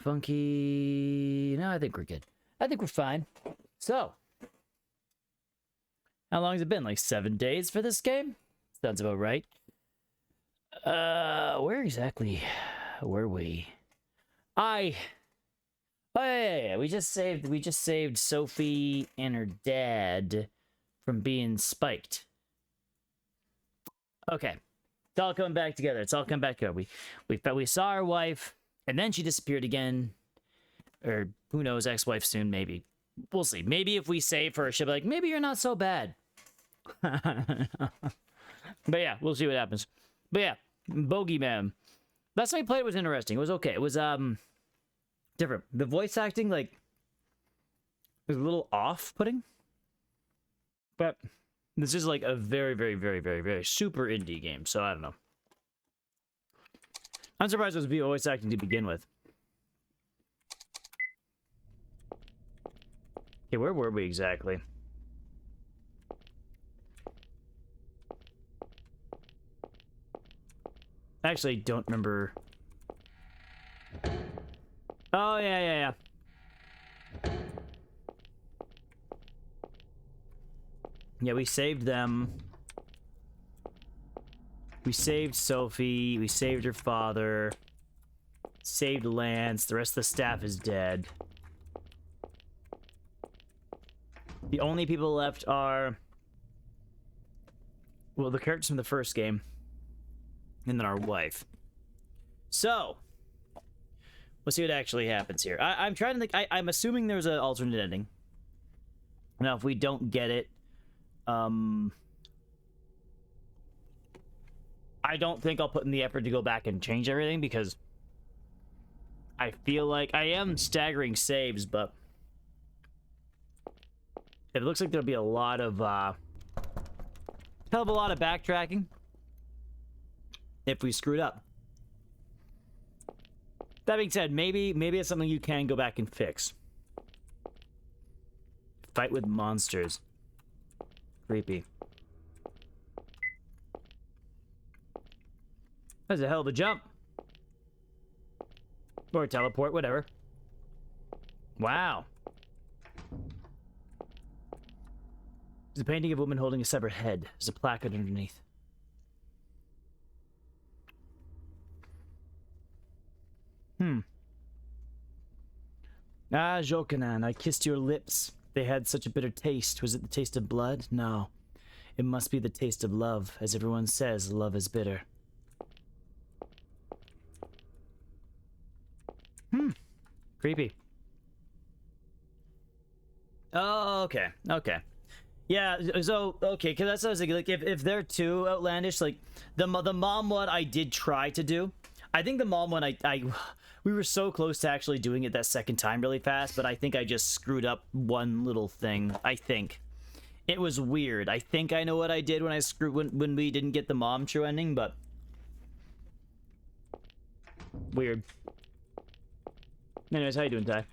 Funky... No, I think we're good. I think we're fine. So, how long has it been? Like 7 days for this game? Sounds about right. Where exactly were we? Oh, yeah. We just saved Sophie and her dad from being spiked. Okay. It's all coming back together. It's all coming back together. We saw our wife, and then she disappeared again. Or, who knows, ex-wife soon, maybe. We'll see. Maybe if we save her, she'll be like, maybe you're not so bad. But yeah, we'll see what happens. But yeah, Boogie Man. Last time I played it was interesting. It was okay. It was, different. The voice acting, like, was a little off-putting. But this is, like, a very, very, very, very, very super indie game, so I don't know. I'm surprised it was voice acting to begin with. Okay, where were we exactly? I actually don't remember. Oh, yeah. Yeah, we saved them. We saved Sophie. We saved her father. Saved Lance. The rest of the staff is dead. The only people left are... well, the characters from the first game. And then our wife. So... we'll see what actually happens here. I'm trying to think... I'm assuming there's an alternate ending. Now, if we don't get it... I don't think I'll put in the effort to go back and change everything, because... I feel like I am staggering saves, but... it looks like there'll be a lot of, hell of a lot of backtracking if we screwed up. That being said, maybe it's something you can go back and fix. Fight with monsters. Creepy. That's a hell of a jump. Or teleport, whatever. Wow. There's a painting of a woman holding a severed head. There's a placard underneath. Ah, Jokanan, I kissed your lips. They had such a bitter taste. Was it the taste of blood? No. It must be the taste of love. As everyone says, love is bitter. Creepy. Oh, okay. Okay. Yeah, so, okay, because that's what I was thinking. Like, if they're too outlandish, like, the mom one I did try to do. I think the mom one, we were so close to actually doing it that second time really fast, but I think I just screwed up one little thing, I think. It was weird. I think I know what I did when we didn't get the mom true ending, but... weird. Anyways, how you doing, Ty?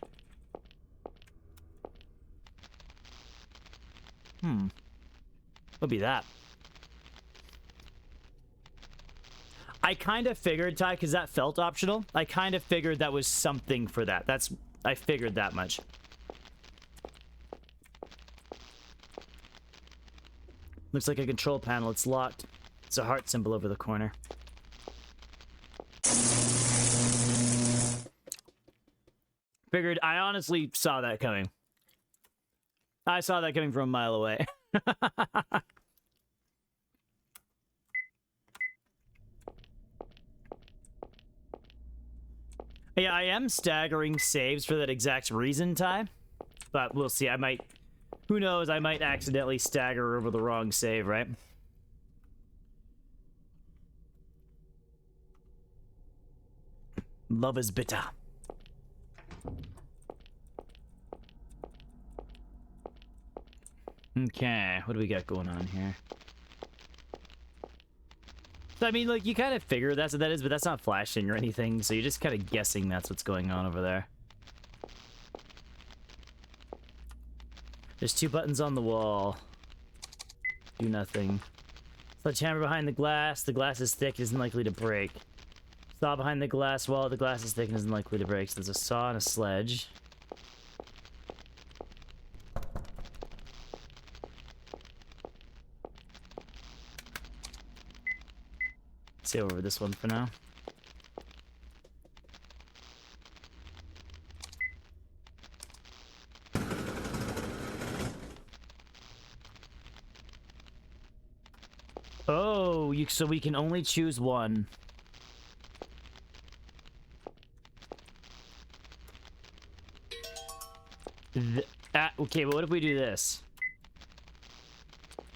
What'd be that? I kind of figured, Ty, because that felt optional. I kind of figured that was something for that. I figured that much. Looks like a control panel. It's locked. It's a heart symbol over the corner. Figured, I honestly saw that coming. I saw that coming from a mile away. Yeah, I am staggering saves for that exact reason, Ty. But we'll see. I might... who knows? I might accidentally stagger over the wrong save, right? Love is bitter. Okay, what do we got going on here? So, I mean, like, you kind of figure that's what that is, but that's not flashing or anything, so you're just kind of guessing that's what's going on over there. There's 2 buttons on the wall. Do nothing. Sledgehammer behind the glass. The glass is thick, isn't likely to break. Saw behind the glass wall. The glass is thick and isn't likely to break. So there's a saw and a sledge. Let's see over this one for now. Oh, so we can only choose one. Okay, but what if we do this?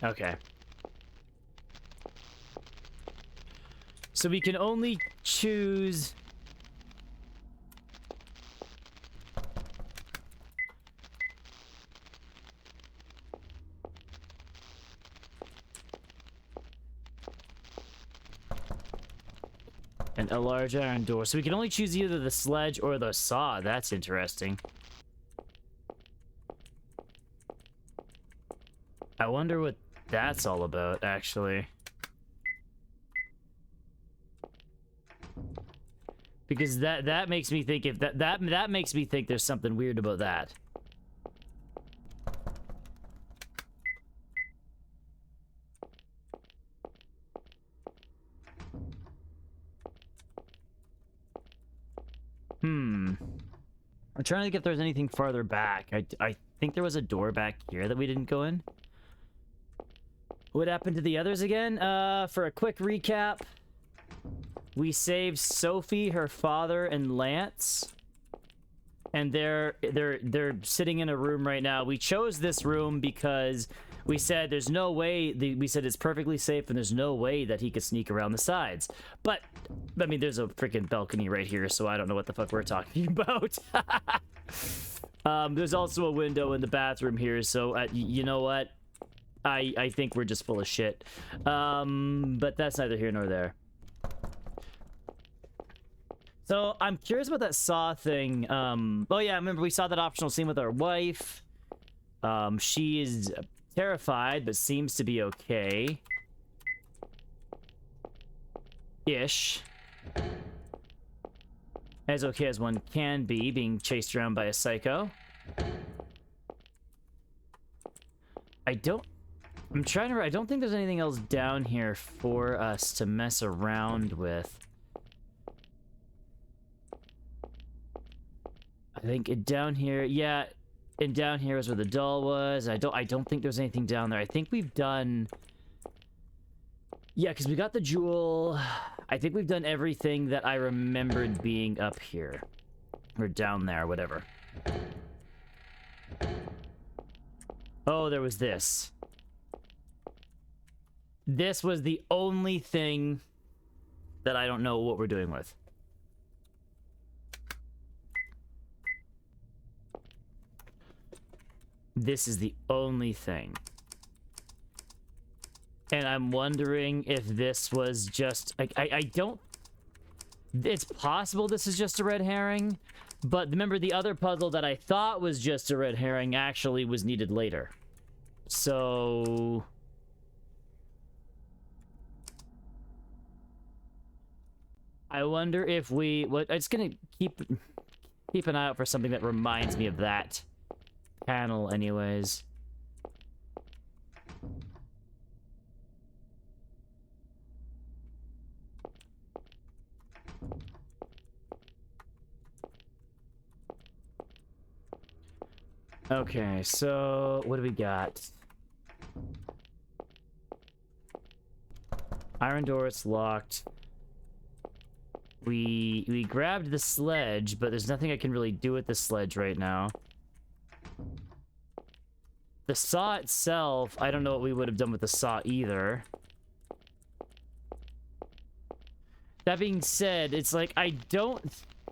Okay. So we can only choose... and a large iron door. So we can only choose either the sledge or the saw. That's interesting. I wonder what that's all about, actually. Because that makes me think if that makes me think there's something weird about that. I'm trying to think if there's anything farther back. I think there was a door back here that we didn't go in. What happened to the others again? For a quick recap, we saved Sophie, her father, and Lance. And they're sitting in a room right now. We chose this room because we said there's no way, we said it's perfectly safe and there's no way that he could sneak around the sides. But, I mean, there's a freaking balcony right here, so I don't know what the fuck we're talking about. There's also a window in the bathroom here, so you know what? I think we're just full of shit. But that's neither here nor there. So I'm curious about that saw thing. Oh yeah, remember we saw that optional scene with our wife. She is terrified, but seems to be okay. Ish. As okay as one can be, being chased around by a psycho. I don't think there's anything else down here for us to mess around with. I think down here, yeah, and down here is where the doll was. I don't think there's anything down there. I think we've done... yeah, because we got the jewel. I think we've done everything that I remembered being up here. Or down there, whatever. Oh, there was this. This was the only thing that I don't know what we're doing with. This is the only thing. And I'm wondering if this was just... I don't... it's possible this is just a red herring, but remember the other puzzle that I thought was just a red herring actually was needed later. So... I wonder if we... I'm just gonna keep an eye out for something that reminds me of that panel anyways. Okay, so what do we got? Iron door, it's locked. We grabbed the sledge, but there's nothing I can really do with the sledge right now. The saw itself, I don't know what we would have done with the saw either. That being said, it's like, I don't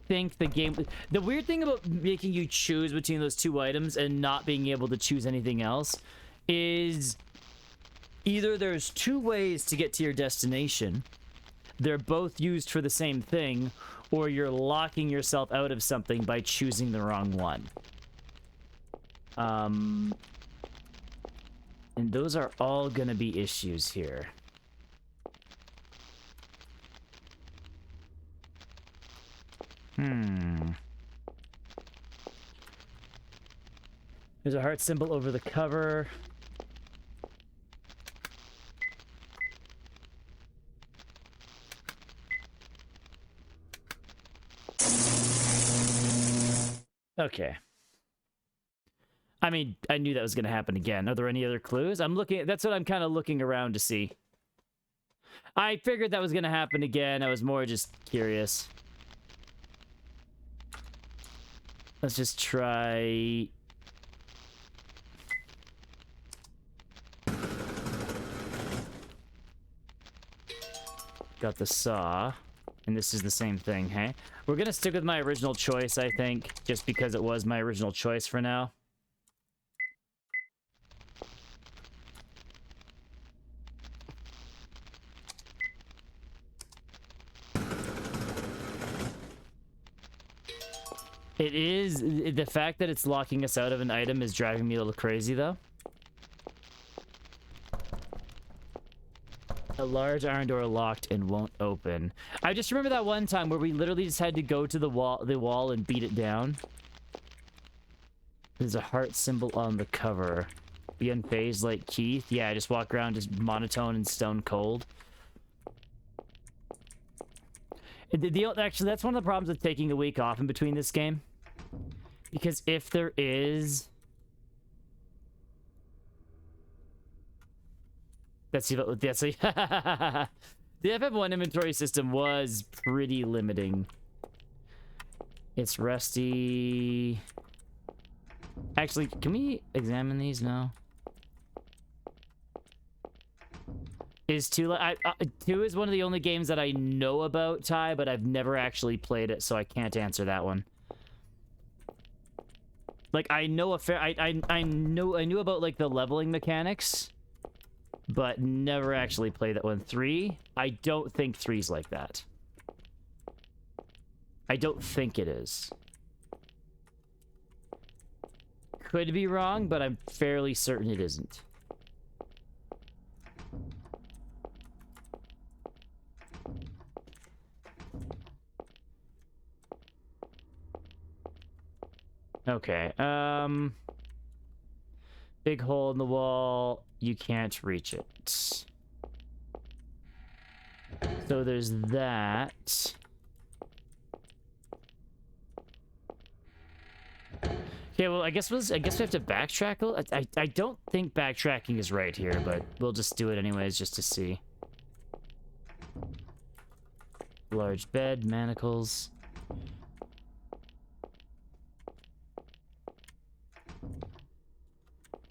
think the game... the weird thing about making you choose between those two items and not being able to choose anything else is either there's two ways to get to your destination, they're both used for the same thing, or you're locking yourself out of something by choosing the wrong one. And those are all gonna be issues here. There's a heart symbol over the cover. Okay. I mean, I knew that was going to happen again. Are there any other clues? I'm looking... That's what I'm kind of looking around to see. I figured that was going to happen again. I was more just curious. Let's just try... Got the saw. And this is the same thing, hey? We're going to stick with my original choice, I think. Just because it was my original choice for now. It is... The fact that it's locking us out of an item is driving me a little crazy, though. A large iron door locked and won't open. I just remember that one time where we literally just had to go to the wall and beat it down. There's a heart symbol on the cover. Be unfazed like Keith. Yeah, just walk around just monotone and stone cold. Actually, that's one of the problems with taking a week off in between this game. Because if there is... that's the FF1 inventory system was pretty limiting. It's rusty. Actually, can we examine these now? Is 2... 2 is one of the only games that I know about, Ty, but I've never actually played it, so I can't answer that one. Like, I know a fair... I knew about, like, the leveling mechanics, but never actually played that one. 3? I don't think 3's like that. I don't think it is. Could be wrong, but I'm fairly certain it isn't. Okay, big hole in the wall. You can't reach it. So there's that. Okay, well, I guess we have to backtrack. I don't think backtracking is right here, but we'll just do it anyways just to see. Large bed, manacles.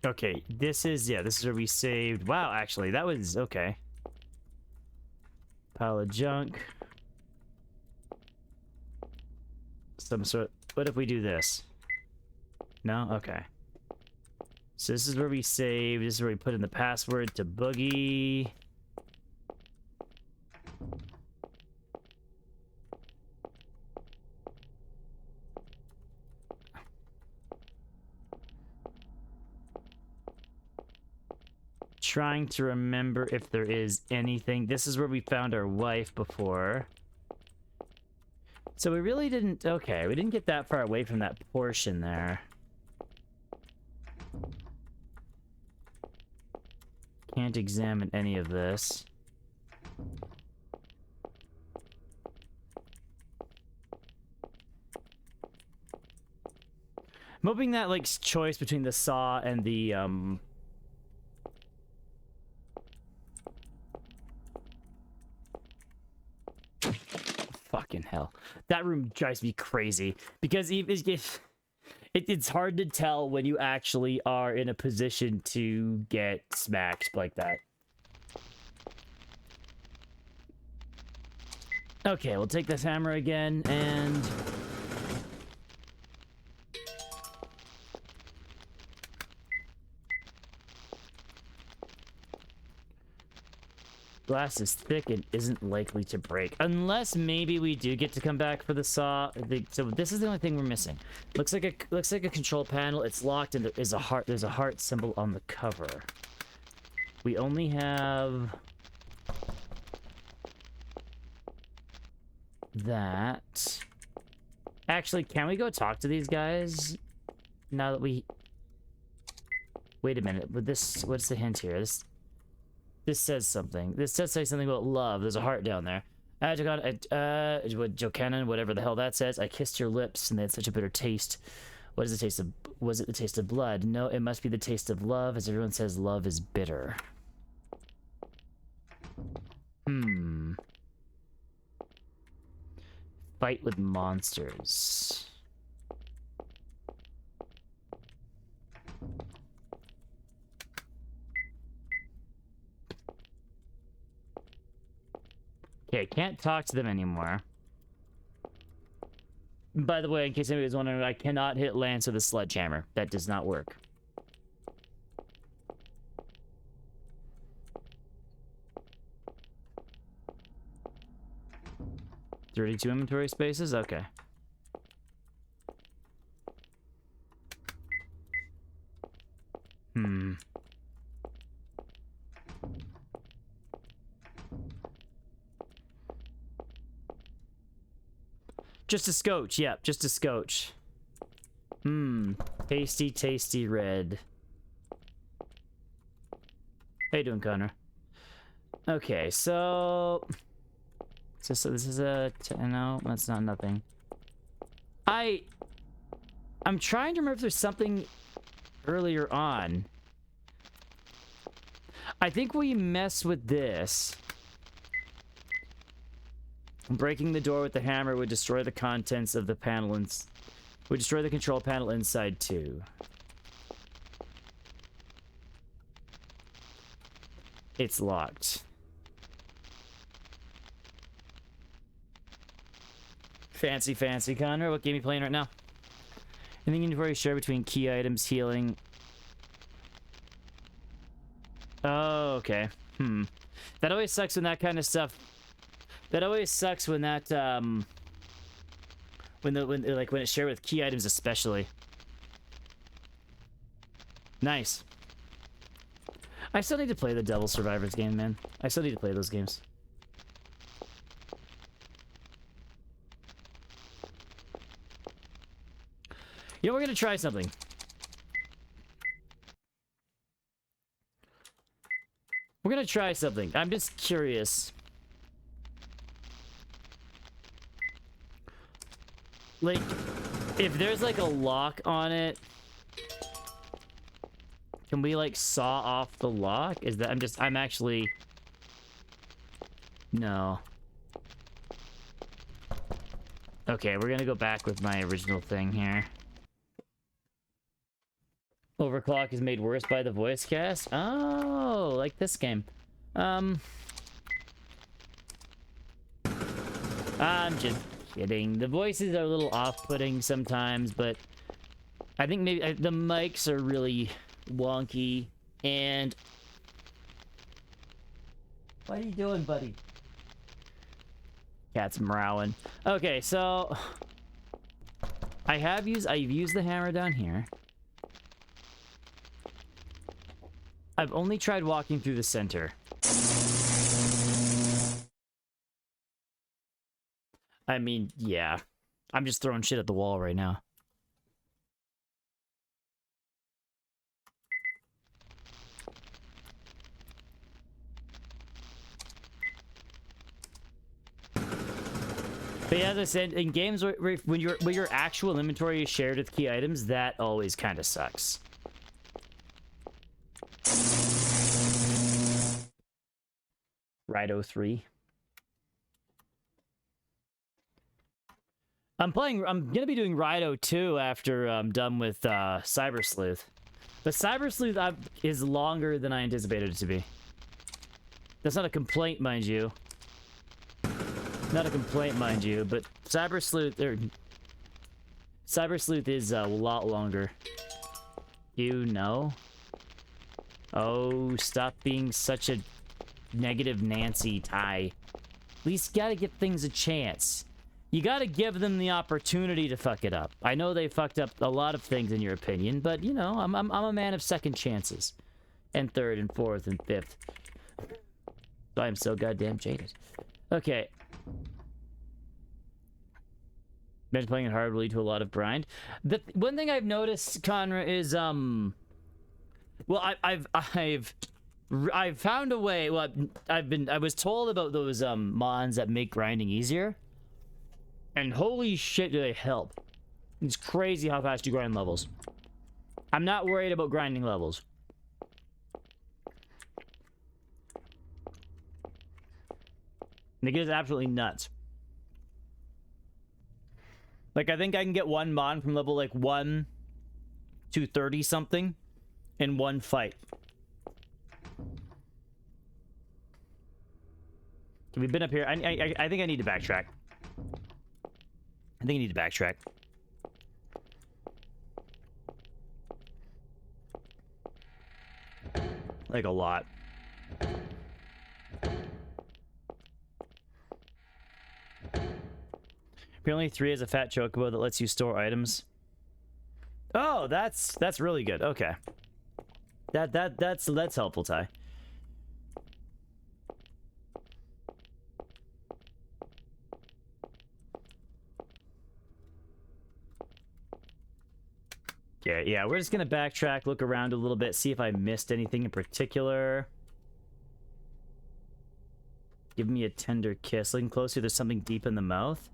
Okay, this is where we saved. Wow, actually, that was okay. Pile of junk. Some sort... What if we do this? No? Okay. So this is where we save. This is where we put in the password to Boogie. Trying to remember if there is anything. This is where we found our wife before. So we really didn't... Okay, we didn't get that far away from that portion there. Can't examine any of this. I'm hoping that, like, choice between the saw and the, fucking hell. That room drives me crazy. Because it's hard to tell when you actually are in a position to get smacked like that. Okay, we'll take this hammer again, and... glass is thick and isn't likely to break. Unless maybe we do get to come back for the saw. So this is the only thing we're missing. Looks like a control panel. It's locked and there's a heart symbol on the cover. We only have that. Actually, can we go talk to these guys? Now that we... Wait a minute. With this, what's the hint here? This says something. This does say something about love. There's a heart down there. Joe Cannon, whatever the hell that says. I kissed your lips and they had such a bitter taste. What is the taste of... Was it the taste of blood? No, it must be the taste of love, as everyone says love is bitter. Fight with monsters. Okay, can't talk to them anymore. By the way, in case anybody's wondering, I cannot hit Lance with a sledgehammer. That does not work. $32 inventory spaces? Okay. Just a scotch, yep, just a scotch. Tasty, tasty red. How you doing, Connor? Okay, so this is a... No, that's not nothing. I'm trying to remember if there's something earlier on. I think we mess with this. Breaking the door with the hammer would destroy the contents of the panel and would destroy the control panel inside too. It's locked. Fancy, fancy, Connor. What game are you playing right now? Anything inventory share between key items, healing. Oh, okay. That always sucks when that kind of stuff. That always sucks when that when it's shared with key items, especially. Nice. I still need to play the Devil Survivors game, man. I still need to play those games. You know, we're gonna try something. We're gonna try something. I'm just curious. Like, if there's like a lock on it, can we like saw off the lock? Is that... I'm actually... No. Okay, we're gonna go back with my original thing here. Overclock is made worse by the voice cast? Oh, like this game. I'm just kidding. The voices are a little off-putting sometimes, but I think maybe the mics are really wonky, and... What are you doing, buddy? Cat's meowing. Okay, so... I've used the hammer down here. I've only tried walking through the center. I mean, yeah. I'm just throwing shit at the wall right now. But yeah, as I said, in games where when your actual inventory is shared with key items, that always kind of sucks. Rido 3. I'm gonna be doing Rido 2 after I'm done with Cyber Sleuth. But Cyber Sleuth is longer than I anticipated it to be. That's not a complaint, mind you. Not a complaint, mind you, but Cyber Sleuth is a lot longer. You know? Oh, stop being such a negative Nancy, Ty. At least you gotta give things a chance. You gotta give them the opportunity to fuck it up. I know they fucked up a lot of things in your opinion, but you know, I'm a man of second chances. And third and fourth and fifth. So I'm so goddamn jaded. Okay. Imagine playing it hard will lead to a lot of grind. The one thing I've noticed, Conra, is well, I've found a way. Well, I was told about those mods that make grinding easier, and holy shit, do they help! It's crazy how fast you grind levels. I'm not worried about grinding levels. It is absolutely nuts. Like, I think I can get one mod from level, like, 1 to 30 something in one fight. We've been up here. I think I need to backtrack. I think I need to backtrack. Like, a lot. Apparently 3 has a fat chocobo that lets you store items. Oh, that's really good. Okay. That's helpful, Ty. Yeah, we're just gonna backtrack, look around a little bit, see if I missed anything in particular. Give me a tender kiss. Looking closer, there's something deep in the mouth.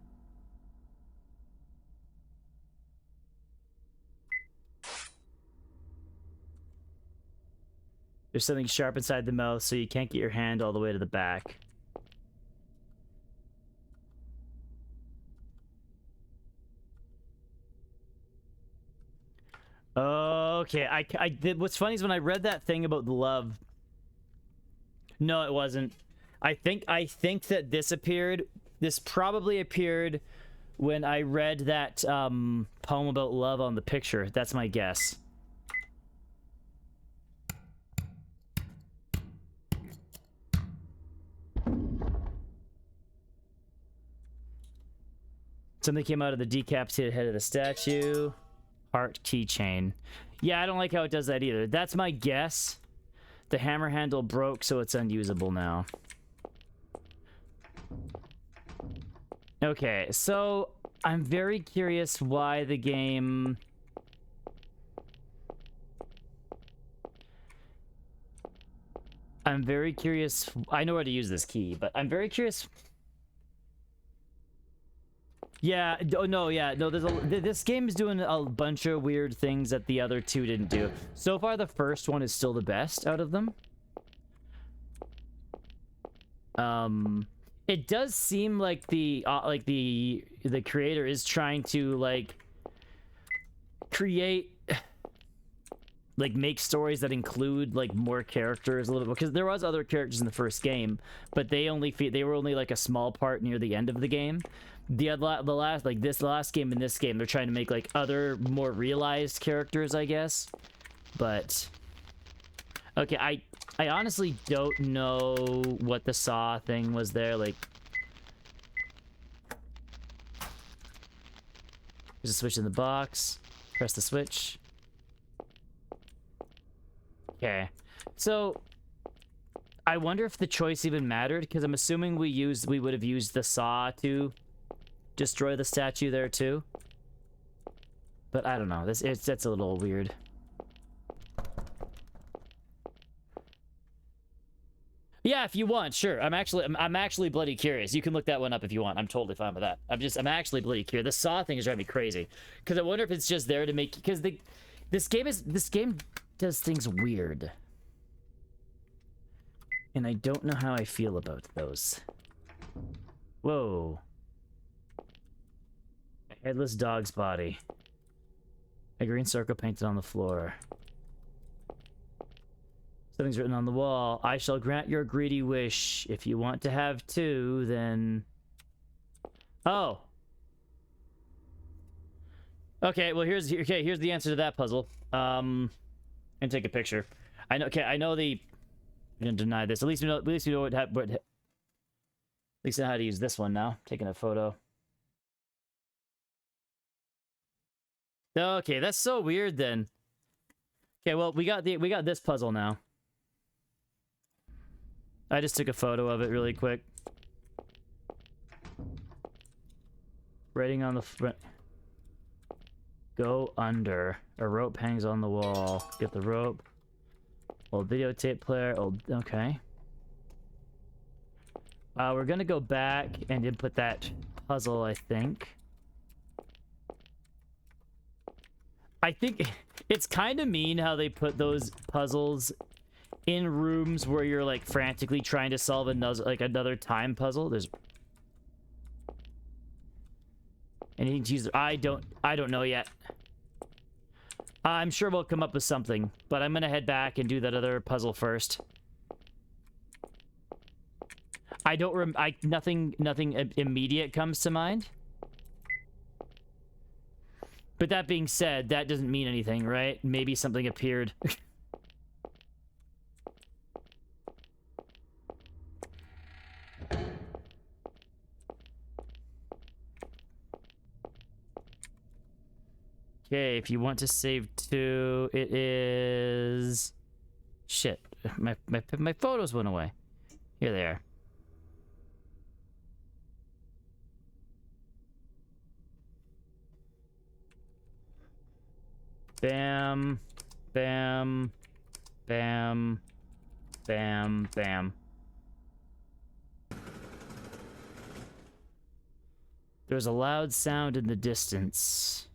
There's something sharp inside the mouth, so you can't get your hand all the way to the back. Okay, I did. What's funny is when I read that thing about the love. No, it wasn't. I think that this appeared. This probably appeared when I read that poem about love on the picture. That's my guess. Something came out of the decapitated head of the statue. Heart keychain. Yeah, I don't like how it does that either. That's my guess. The hammer handle broke, so it's unusable now. Okay, so I'm very curious why the game... I'm very curious... I know where to use this key, but I'm very curious... Yeah, no, this game is doing a bunch of weird things that the other two didn't do. So far, the first one is still the best out of them. It does seem like the creator is trying to, like, create... like, make stories that include, like, more characters a little bit. Because there was other characters in the first game, but they were only, like, a small part near the end of the game. The last game and this game, they're trying to make, like, other, more realized characters, I guess. But... okay, I honestly don't know what the saw thing was there, like... There's a switch in the box. Press the switch. Okay, so... I wonder if the choice even mattered, because I'm assuming we would have used the saw to destroy the statue there too. But I don't know. That's a little weird. Yeah, if you want, sure. I'm actually bloody curious. You can look that one up if you want. I'm totally fine with that. I'm actually bloody curious. The saw thing is driving me crazy, because I wonder if it's just there to make, because this game does things weird, and I don't know how I feel about those. Whoa. A headless dog's body. A green circle painted on the floor. Something's written on the wall. I shall grant your greedy wish. If you want to have two, then... oh. Okay, well, here's the answer to that puzzle. And take a picture. I know the... I'm gonna deny this. At least we know what at least I know how to use this one now. Taking a photo. Okay, that's so weird then. Okay, well, we got this puzzle now. I just took a photo of it really quick. Writing on the front. Go under. A rope hangs on the wall. Get the rope. Old videotape player. Old. Okay. We're gonna go back and input that puzzle, I think. I think it's kind of mean how they put those puzzles in rooms where you're like frantically trying to solve another time puzzle. There's anything to use. I don't know yet. I'm sure we'll come up with something, but I'm gonna head back and do that other puzzle first. Nothing immediate comes to mind. But that being said, that doesn't mean anything, right? Maybe something appeared. Okay, if you want to save to, it is... Shit, my photos went away. Here they are. Bam, bam, bam, bam, bam. There's a loud sound in the distance.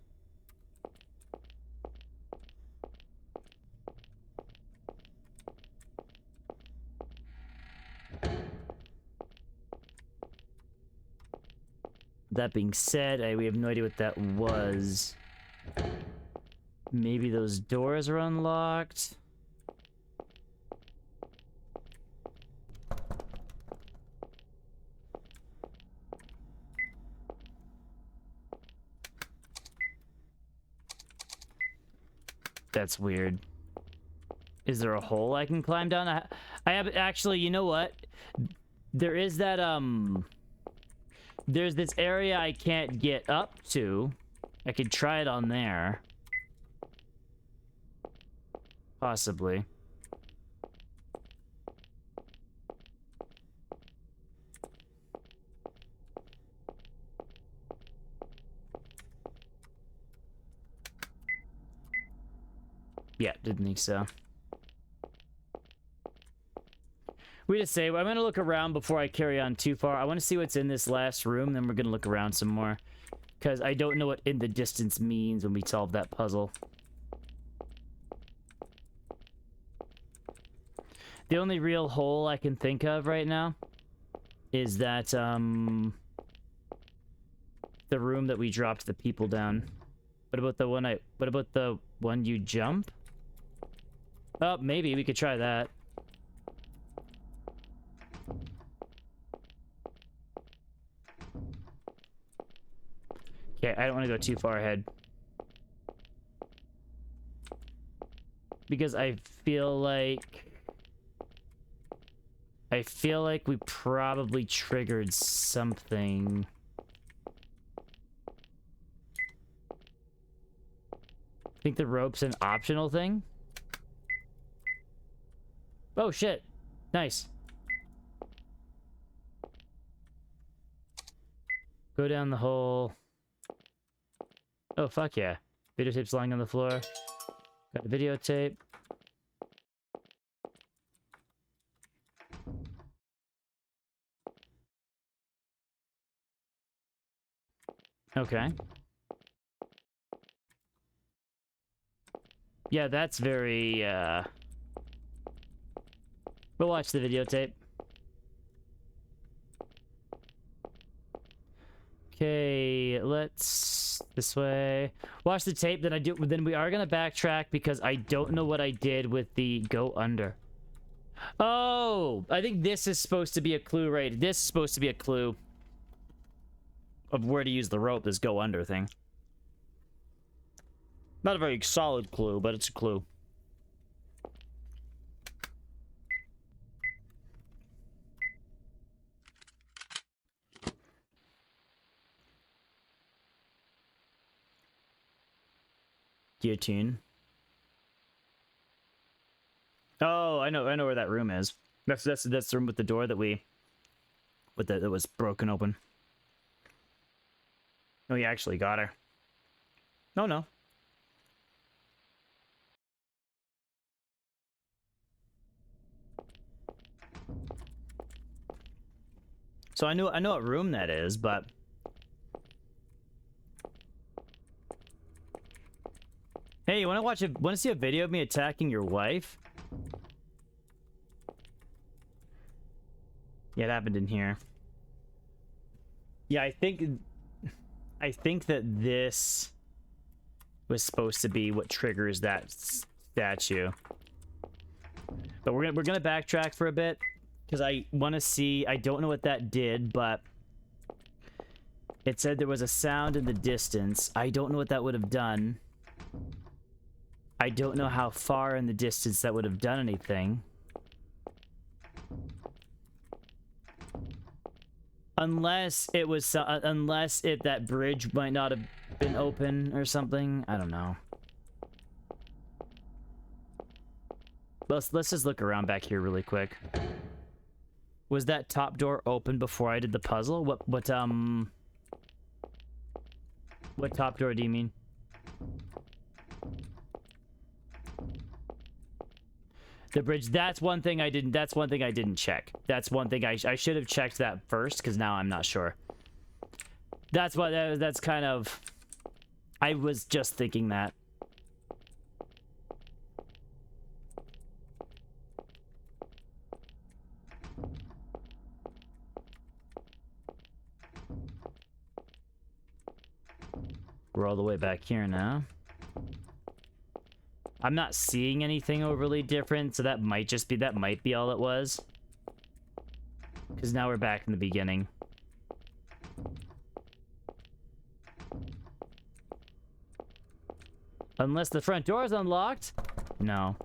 That being said, we have no idea what that was. Maybe those doors are unlocked. That's weird. Is there a hole I can climb down? I have actually, you know what? There is that, there's this area I can't get up to. I could try it on there. Possibly. Yeah, didn't think so. We just say, I'm going to look around before I carry on too far. I want to see what's in this last room, then we're going to look around some more. Because I don't know what in the distance means when we solve that puzzle. The only real hole I can think of right now is that, the room that we dropped the people down. What about the one you jump? Oh, maybe we could try that. Okay, I don't want to go too far ahead. Because I feel like we probably triggered something. I think the rope's an optional thing. Oh, shit. Nice. Go down the hole. Oh, fuck yeah. Videotape's lying on the floor. Got the videotape. Okay. Yeah, that's very, We'll watch the videotape. Okay, let's... This way. Watch the tape, then we are gonna backtrack because I don't know what I did with the go under. Oh! I think this is supposed to be a clue, right? This is supposed to be a clue of where to use the rope, this go under thing. Not a very solid clue, but it's a clue. Guillotine. Oh, I know where that room is. That's the room with the door that was broken open. Oh, you actually got her. No, no. So I know what room that is, but hey, you want to see a video of me attacking your wife? Yeah, it happened in here. Yeah, I think that this was supposed to be what triggers that statue. But we're gonna backtrack for a bit because I want to see. I don't know what that did, but it said there was a sound in the distance. I don't know what that would have done. I don't know how far in the distance that would have done anything. Unless it was, unless that bridge might not have been open or something. I don't know. Let's just look around back here really quick. Was that top door open before I did the puzzle? What top door do you mean? The bridge, that's one thing I didn't check. That's one thing I should have checked that first, because now I'm not sure. That's kind of... I was just thinking that. We're all the way back here now. I'm not seeing anything overly different, so that might be all it was. Because now we're back in the beginning. Unless the front door is unlocked? No.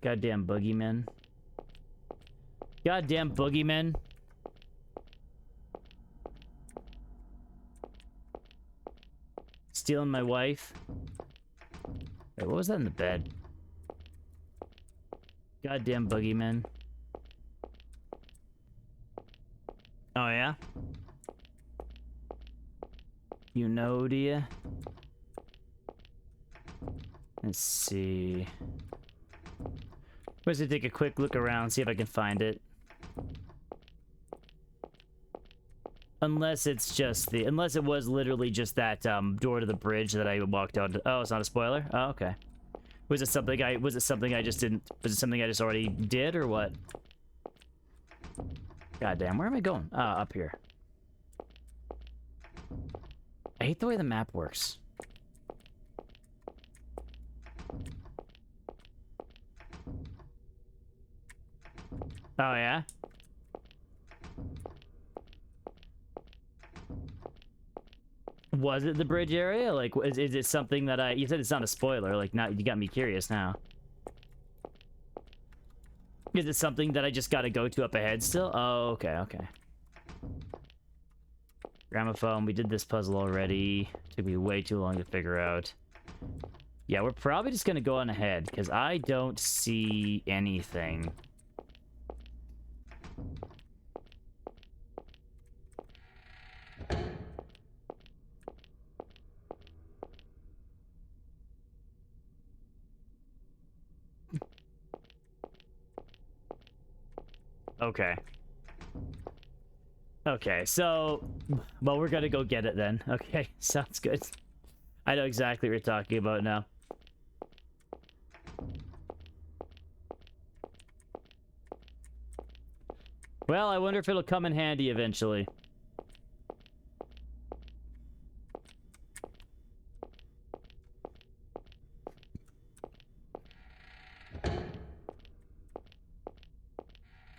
Goddamn boogeymen. Goddamn boogeymen. Stealing my wife. Wait, what was that in the bed? Goddamn boogeyman. Oh, yeah? You know, do you? Let's see. Let's just take a quick look around, see if I can find it. Unless it's just the... Unless it was literally just that door to the bridge that I walked out. Oh, it's not a spoiler? Oh, okay. Was it something I just didn't... Was it something I just already did, or what? Goddamn, where am I going? Up here. I hate the way the map works. Oh, yeah? Was it the bridge area? Like, is it something that you said it's not a spoiler. Like, now you got me curious now. Is it something that I just gotta go to up ahead still? Oh, okay, okay. Gramophone, we did this puzzle already. Took me way too long to figure out. Yeah, we're probably just gonna go on ahead, because I don't see anything. Okay. Okay, so... Well, we're gonna go get it then. Okay, sounds good. I know exactly what you're talking about now. Well, I wonder if it'll come in handy eventually.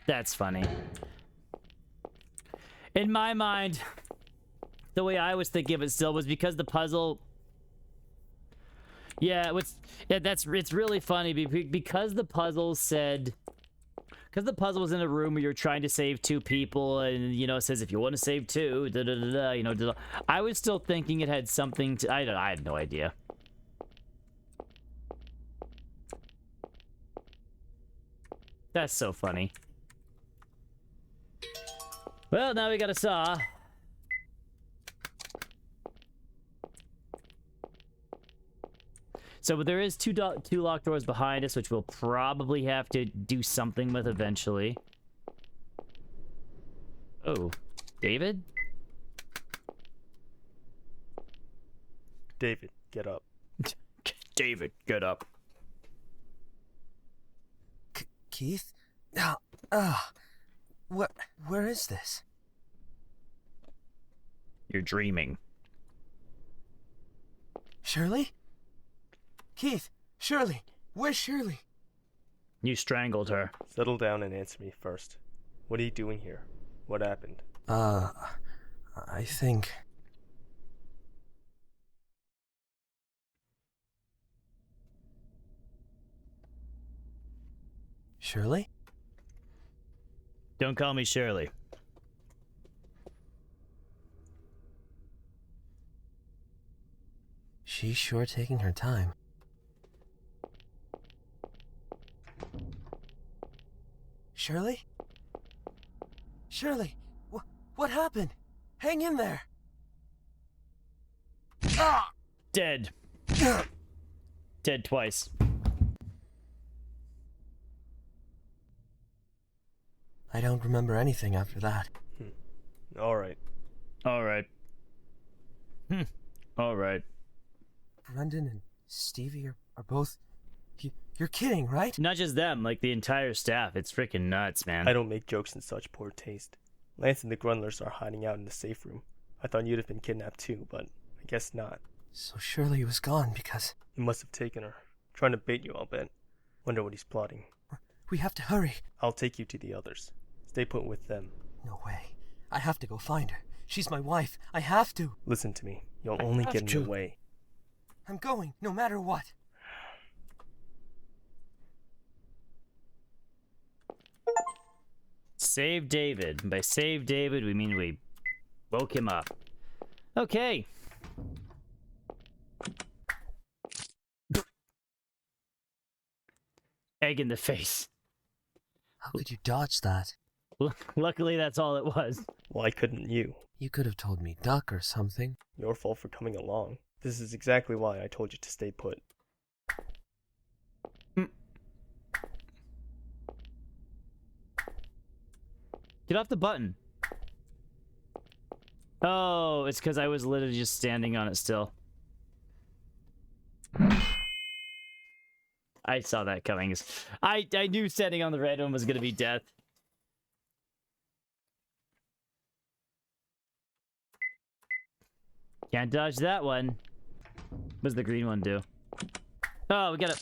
That's funny. In my mind, the way I was thinking of it still was because the puzzle... Yeah, it's really funny because the puzzle said... Because the puzzle was in a room where you're trying to save two people, and, you know, it says if you want to save two, da-da-da-da, you know, da-da. I was still thinking it had something to... I had no idea. That's so funny. Well, now we got a saw. So there is two locked doors behind us, which we'll probably have to do something with eventually. Oh, David? David, get up. David, get up. Keith? Where is this? You're dreaming. Shirley? Keith, Shirley, where's Shirley? You strangled her. Settle down and answer me first. What are you doing here? What happened? I think... Shirley? Don't call me Shirley. She's sure taking her time. Shirley? Shirley, what happened? Hang in there. Ah! Dead. Dead twice. I don't remember anything after that. Alright. Alright. Alright. Brendan and Stevie are both... You're kidding, right? Not just them, like the entire staff. It's freaking nuts, man. I don't make jokes in such poor taste. Lance and the Grundlers are hiding out in the safe room. I thought you'd have been kidnapped too, but I guess not. So Shirley was gone because... He must have taken her. Trying to bait you, I'll bet. Wonder what he's plotting. We have to hurry. I'll take you to the others. Stay put with them. No way. I have to go find her. She's my wife. I have to. Listen to me. You'll only get in the way. I'm going, no matter what. Save David. By save David, we mean we woke him up. Okay. Egg in the face. How could you dodge that? Luckily, that's all it was. Why couldn't you? You could have told me duck or something. Your fault for coming along. This is exactly why I told you to stay put. Get off the button. Oh, it's because I was literally just standing on it still. I saw that coming. I knew standing on the red one was going to be death. Can't dodge that one. What does the green one do? Oh, we gotta...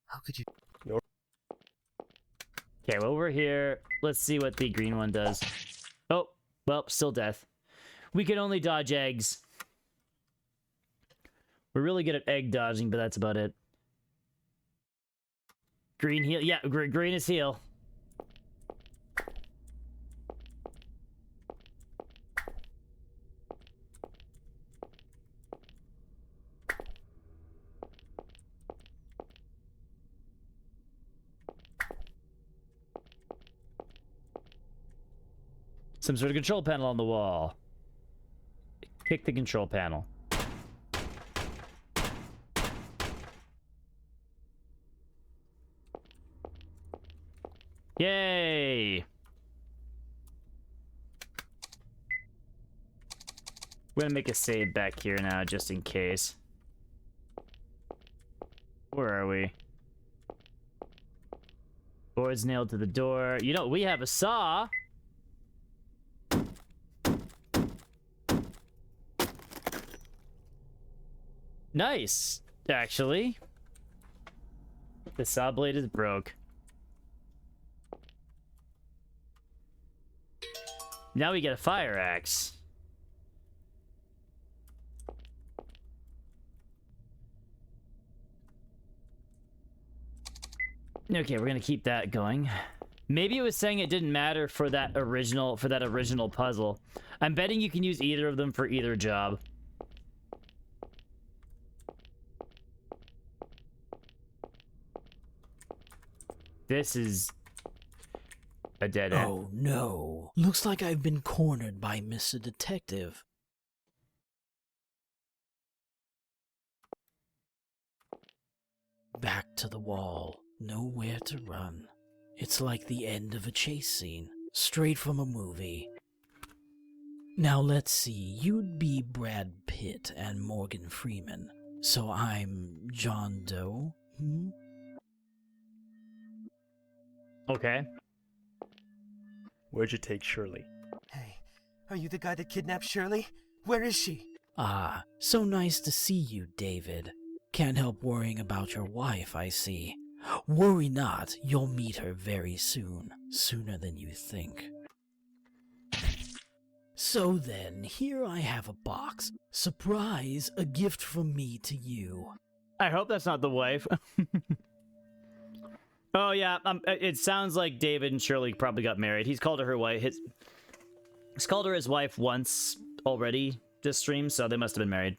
How could you... Okay, well, we're here. Let's see what the green one does. Oh, well, still death. We can only dodge eggs. We're really good at egg dodging, but that's about it. Green heal. Yeah, green is heal. Some sort of control panel on the wall. Kick the control panel. Yay! We're gonna make a save back here now, just in case. Where are we? Boards nailed to the door. You know, we have a saw! Nice, actually. The saw blade is broke. Now we get a fire axe. Okay, we're gonna keep that going. Maybe it was saying it didn't matter for that original puzzle. I'm betting you can use either of them for either job. This is a dead end. Oh no. Looks like I've been cornered by Mr. Detective. back to the wall, nowhere to run. It's like the end of a chase scene, straight from a movie. Now let's see, you'd be Brad Pitt and Morgan Freeman, so I'm John Doe, Okay. Where'd you take Shirley? Hey, are you the guy that kidnapped Shirley? Where is she? Ah, so nice to see you, David. Can't help worrying about your wife, I see. Worry not, you'll meet her very soon, sooner than you think. So then, here I have a box. Surprise, a gift from me to you. I hope that's not the wife. Oh yeah, it sounds like David and Shirley probably got married. He's called her wife. He's called her his wife once already this stream, so they must have been married.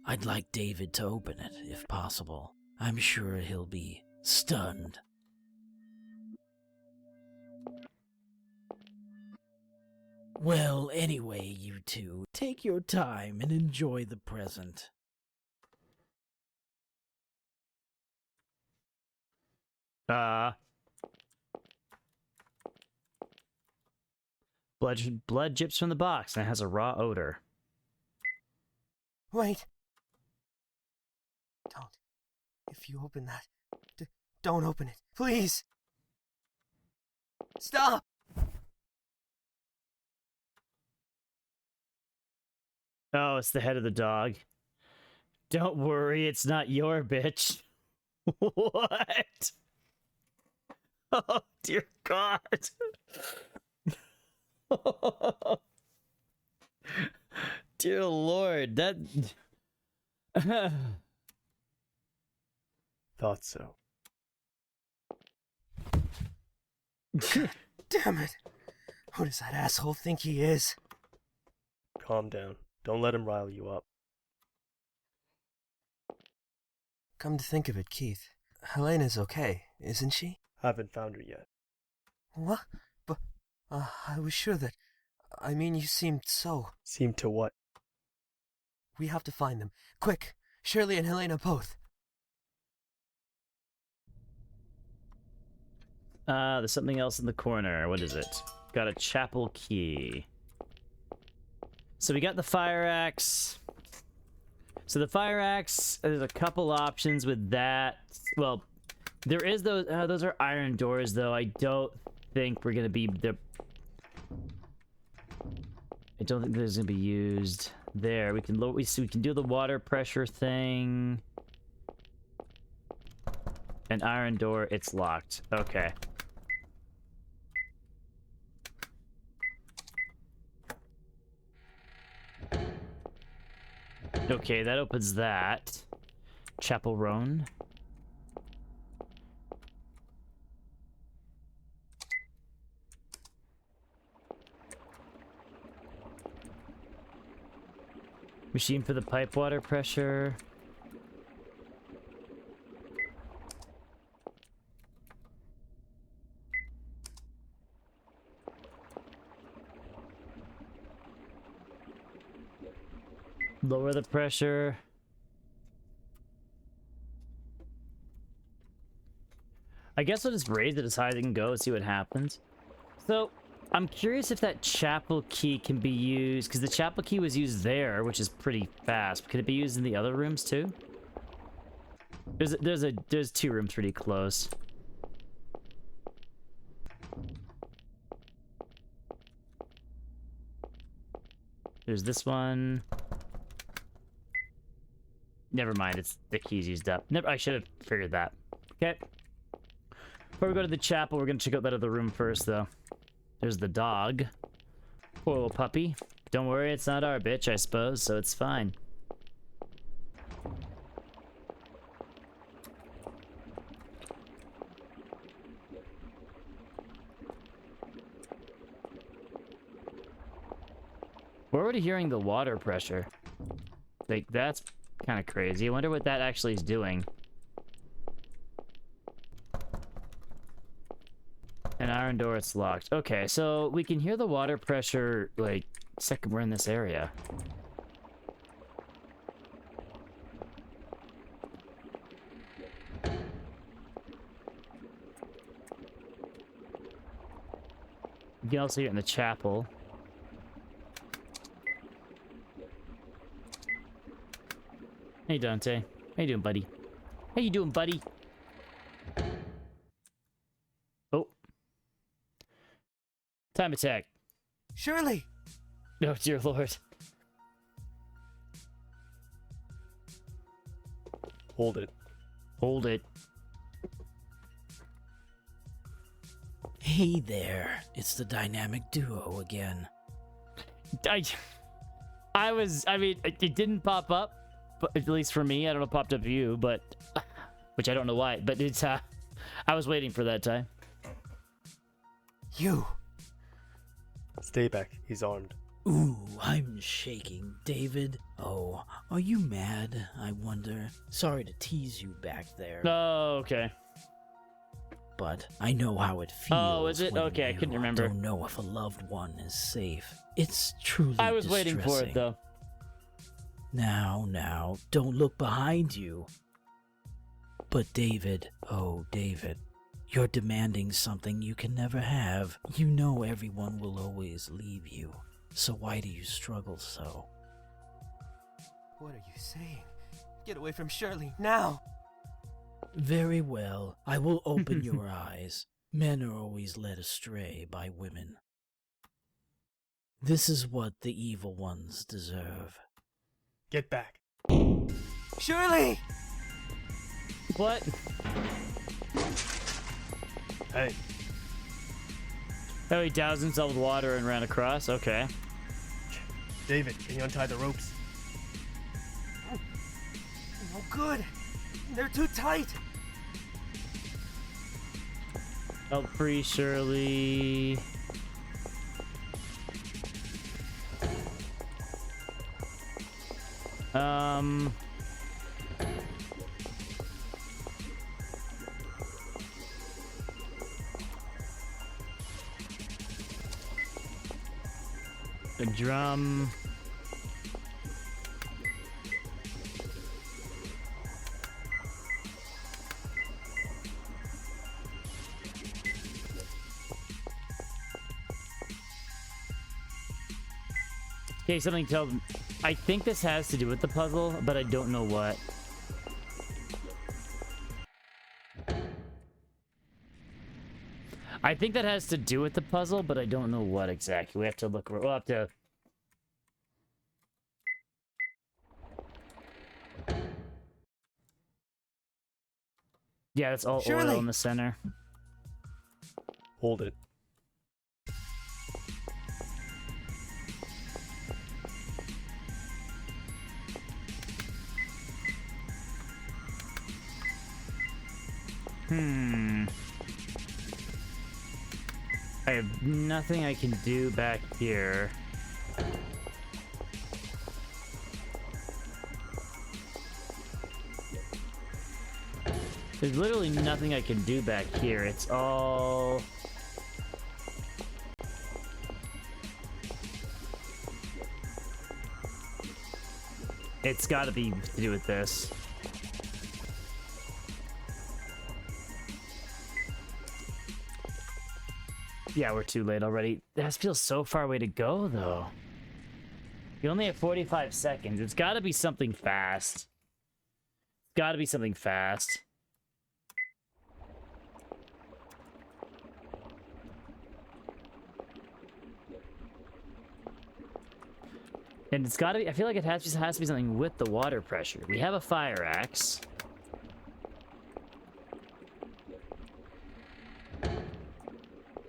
I'd like David to open it, if possible. I'm sure he'll be stunned. Well, anyway, you two, take your time and enjoy the present. Blood drips from the box and it has a raw odor. Wait. Don't. If you open that, don't open it. Please. Stop! Oh, it's the head of the dog. Don't worry, it's not your bitch. What? Oh, dear God. Dear Lord, that... Thought so. Damn it. Who does that asshole think he is? Calm down. Don't let him rile you up. Come to think of it, Keith, Helena's okay, isn't she? Haven't found her yet. What? But, I was sure that... I mean, you seemed so... Seem to what? We have to find them. Quick! Shirley and Helena both. There's something else in the corner. What is it? Got a chapel key. So we got the fire axe. So the fire axe, there's a couple options with that. Well, there is those are iron doors, though. I don't think we're gonna be the. I don't think there's gonna be used there. We can we can do the water pressure thing. An iron door, it's locked. Okay. Okay, that opens that. Chapel Roan. Machine for the pipe water pressure. Lower the pressure. I guess I'll just raise it as high as it can go and see what happens. So, I'm curious if that chapel key can be used, because the chapel key was used there, which is pretty fast. Could it be used in the other rooms too? There's two rooms pretty close. There's this one. Never mind, it's the key's used up. I should have figured that. Okay. Before we go to the chapel, we're gonna check out that other room first, though. There's the dog. Poor little puppy. Don't worry, it's not our bitch, I suppose, so it's fine. We're already hearing the water pressure. Like, that's kind of crazy. I wonder what that actually is doing. An iron door, it's locked. Okay, so we can hear the water pressure, like, second we're in this area. You can also hear it in the chapel. Hey, Dante. How you doing, buddy? How you doing, buddy? Oh. Time attack. Shirley! Oh, dear Lord. Hold it. Hold it. Hey there, it's the dynamic duo again. I mean, it didn't pop up, but at least for me. I don't know if it popped up for you, but, which I don't know why, but it's, I was waiting for that time. You! Stay back. He's armed. Ooh, I'm shaking. David? Oh, are you mad, I wonder? Sorry to tease you back there, Oh, okay. but I know how it feels. Oh, is it? when Okay, I you couldn't remember. Don't know if a loved one is safe. It's truly I was waiting for distressing. it, though. Now, don't look behind you. But David, oh David, you're demanding something you can never have. You know everyone will always leave you. So why do you struggle so? What are you saying? Get away from Shirley, now! Very well, I will open your eyes. Men are always led astray by women. This is what the evil ones deserve. Get back. Shirley! What? Hey, Oh, he doused himself with water and ran across? Okay. David, can you untie the ropes? No good! They're too tight! Help free Shirley. The drum. Okay, something tells me. I think this has to do with the puzzle, but I don't know what. I think that has to do with the puzzle, but I don't know what exactly. We have to look. We'll have to. Yeah, that's all Shirley! oil in the center. Hold it. I have nothing I can do back here. There's literally nothing I can do back here. It's all... It's gotta be to do with this. Yeah, we're too late already. That feels so far away to go, though. You only have 45 seconds. It's gotta be something fast. It's gotta be something fast. And it's gotta be, I feel like it has to be something with the water pressure. We have a fire axe.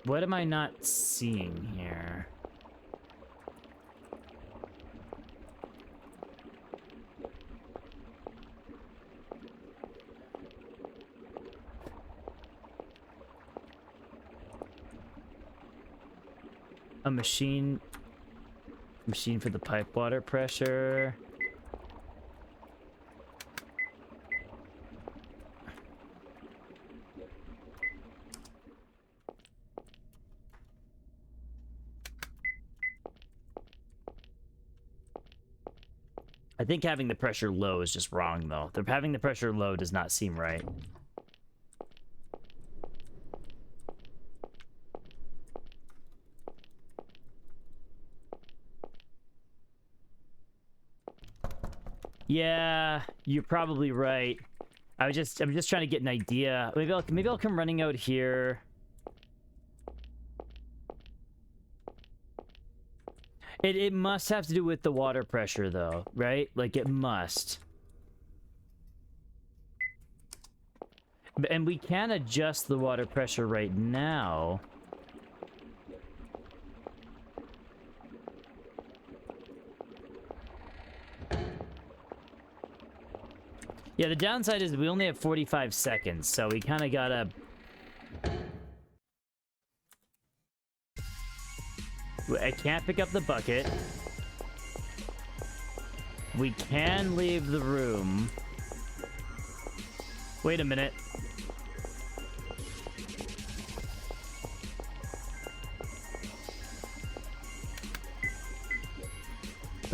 What am I not seeing here? A machine for the pipe water pressure. I think having the pressure low is just wrong, though. Having the pressure low does not seem right. Yeah, you're probably right. I'm just trying to get an idea. Maybe I'll come running out here. It must have to do with the water pressure though, right? Like it must. And we can adjust the water pressure right now. Yeah, the downside is we only have 45 seconds, so we kind of gotta... I can't pick up the bucket. We can leave the room. Wait a minute.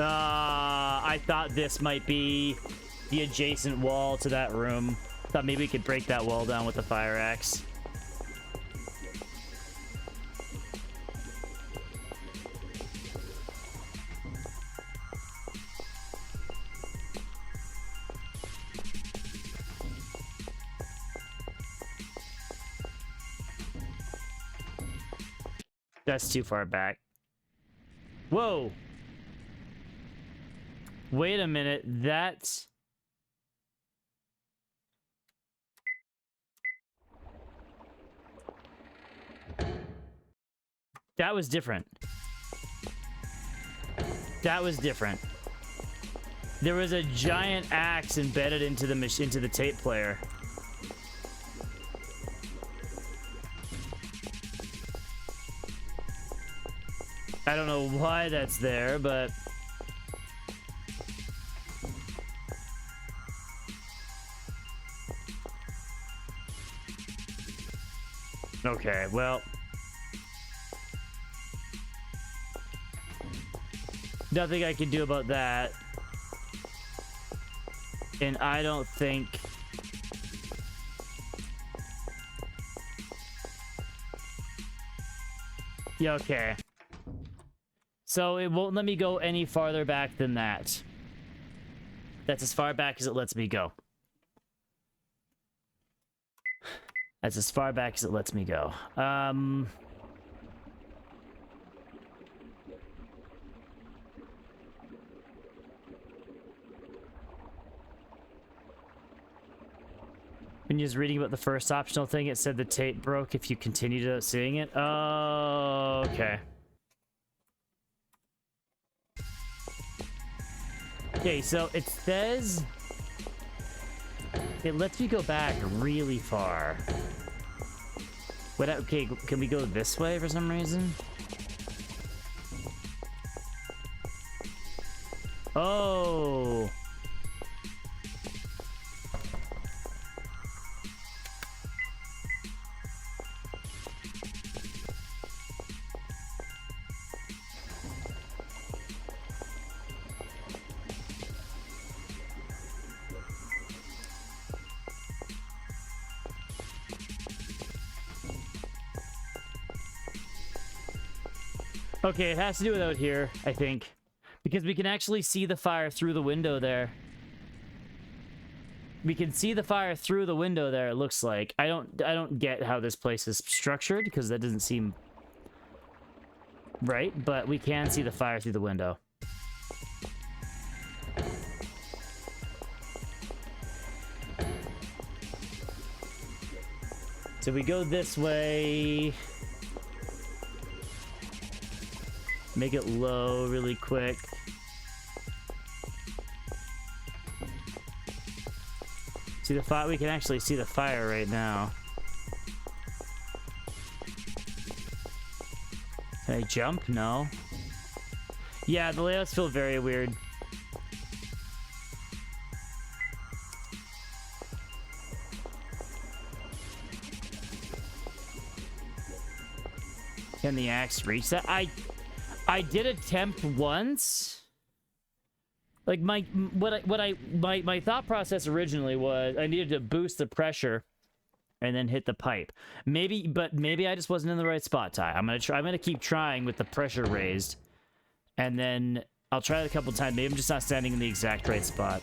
I thought this might be the adjacent wall to that room. Thought maybe we could break that wall down with the fire axe. That's too far back. Whoa! Wait a minute, that's... That was different. That was different. There was a giant axe embedded into the tape player. I don't know why that's there, but... Okay, well... Nothing I can do about that. And I don't think... Yeah, okay. So it won't let me go any farther back than that. That's as far back as it lets me go. That's as far back as it lets me go. When you was reading about the first optional thing, it said the tape broke if you continued seeing it. Oh, okay. Okay, so it says it lets me go back really far. What? Okay, can we go this way for some reason? Oh. Okay, it has to do with out here, I think. Because we can actually see the fire through the window there. We can see the fire through the window there, it looks like. I don't get how this place is structured, because that doesn't seem right, but we can see the fire through the window. So we go this way. Make it low really quick. See the fire? We can actually see the fire right now. Can I jump? No. Yeah, the layouts feel very weird. Can the axe reach that? I did attempt once. Like my thought process originally was I needed to boost the pressure and then hit the pipe. Maybe I just wasn't in the right spot, Ty. I'm gonna keep trying with the pressure raised, and then I'll try it a couple times. Maybe I'm just not standing in the exact right spot.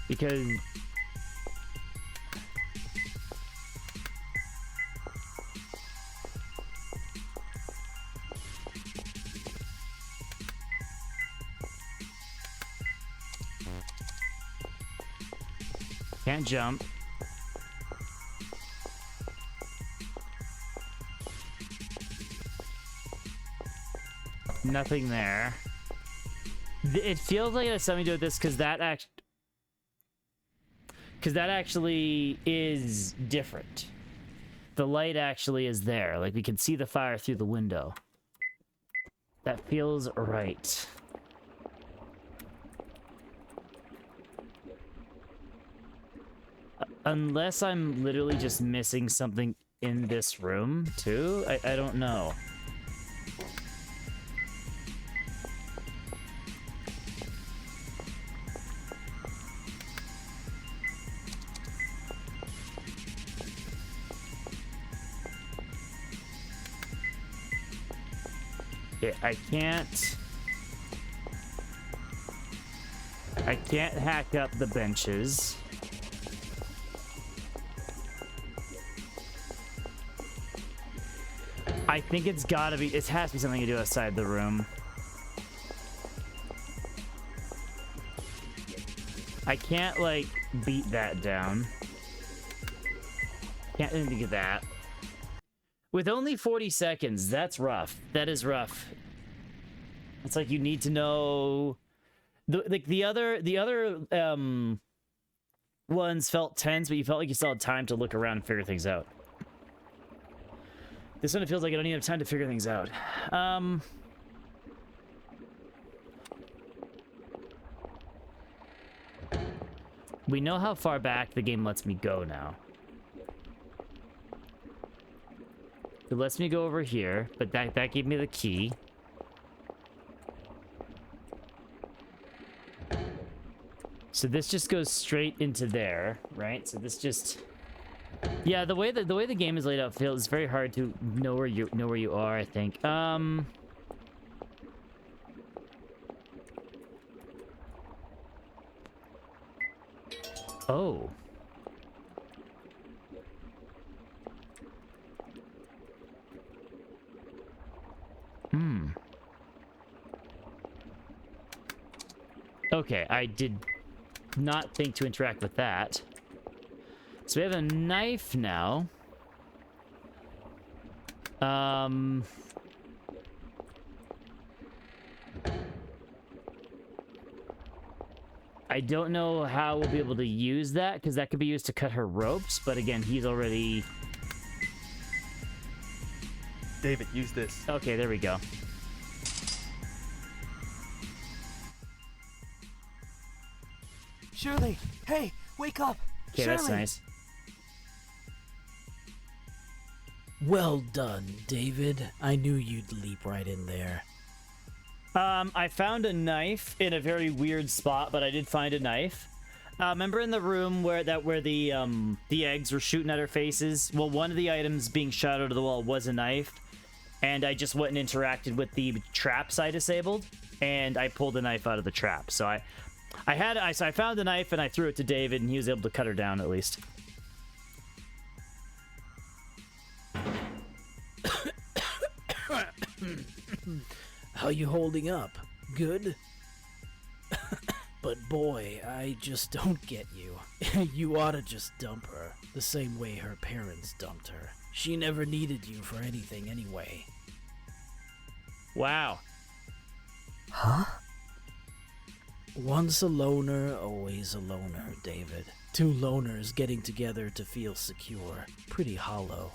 Because... Can't jump. Nothing there. It feels like it has something to do with this because that actually is different. The light actually is there. Like we can see the fire through the window. That feels right. Unless I'm literally just missing something in this room, too? I don't know. Yeah, I can't hack up the benches. I think it's gotta be, it has to be something to do outside the room. I can't, like, beat that down. Can't think of that. With only 40 seconds, that's rough. That is rough. It's like you need to know... The other ones felt tense, but you felt like you still had time to look around and figure things out. This one, it feels like I don't even have time to figure things out. We know how far back the game lets me go now. It lets me go over here, but that gave me the key. So this just goes straight into there, right? So this just... Yeah, the way the game is laid out feels very hard to know where you are, I think. Oh. Okay, I did not think to interact with that. So we have a knife now. I don't know how we'll be able to use that, because that could be used to cut her ropes, but again, he's already... David, use this. Okay, there we go. Shirley, hey, wake up. Okay, Shirley. that's nice. Well done, David. I knew you'd leap right in there. I found a knife in a very weird spot, but I did find a knife. Remember in the room where the eggs were shooting at our faces? Well, one of the items being shot out of the wall was a knife, and I just went and interacted with the traps I disabled, and I pulled the knife out of the trap. So I found the knife and I threw it to David, and he was able to cut her down at least. How you holding up? Good? But boy, I just don't get you. You oughta just dump her, the same way her parents dumped her. She never needed you for anything anyway. Wow. Huh? Once a loner, always a loner, David. Two loners getting together to feel secure. Pretty hollow,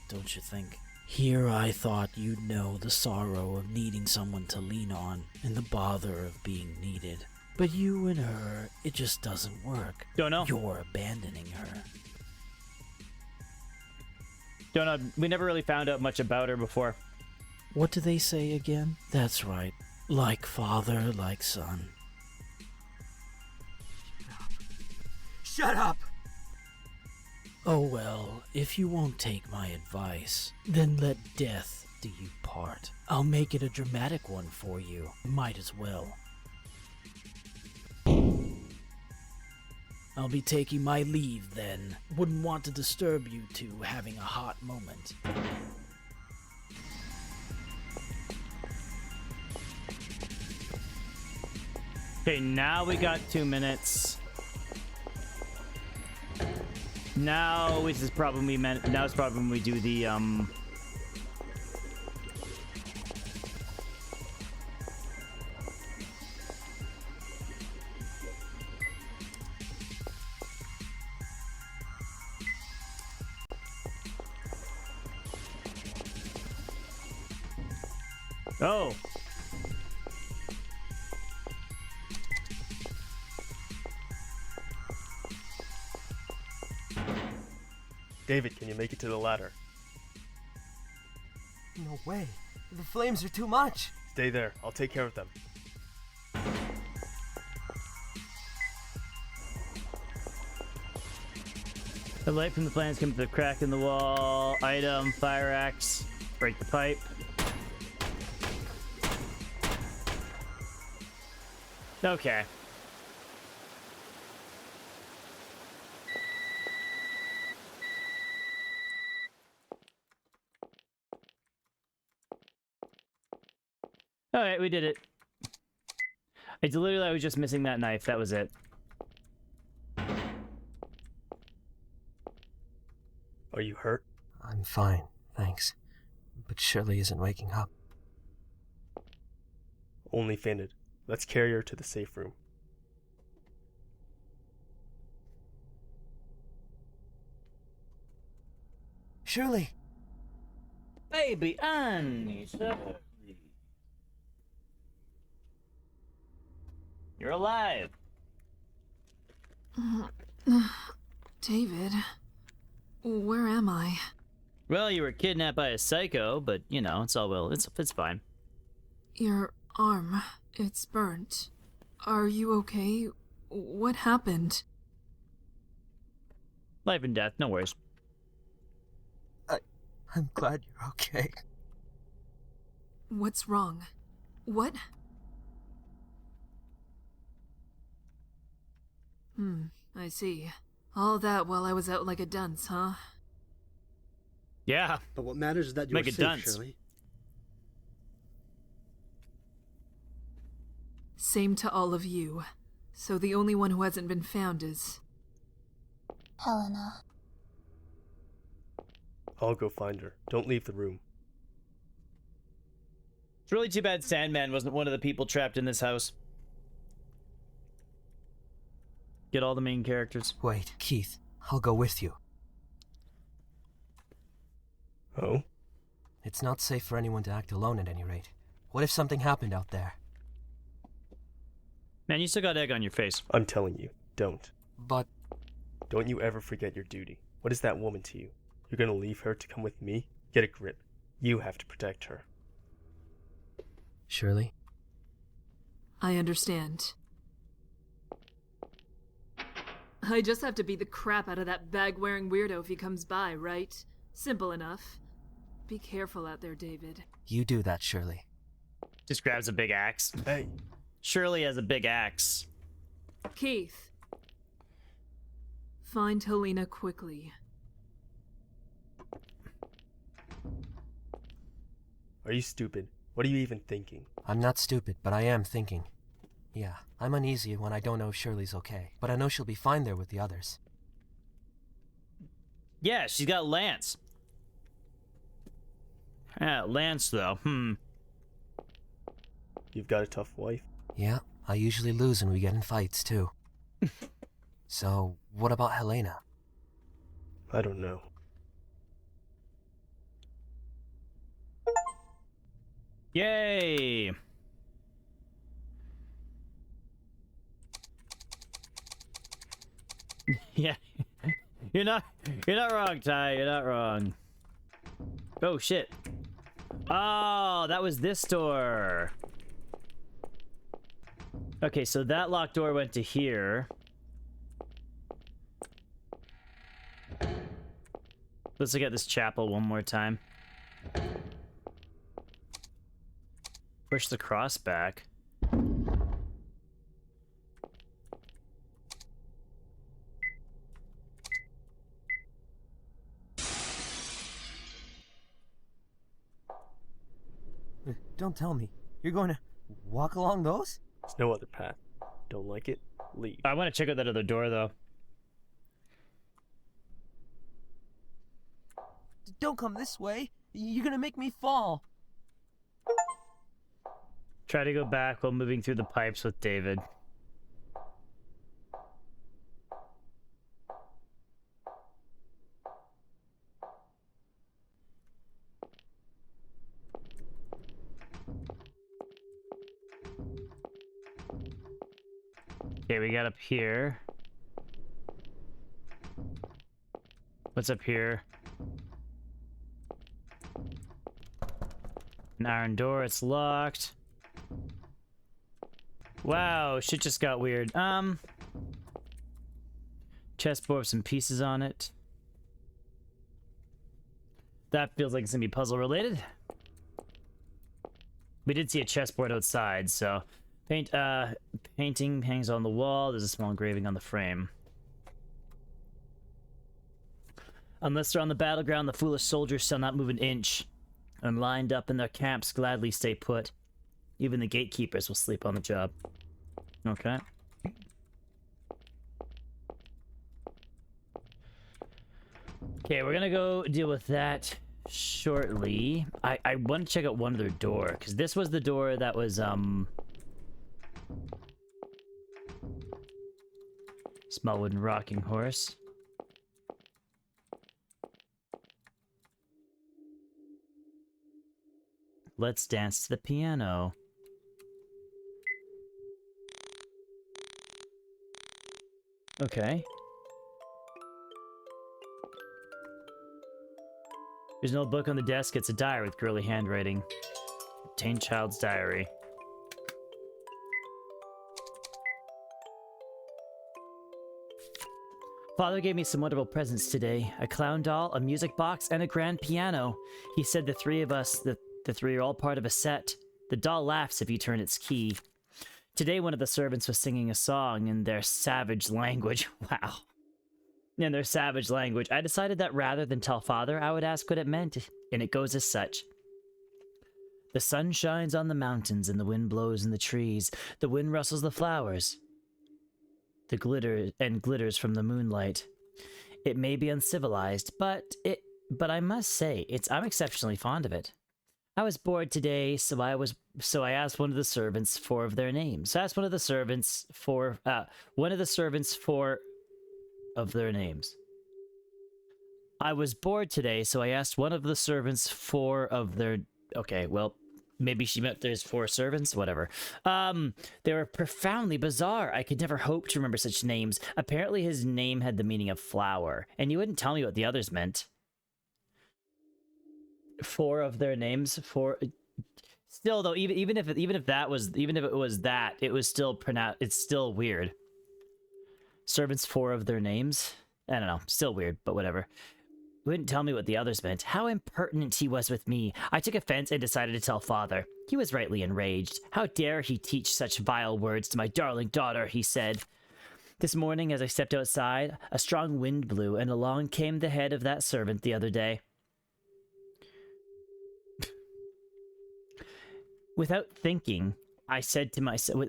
don't you think? Here I thought you'd know the sorrow of needing someone to lean on and the bother of being needed. But you and her, it just doesn't work. Don't know. You're abandoning her. Don't know. We never really found out much about her before. What do they say again? That's right. Like father, like son. Shut up! Oh well, if you won't take my advice, then let death do you part. I'll make it a dramatic one for you. Might as well. I'll be taking my leave then. Wouldn't want to disturb you two having a hot moment. Okay, now we got 2 minutes. Now this is probably now it's probably when we do the Oh. David, can you make it to the ladder? No way. The flames are too much. Stay there. I'll take care of them. The light from the flames comes through the crack in the wall. Item, fire axe, break the pipe. Okay. Alright, we did it. It's literally, I was just missing that knife. That was it. Are you hurt? I'm fine, thanks. But Shirley isn't waking up. Only fainted. Let's carry her to the safe room. Shirley! Baby Annie, Shirley. You're alive. David, where am I? Well, you were kidnapped by a psycho, but you know, it's all well. It's fine. Your arm, it's burnt. Are you okay? What happened? Life and death, no worries. I'm glad you're okay. What's wrong? What? I see. All that while I was out like a dunce, huh? Yeah. But what matters is that you're Make a safe, dunce. Shirley. Same to all of you. So the only one who hasn't been found is... Helena. I'll go find her. Don't leave the room. It's really too bad Sandman wasn't one of the people trapped in this house. Get all the main characters. Wait, Keith, I'll go with you. Oh? It's not safe for anyone to act alone at any rate. What if something happened out there? Man, you still got egg on your face. I'm telling you, don't. But... Don't you ever forget your duty. What is that woman to you? You're gonna leave her to come with me? Get a grip. You have to protect her. Shirley? I understand. I just have to beat the crap out of that bag-wearing weirdo if he comes by, right? Simple enough. Be careful out there, David. You do that, Shirley. Just grabs a big axe. Hey! Shirley has a big axe. Keith. Find Helena quickly. Are you stupid? What are you even thinking? I'm not stupid, but I am thinking. Yeah, I'm uneasy when I don't know if Shirley's okay, but I know she'll be fine there with the others. Yeah, she's got Lance. Yeah, Lance, though. You've got a tough wife. Yeah, I usually lose when we get in fights, too. So, what about Helena? I don't know. Yay! Yeah. You're not wrong, Ty. You're not wrong. Oh, shit. Oh, that was this door. Okay, so that locked door went to here. Let's look at this chapel one more time. Push the cross back. Don't tell me. You're going to walk along those? There's no other path. Don't like it? Leave. I want to check out that other door, though. Don't come this way. You're gonna make me fall. Try to go back while moving through the pipes with David. Okay, we got up here. What's up here? An iron door, it's locked. Wow, shit just got weird. Chessboard with some pieces on it. That feels like it's gonna be puzzle related. We did see a chessboard outside, so painting hangs on the wall. There's a small engraving on the frame. Unless they're on the battleground, the foolish soldiers shall not move an inch, and lined up in their camps gladly stay put. Even the gatekeepers will sleep on the job. Okay. Okay, we're gonna go deal with that shortly. I want to check out one other door, because this was the door that was, small wooden rocking horse. Let's dance to the piano. Okay. There's no book on the desk, it's a diary with girly handwriting. Obtained child's diary. Father gave me some wonderful presents today. A clown doll, a music box, and a grand piano. He said the three of us, the three are all part of a set. The doll laughs if you turn its key. Today one of the servants was singing a song in their savage language. Wow. In their savage language. I decided that rather than tell Father, I would ask what it meant, and it goes as such. The sun shines on the mountains and the wind blows in the trees. The wind rustles the flowers. The glitters from the moonlight. It may be uncivilized, but I must say, I'm exceptionally fond of it. I was bored today, so I asked one of the servants four of their names. So I asked one of the servants four of their names. I was bored today, so I asked one of the servants four of their... Okay, well, maybe she meant there's four servants, whatever. They were profoundly bizarre. I could never hope to remember such names. Apparently his name had the meaning of flower, and you wouldn't tell me what the others meant. Four of their names, four... Still though, even if it was that, it was still it's still weird. Servants four of their names? I don't know, still weird, but whatever. Wouldn't tell me what the others meant. How impertinent he was with me. I took offense and decided to tell Father. He was rightly enraged. How dare he teach such vile words to my darling daughter, he said. This morning, as I stepped outside, a strong wind blew, and along came the head of that servant the other day. Without thinking, I said to myself,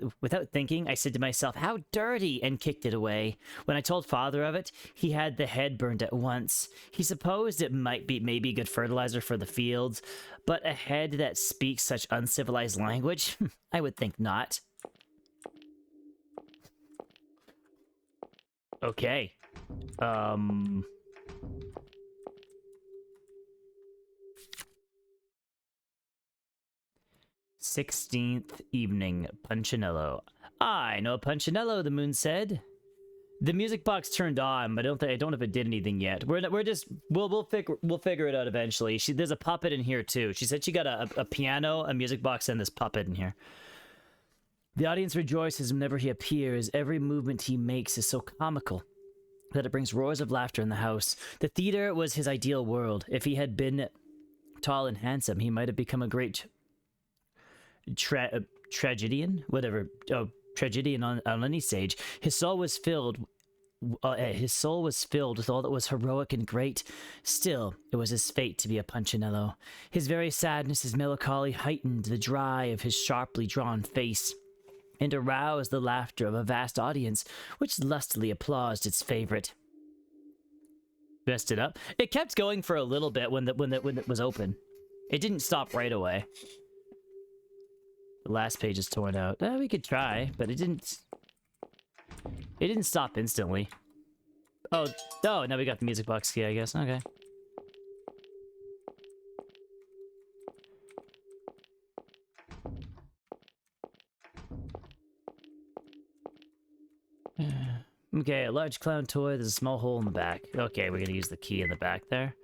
how dirty, and kicked it away. When I told Father of it, he had the head burned at once. He supposed it might be maybe good fertilizer for the fields, but a head that speaks such uncivilized language? I would think not. Okay. 16th evening, Punchinello. I know Punchinello, the moon said. The music box turned on, but I don't know if it did anything yet. We'll figure it out eventually. There's a puppet in here too. She said she got a piano, a music box, and this puppet in here. The audience rejoices whenever he appears. Every movement he makes is so comical. that it brings roars of laughter in the house. The theater was his ideal world. If he had been tall and handsome, he might have become a great tragedian, whatever. Oh, tragedian on any stage. His soul was filled with all that was heroic and great. Still, it was his fate to be a Punchinello. His very sadness, his melancholy, heightened the dry of his sharply drawn face, and aroused the laughter of a vast audience, which lustily applauded its favorite. Messed it up. It kept going for a little bit when it was open. It didn't stop right away. The last page is torn out. We could try, but it didn't. It didn't stop instantly. Oh, now we got the music box key, I guess. Okay. Okay, a large clown toy. There's a small hole in the back. Okay, we're gonna use the key in the back there.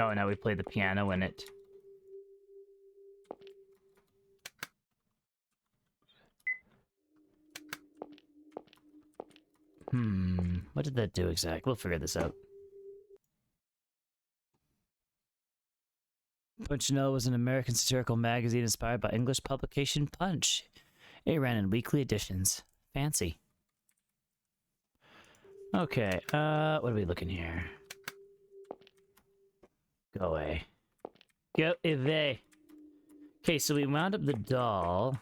Oh, now we play the piano in it. What did that do exactly? We'll figure this out. Punchinello was an American satirical magazine inspired by English publication Punch. It ran in weekly editions. Fancy. Okay, what are we looking here? Go away. Go away. Okay, so we wound up the doll.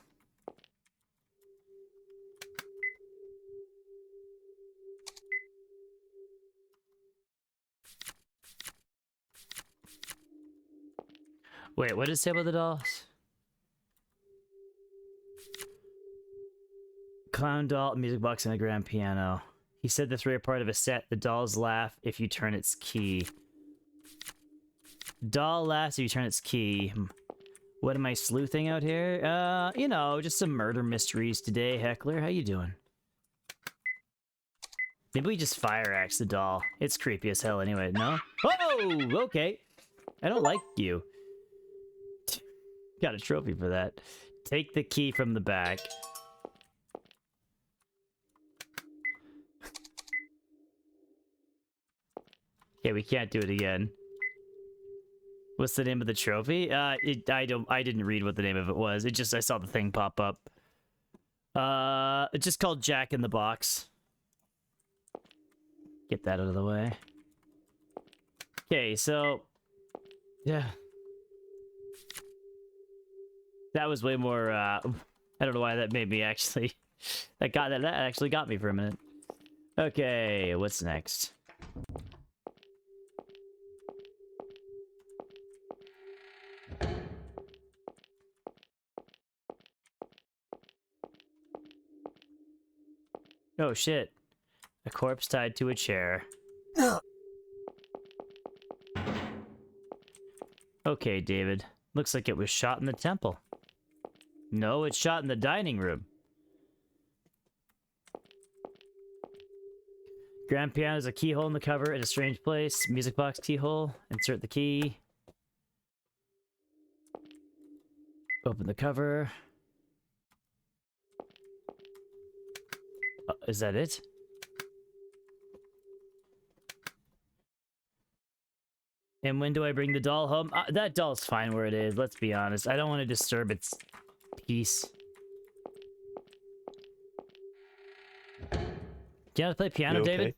Wait, what did it say about the dolls? Clown doll, music box, and a grand piano. He said the three are part of a set. The dolls laugh if you turn its key. Doll laughs if you turn its key. What am I sleuthing out here? You know, just some murder mysteries today, Heckler. How you doing? Maybe we just fire axe the doll. It's creepy as hell anyway, no? Oh, okay. I don't like you. Got a trophy for that. Take the key from the back. Okay, we can't do it again. What's the name of the trophy? I didn't read what the name of it was. I saw the thing pop up. It's just called Jack in the Box. Get that out of the way. Okay, so yeah. That was way more, I don't know why that made me actually... that actually got me for a minute. Okay, what's next? Oh shit. A corpse tied to a chair. Okay, David. Looks like it was shot in the temple. No, it's shot in the dining room. Grand piano has a keyhole in the cover in a strange place. Music box keyhole. Insert the key. Open the cover. Is that it? And when do I bring the doll home? That doll's fine where it is, let's be honest. I don't want to disturb its peace. Do you know how to play piano, okay? David?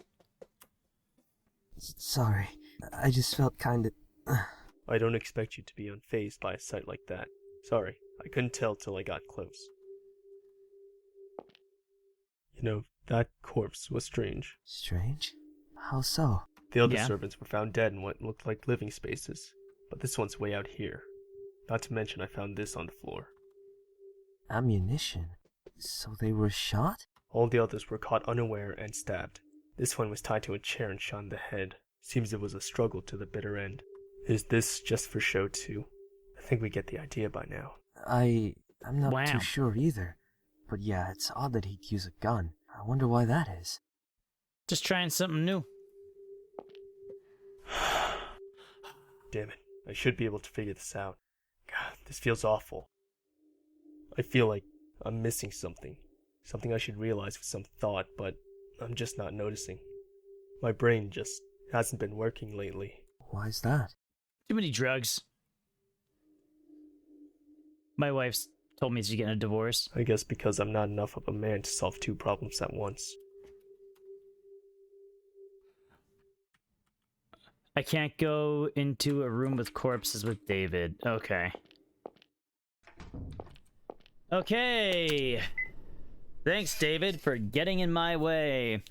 Sorry. I just felt kinda... I don't expect you to be unfazed by a sight like that. Sorry, I couldn't tell till I got close. You know, that corpse was strange. Strange? How so? The other Yeah. servants were found dead in what looked like living spaces, but this one's way out here. Not to mention I found this on the floor. Ammunition? So they were shot? All the others were caught unaware and stabbed. This one was tied to a chair and shot in the head. Seems it was a struggle to the bitter end. Is this just for show too? I think we get the idea by now. I'm not Wow. too sure either. But yeah, it's odd that he'd use a gun. I wonder why that is. Just trying something new. Damn it. I should be able to figure this out. God, this feels awful. I feel like I'm missing something. Something I should realize with some thought, but I'm just not noticing. My brain just hasn't been working lately. Why's that? Too many drugs. My wife's told me she's getting a divorce. I guess because I'm not enough of a man to solve two problems at once. I can't go into a room with corpses with David. Okay. Okay. Thanks, David, for getting in my way.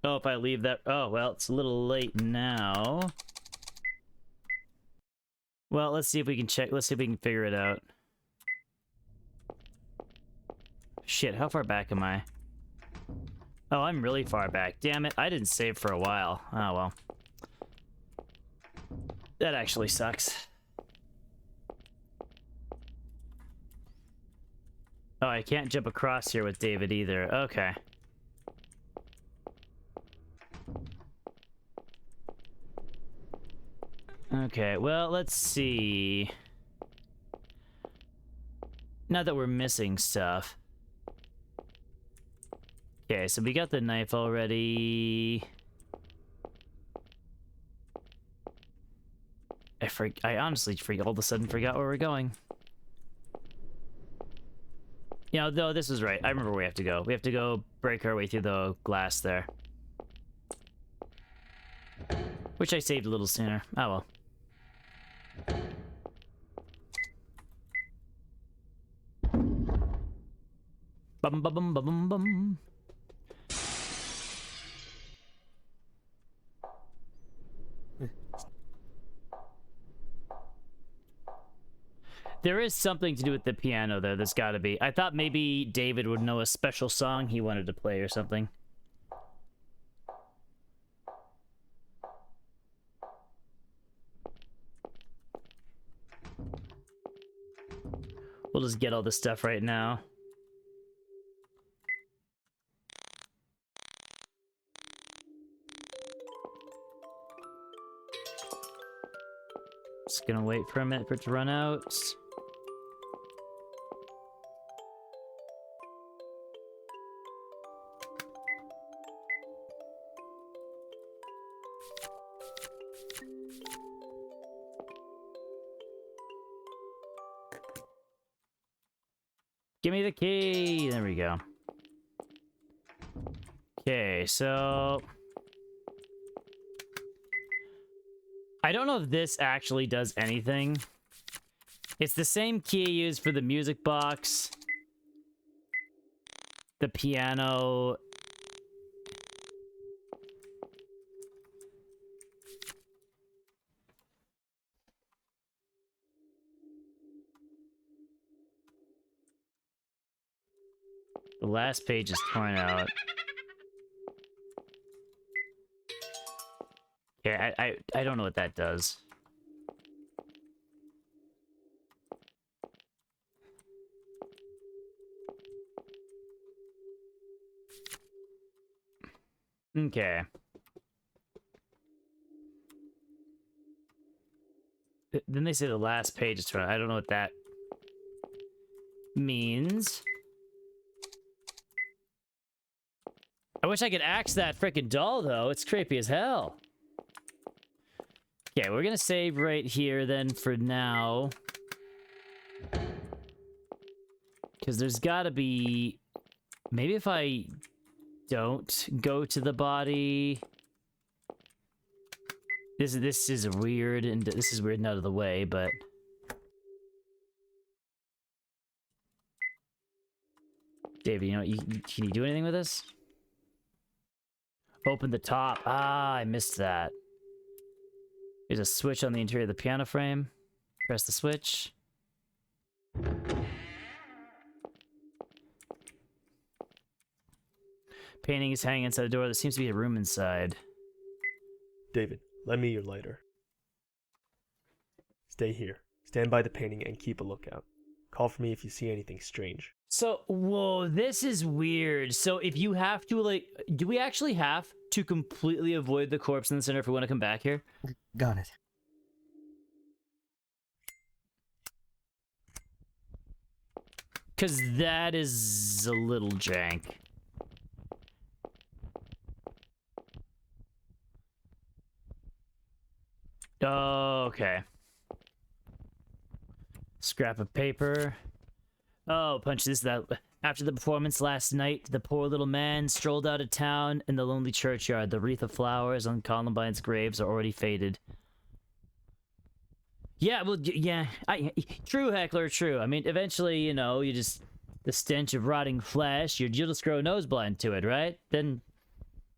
Oh, if I leave that... Oh, well, it's a little late now. Well, let's see if we can check. Let's see if we can figure it out. Shit, how far back am I? Oh, I'm really far back. Damn it, I didn't save for a while. Oh, well. That actually sucks. Oh, I can't jump across here with David either. Okay. Okay, well, let's see. Now that we're missing stuff. Okay, so we got the knife already. I honestly all of a sudden forgot where we're going. You know, though, this is right. I remember where we have to go. We have to go break our way through the glass there. Which I saved a little sooner. Oh well. Bum bum bum bum bum. There is something to do with the piano there. There's got to be. I thought maybe David would know a special song he wanted to play or something. We'll just get all this stuff right now. Just gonna wait for a minute for it to run out. Give me the key. There we go. Okay, so I don't know if this actually does anything. It's the same key used for the music box, the piano. The last page is torn out. Yeah, I don't know what that does. Okay. Then they say the last page is torn out. I don't know what that means. I wish I could axe that frickin' doll, though. It's creepy as hell. Okay, we're gonna save right here, then, for now. Because there's gotta be... Maybe if I don't go to the body... This is weird, and this is weird and out of the way, but... David, you know, can you do anything with this? Open the top. Ah, I missed that. There's a switch on the interior of the piano frame. Press the switch. Painting is hanging inside the door. There seems to be a room inside. David, lend me your lighter. Stay here. Stand by the painting and keep a lookout. Call for me if you see anything strange. So, whoa, this is weird. So if you have to, like, do we actually have to completely avoid the corpse in the center if we want to come back here? Got it. Because that is a little jank. Okay. Scrap of paper. Oh, punch this, that. After the performance last night, the poor little man strolled out of town in the lonely churchyard. The wreath of flowers on Columbine's graves are already faded. Yeah, well, yeah. True, Heckler, true. I mean, eventually, you know, you just... The stench of rotting flesh, you'll just grow nose blind to it, right? Then,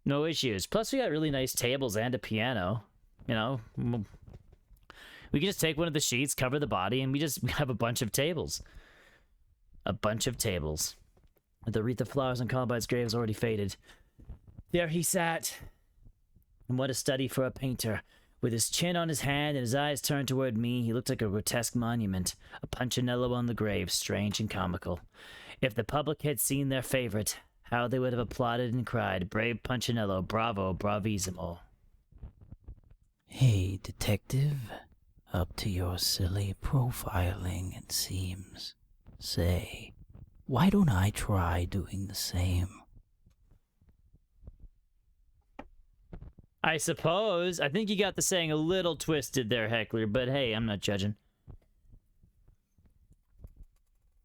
no issues. Plus, we got really nice tables and a piano. You know? We can just take one of the sheets, cover the body, and we have a bunch of tables. A bunch of tables. The wreath of flowers on Columbine's grave is already faded. There he sat. And what a study for a painter. With his chin on his hand and his eyes turned toward me, he looked like a grotesque monument, a Punchinello on the grave, strange and comical. If the public had seen their favorite, how they would have applauded and cried, "Brave Punchinello, bravo, bravissimo." Hey, detective. Up to your silly profiling, it seems. Say, why don't I try doing the same? I suppose. I think you got the saying a little twisted there, Heckler, but hey, I'm not judging.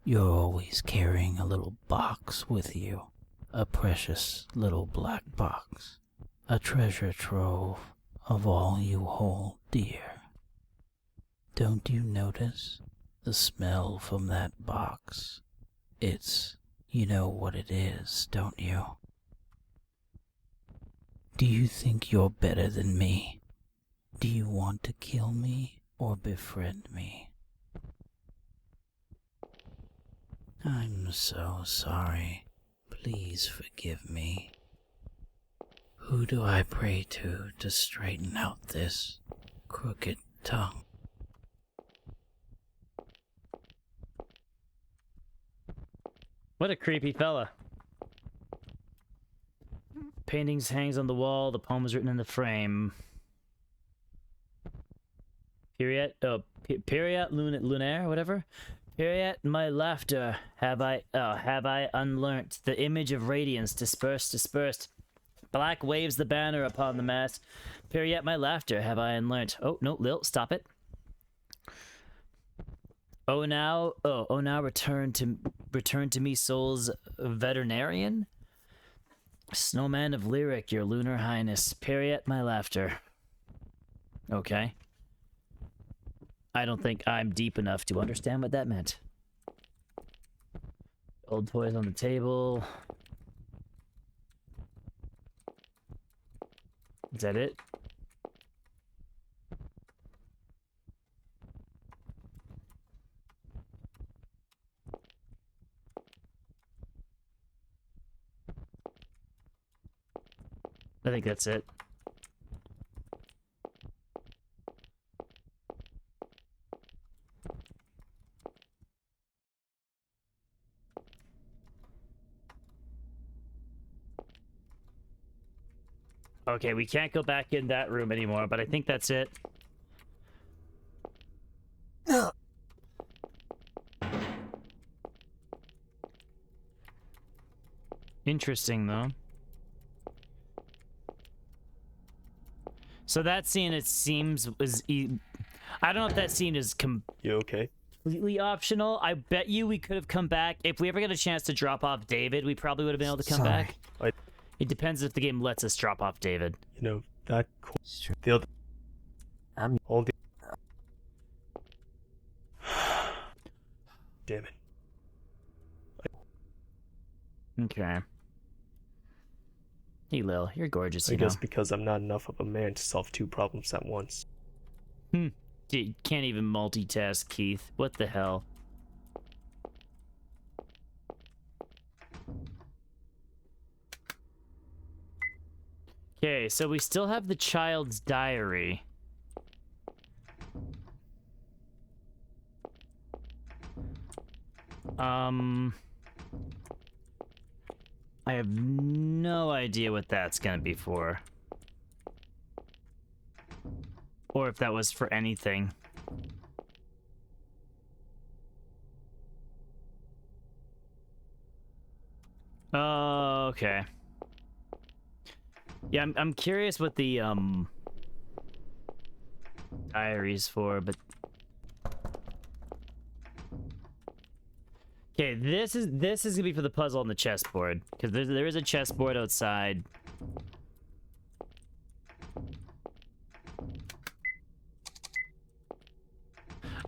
You're always carrying a little box with you. A precious little black box. A treasure trove of all you hold dear. Don't you notice the smell from that box? You know what it is, don't you? Do you think you're better than me? Do you want to kill me or befriend me? I'm so sorry. Please forgive me. Who do I pray to straighten out this crooked tongue? What a creepy fella. Paintings hangs on the wall, the poem is written in the frame. Period, lunaire, whatever. Period, my laughter, have I unlearnt, the image of radiance dispersed. Black waves the banner upon the mast. Period, my laughter, have I unlearnt. Oh, no, Lil, stop it. Oh now return to me, soul's veterinarian. Snowman of lyric, your lunar highness. Period, my laughter. Okay. I don't think I'm deep enough to understand what that meant. Old toys on the table. Is that it? I think that's it. Okay, we can't go back in that room anymore, but I think that's it. Interesting, though. So that scene, it seems, was... I don't know if that scene is You okay? completely optional. I bet you we could have come back. If we ever got a chance to drop off David, we probably would have been able to come Sorry. back. It depends if the game lets us drop off David. You know, that... It's true. The other... I'm... All the... Damn it. Okay. Hey, Lil, you're gorgeous, I you know. guess because I'm not enough of a man to solve two problems at once. Dude, can't even multitask, Keith. What the hell? Okay, so we still have the child's diary. I have no idea what that's gonna be for. Or if that was for anything. Oh, okay. Yeah, I'm curious what the diary's for, but okay, this is gonna be for the puzzle on the chessboard, because there is a chessboard outside.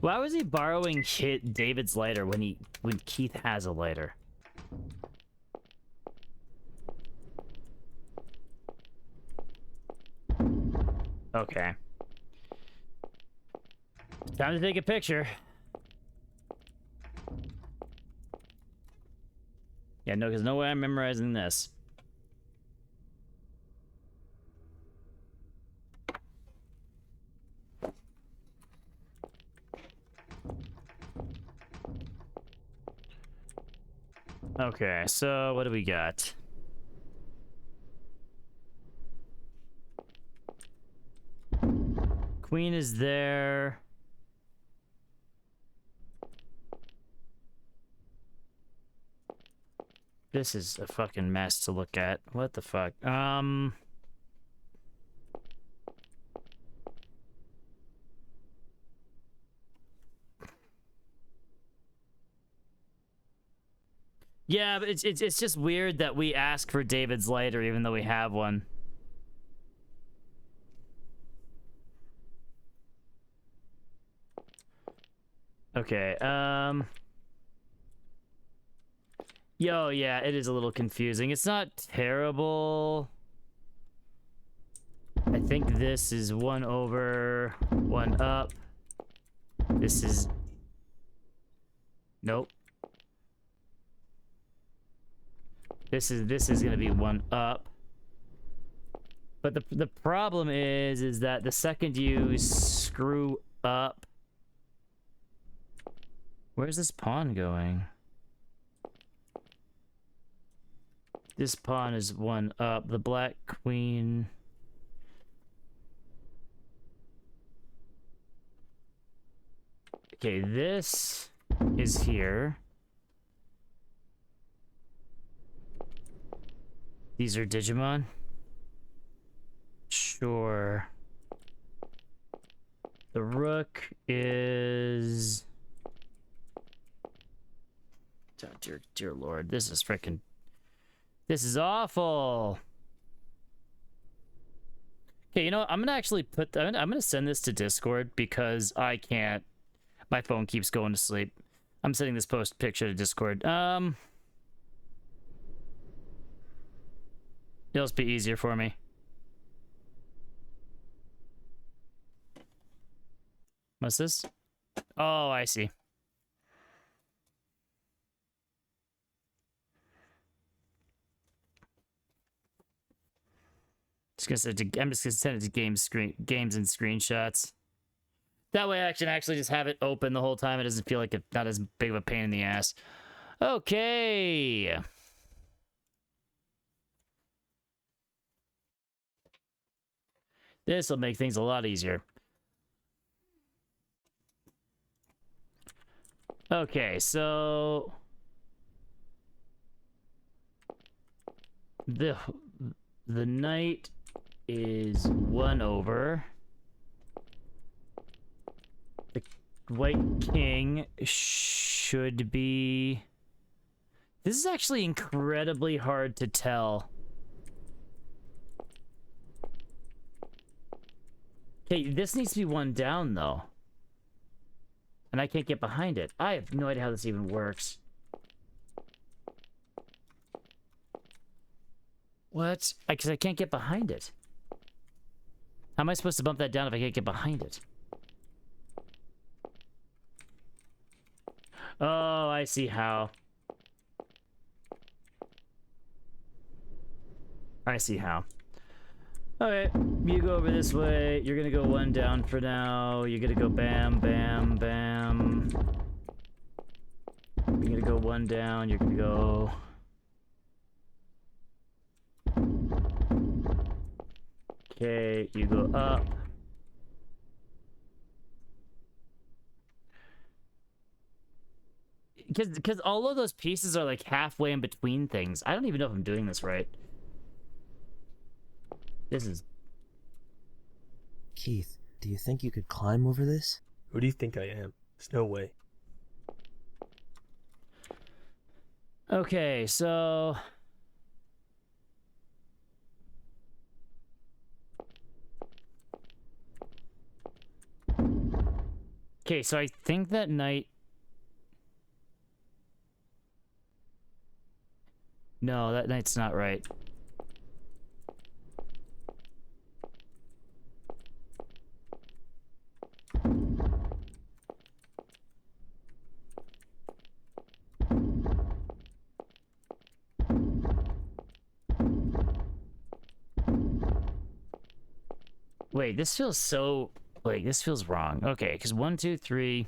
Why was he borrowing David's lighter when Keith has a lighter? Okay. Time to take a picture. Yeah, no, because no way I'm memorizing this. Okay, so what do we got? Queen is there. This is a fucking mess to look at. What the fuck? Yeah, but it's just weird that we ask for David's lighter even though we have one. Okay, Yo, yeah, it is a little confusing. It's not terrible. I think this is 1 over, 1 up. This is... Nope. This is gonna be 1 up. But the problem is that the second you screw up... Where's this pawn going? This pawn is 1 up. The black queen... Okay, this is here. These are Digimon? Sure. The rook is... Oh, dear lord, this is frickin'... This is awful. Okay, you know what? I'm gonna actually put... I'm gonna send this to Discord because I can't... My phone keeps going to sleep. I'm sending this post picture to Discord. It'll just be easier for me. What's this? Oh, I see. I'm just gonna send it to games and screenshots. That way I can actually just have it open the whole time. It doesn't feel like it's not as big of a pain in the ass. Okay. This will make things a lot easier. Okay, so... The knight is 1 over. The white king should be... This is actually incredibly hard to tell. Okay, this needs to be 1 down, though. And I can't get behind it. I have no idea how this even works. What? Because I can't get behind it. How am I supposed to bump that down if I can't get behind it? Oh, I see how. I see how. Alright, you go over this way. You're gonna go 1 down for now. You're gonna go bam, bam, bam. You're gonna go 1 down. You're gonna go... Okay, you go up. Because all of those pieces are like halfway in between things. I don't even know if I'm doing this right. This is... Keith, do you think you could climb over this? Who do you think I am? There's no way. Okay, so... Okay, so I think that night... No, that night's not right. Wait, this feels so... Wait, this feels wrong. Okay, because 1, 2, 3...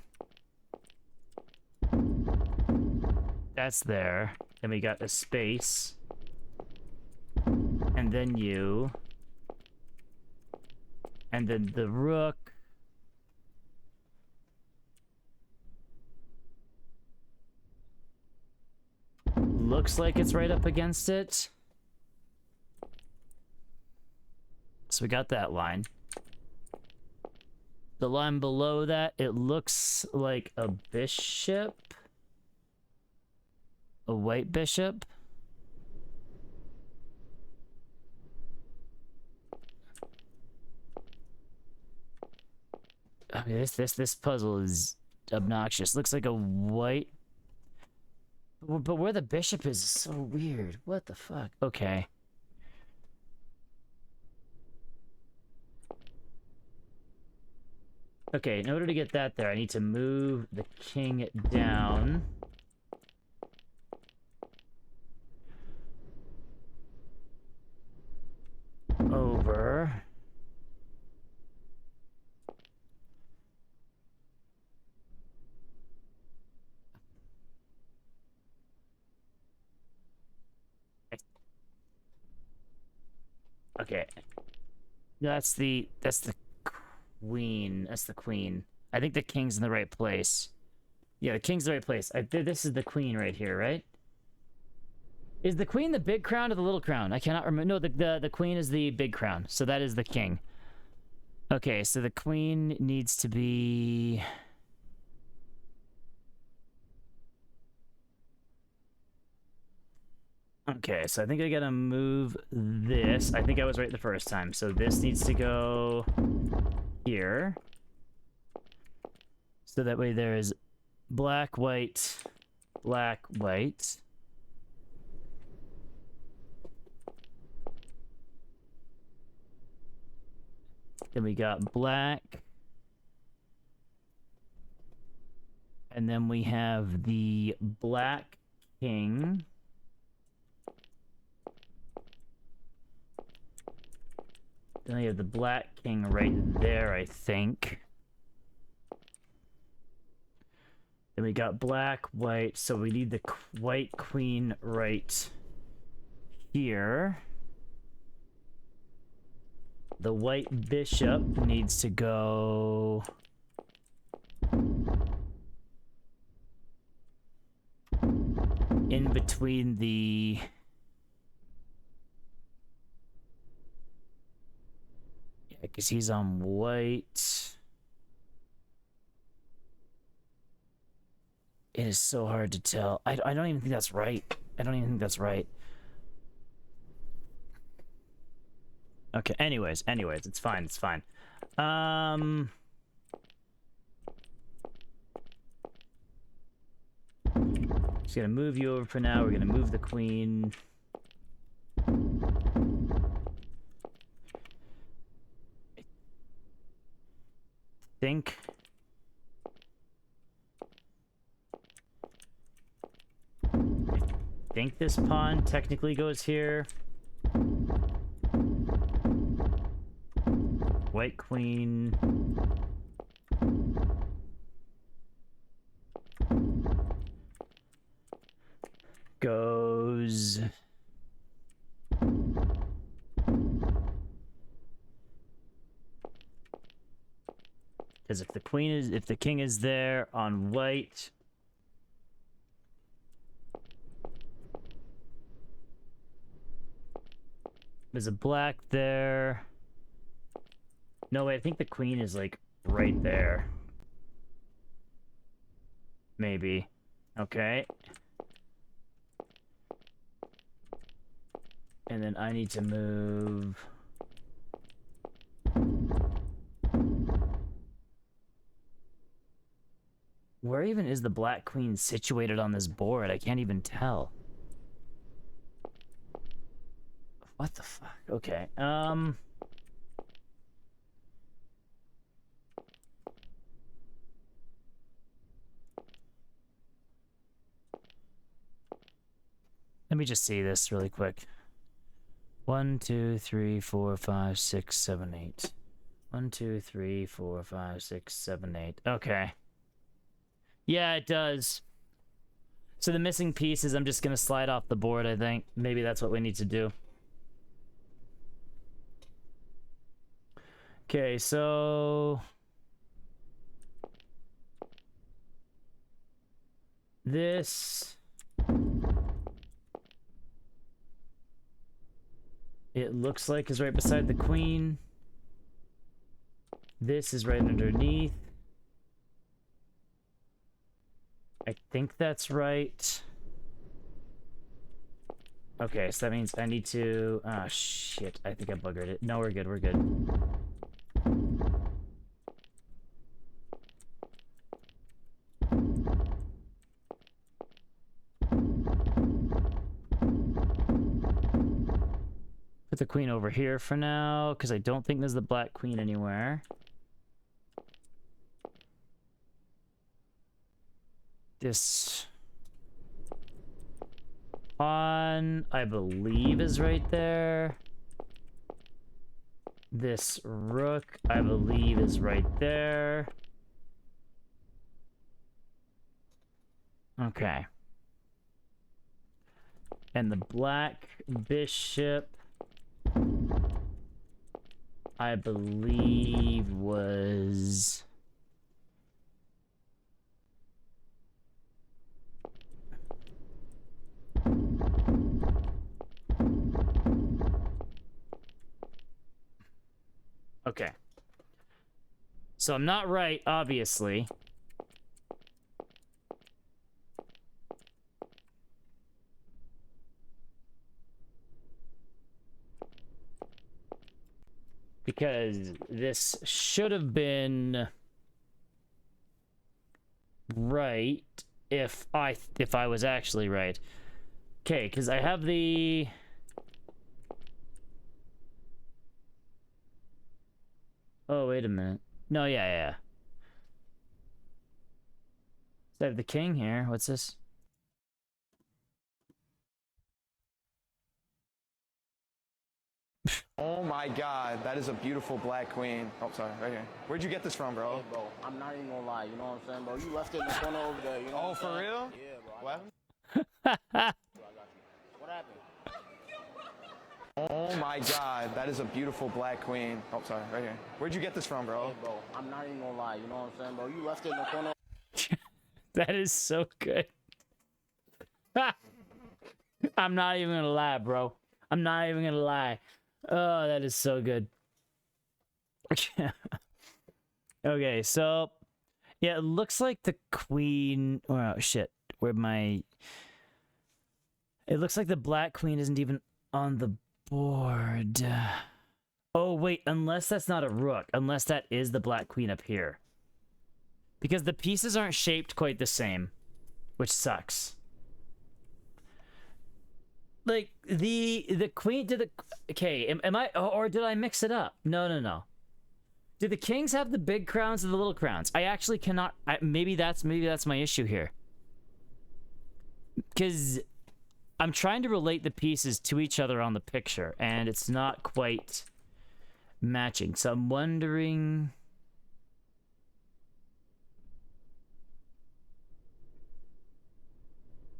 That's there. Then we got a space. And then you. And then the rook. Looks like it's right up against it. So we got that line. The line below that, it looks like a bishop. A white bishop. I mean, this puzzle is obnoxious. Looks like a white, but where the bishop is so weird. What the fuck? Okay. Okay, in order to get that there, I need to move the king down. Over. Okay. That's the queen. That's the queen. I think the king's in the right place. Yeah, the king's in the right place. This is the queen right here, right? Is the queen the big crown or the little crown? I cannot remember. No, the queen is the big crown. So that is the king. Okay, so the queen needs to be... Okay, so I think I gotta move this. I think I was right the first time. So this needs to go here. So that way there is black, white, black, white. Then we got black. And then we have the black king. Then we have the black king right there, I think. Then we got black, white, so we need the white queen right here. The white bishop needs to go... in between the... Yeah, because he's on white. It is so hard to tell. I don't even think that's right. I don't even think that's right. Okay, anyways, it's fine, it's fine. Just gonna move you over for now. We're gonna move the queen. I think this pawn technically goes here. White queen. Goes... Because if the king is there on white, there's a black there. No, wait, I think the queen is like right there. Maybe. Okay. And then I need to move. Where even is the black queen situated on this board? I can't even tell. What the fuck? Okay. Let me just see this really quick. 1, 2, 3, 4, 5, 6, 7, 8. 1, 2, 3, 4, 5, 6, 7, 8. Okay. Yeah, it does. So the missing pieces, I'm just gonna slide off the board, I think. Maybe that's what we need to do. Okay, so... this... it looks like is right beside the queen. This is right underneath. I think that's right. Okay, so that means I need to... ah, shit. I think I buggered it. No, we're good, we're good. Put the queen over here for now, because I don't think there's the black queen anywhere. This pawn, I believe, is right there. This rook, I believe, is right there. Okay. And the black bishop, I believe, was... okay. So I'm not right, obviously. Because this should have been right if I was actually right. Okay, because I have the... oh, wait a minute. No, yeah. So I have the king here. What's this? Oh my god, that is a beautiful black queen. Oh, sorry, right here. Where'd you get this from, bro? Hey, bro, I'm not even gonna lie, you know what I'm saying, bro? You left it in the corner over there, you know Oh, what for I'm saying? real? Yeah, bro. What? What happened? Oh my god, that is a beautiful black queen. Oh, sorry, right here. Where'd you get this from, bro? Hey, bro, I'm not even gonna lie, you know what I'm saying, bro? You left it in the corner. That is so good. I'm not even gonna lie, bro. I'm not even gonna lie. Oh, that is so good. Okay, so yeah, it looks like the queen. Oh shit, where my? It looks like the black queen isn't even on the board. Oh wait, unless that's not a rook, unless that is the black queen up here. Because the pieces aren't shaped quite the same, which sucks. Like, the queen, did the... okay, am I... or did I mix it up? No. Do the kings have the big crowns or the little crowns? I actually cannot... maybe that's my issue here. Because I'm trying to relate the pieces to each other on the picture, and it's not quite matching. So I'm wondering...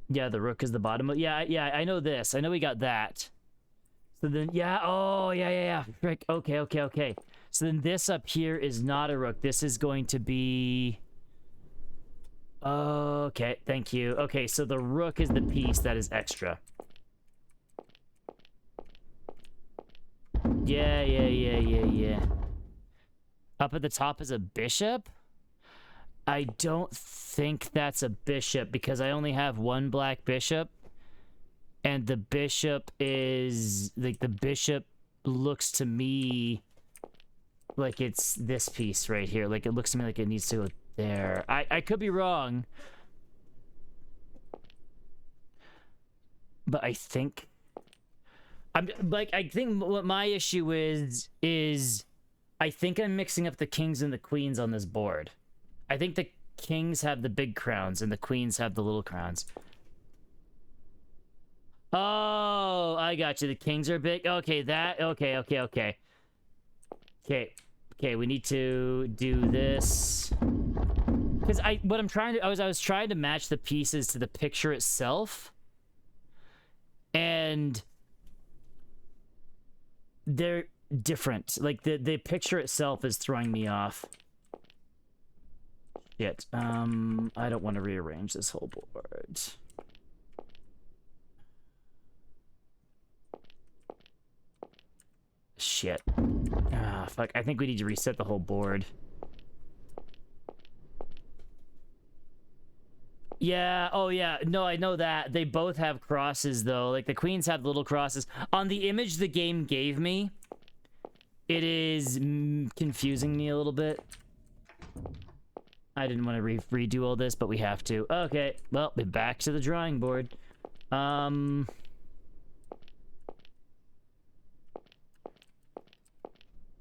yeah, the rook is the bottom. Yeah, I know this. I know we got that. So then, yeah, oh, yeah. Frick, okay. So then this up here is not a rook. This is going to be... Okay, thank you. Okay, so the rook is the piece that is extra. Yeah. Up at the top is a bishop? I don't think that's a bishop because I only have one black bishop. And the bishop is... Like, the bishop looks to me like it's this piece right here. Like, it looks to me like it needs to go there. I could be wrong. But I think... I think what my issue is I think I'm mixing up the kings and the queens on this board. I think the kings have the big crowns and the queens have the little crowns. Oh, I got you. The kings are big. Okay, okay, we need to do this. Because I was trying to match the pieces to the picture itself. And they're different. Like, the picture itself is throwing me off. Shit. I don't want to rearrange this whole board. Shit. Ah, fuck. I think we need to reset the whole board. Yeah, oh yeah. No, I know that. They both have crosses, though. Like, the queens have little crosses. On the image the game gave me, it is confusing me a little bit. I didn't want to redo all this, but we have to. Okay, well, we're back to the drawing board.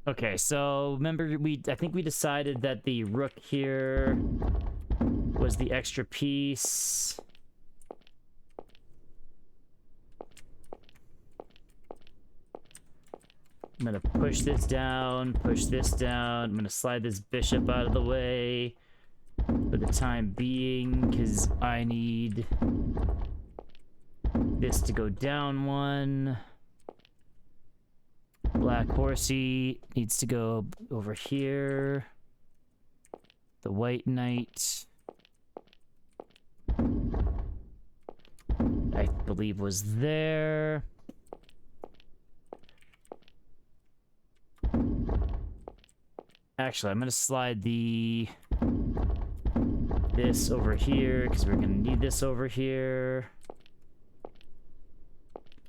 Okay, so remember I think we decided that the rook here was the extra piece. I'm gonna push this down, push this down. I'm gonna slide this bishop out of the way for the time being, because I need this to go down one. Black horsey needs to go over here. The white knight, I believe, was there. Actually, I'm gonna slide this over here because we're gonna need this over here.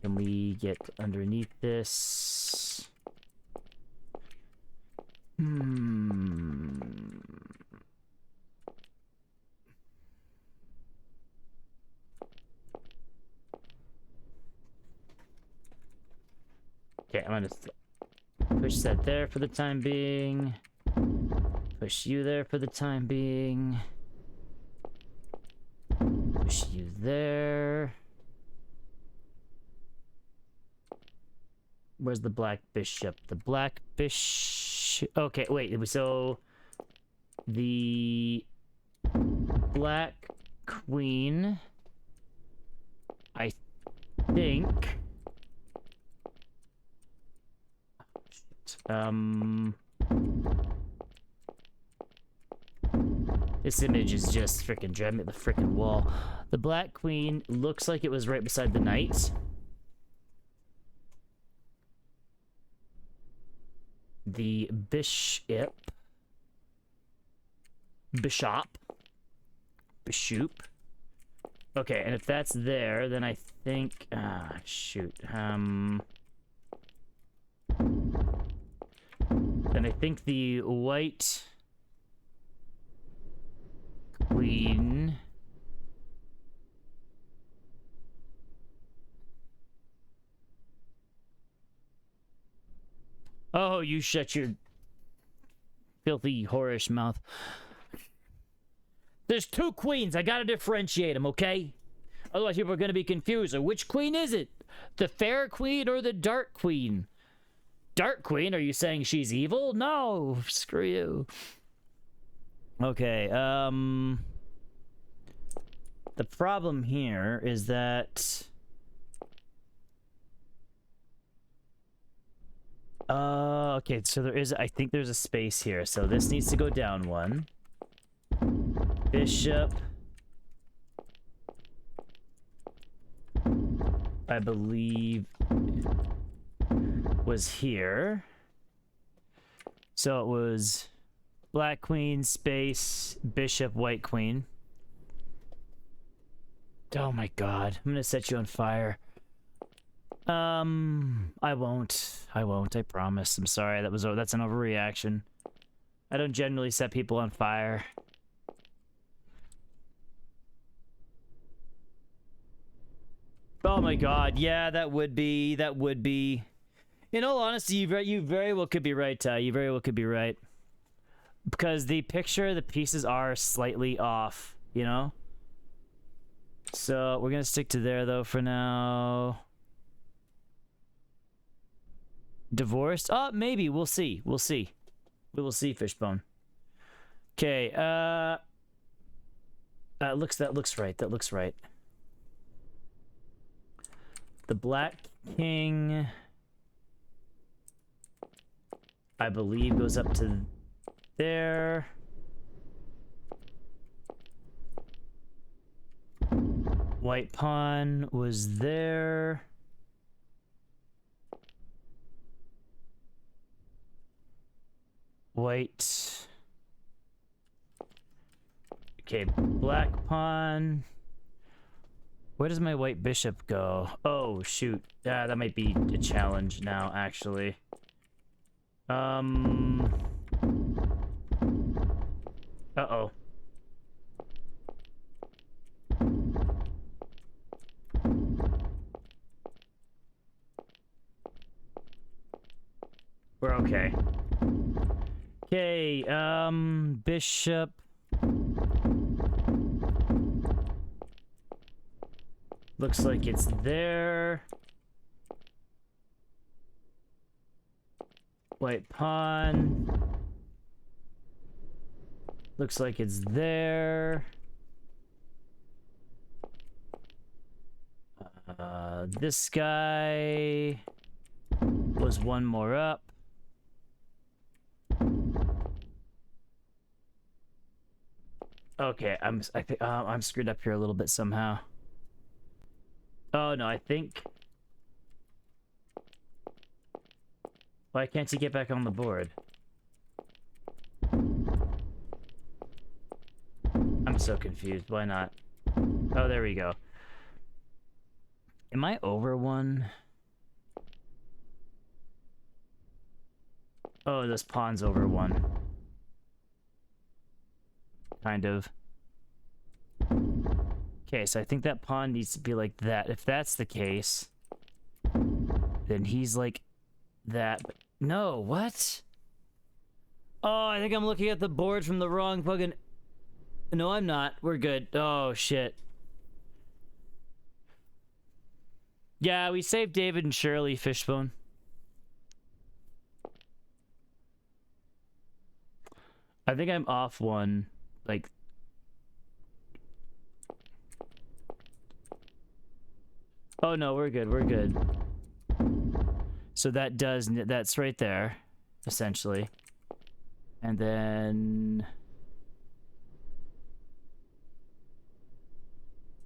Can we get underneath this? Okay, I'm gonna push that there for the time being. Push you there for the time being. Push you there. Where's the black bishop? The black bishop... Okay, wait, so... The... black queen... I think... This image is just freaking driving me at the freaking wall. The black queen looks like it was right beside the knight. The bishop. Okay, and if that's there, then I think... shoot. Then I think the white queen... Oh, you shut your filthy, whorish mouth. There's two queens. I gotta differentiate them, okay? Otherwise, people are gonna be confused. So which queen is it? The fair queen or the dark queen? Dark queen? Are you saying she's evil? No, screw you. Okay, the problem here is that... Okay, so there is, I think there's a space here. So this needs to go down one. Bishop. I believe was here. So it was black queen, space, bishop, white queen. Oh my god, I'm gonna set you on fire. I won't, I promise. I'm sorry, that's an overreaction. I don't generally set people on fire. Oh my god, yeah, that would be. In all honesty, you very well could be right, Ty. You very well could be right. Because the pieces are slightly off, you know? So, we're gonna stick to there, though, for now. Divorced? Oh, maybe. We'll see. We'll see. We will see, Fishbone. Okay, that looks right. That looks right. The Black King, I believe, goes up to there. White Pawn was there. White. Okay, Black Pawn. Where does my white bishop go? Oh, shoot. That might be a challenge now, actually. Uh-oh. We're okay. Okay, bishop. Looks like it's there. White pawn. Looks like it's there. This guy was one more up. Okay, I think I'm screwed up here a little bit somehow. Oh no, I think. Why can't he get back on the board? I'm so confused. Why not? Oh, there we go. Am I over one? Oh, this pawn's over one. Kind of. Okay, so I think that pawn needs to be like that. If that's the case, then he's like that. No, what? Oh, I think I'm looking at the board from the wrong fucking... No, I'm not. We're good. Oh, shit. Yeah, we saved David and Shirley, Fishbone. I think I'm off one. Like... Oh, no, we're good. We're good. So that does... That's right there, essentially. And then...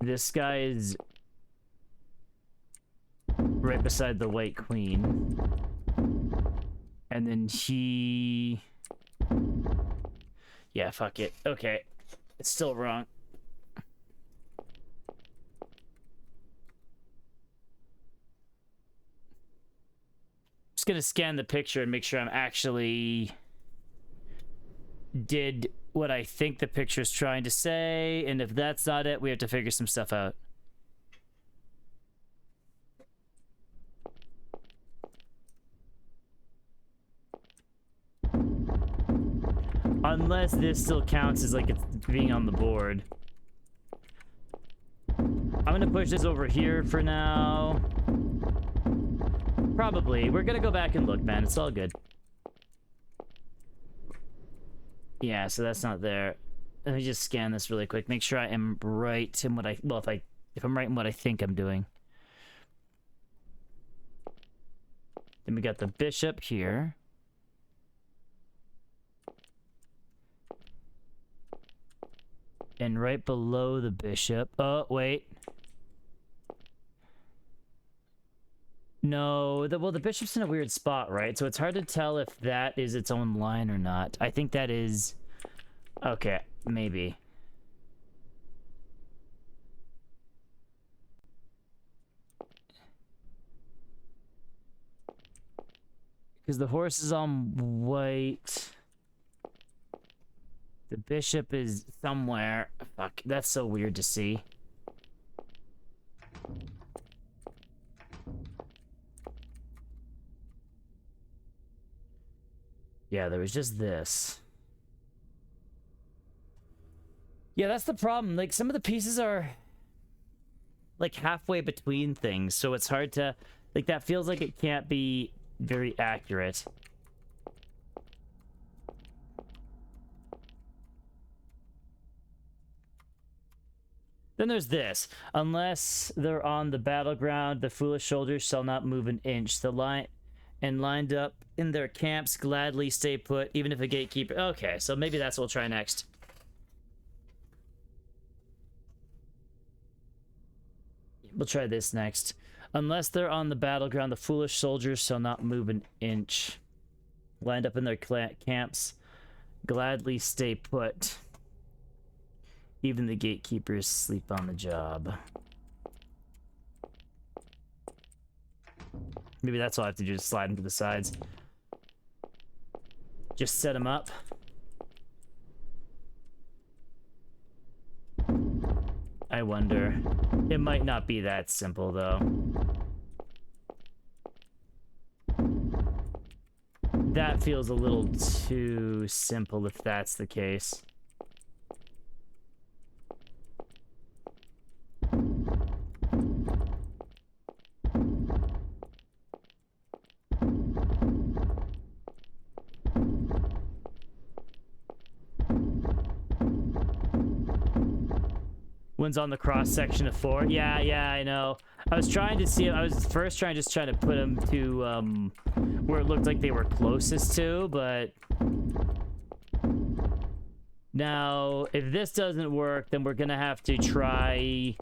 This guy is right beside the white queen. And then he... Yeah, fuck it. Okay. It's still wrong. Just gonna scan the picture and make sure I'm actually did what I think the picture's trying to say, and if that's not it, we have to figure some stuff out. Unless this still counts as like it's being on the board. I'm gonna push this over here for now. Probably. We're gonna go back and look, man. It's all good. Yeah, so that's not there. Let me just scan this really quick. Make sure I am right in what I... Well, if I'm right in what I think I'm doing. Then we got the bishop here. And right below the bishop... Oh, wait. No, well, the bishop's in a weird spot, right? So it's hard to tell if that is its own line or not. I think that is... Okay, maybe. Because the horse is on white. The bishop is somewhere. Fuck, that's so weird to see. Yeah, there was just this. Yeah, that's the problem. Like, some of the pieces are like halfway between things, so it's hard to... Like, that feels like it can't be very accurate. Then there's this. Unless they're on the battleground, the foolish soldiers shall not move an inch. The line and lined up in their camps gladly stay put, even if a gatekeeper... Okay, so maybe that's what we'll try next. We'll try this next. Unless they're on the battleground, the foolish soldiers shall not move an inch. Lined up in their camps gladly stay put. Even the gatekeepers sleep on the job. Maybe that's all I have to do, is slide them to the sides. Just set them up. I wonder. It might not be that simple, though. That feels a little too simple if that's the case. One's on the cross section of 4. Yeah, I know. I was trying to see. I was first trying to put them to where it looked like they were closest to, but now if this doesn't work, then we're gonna have to try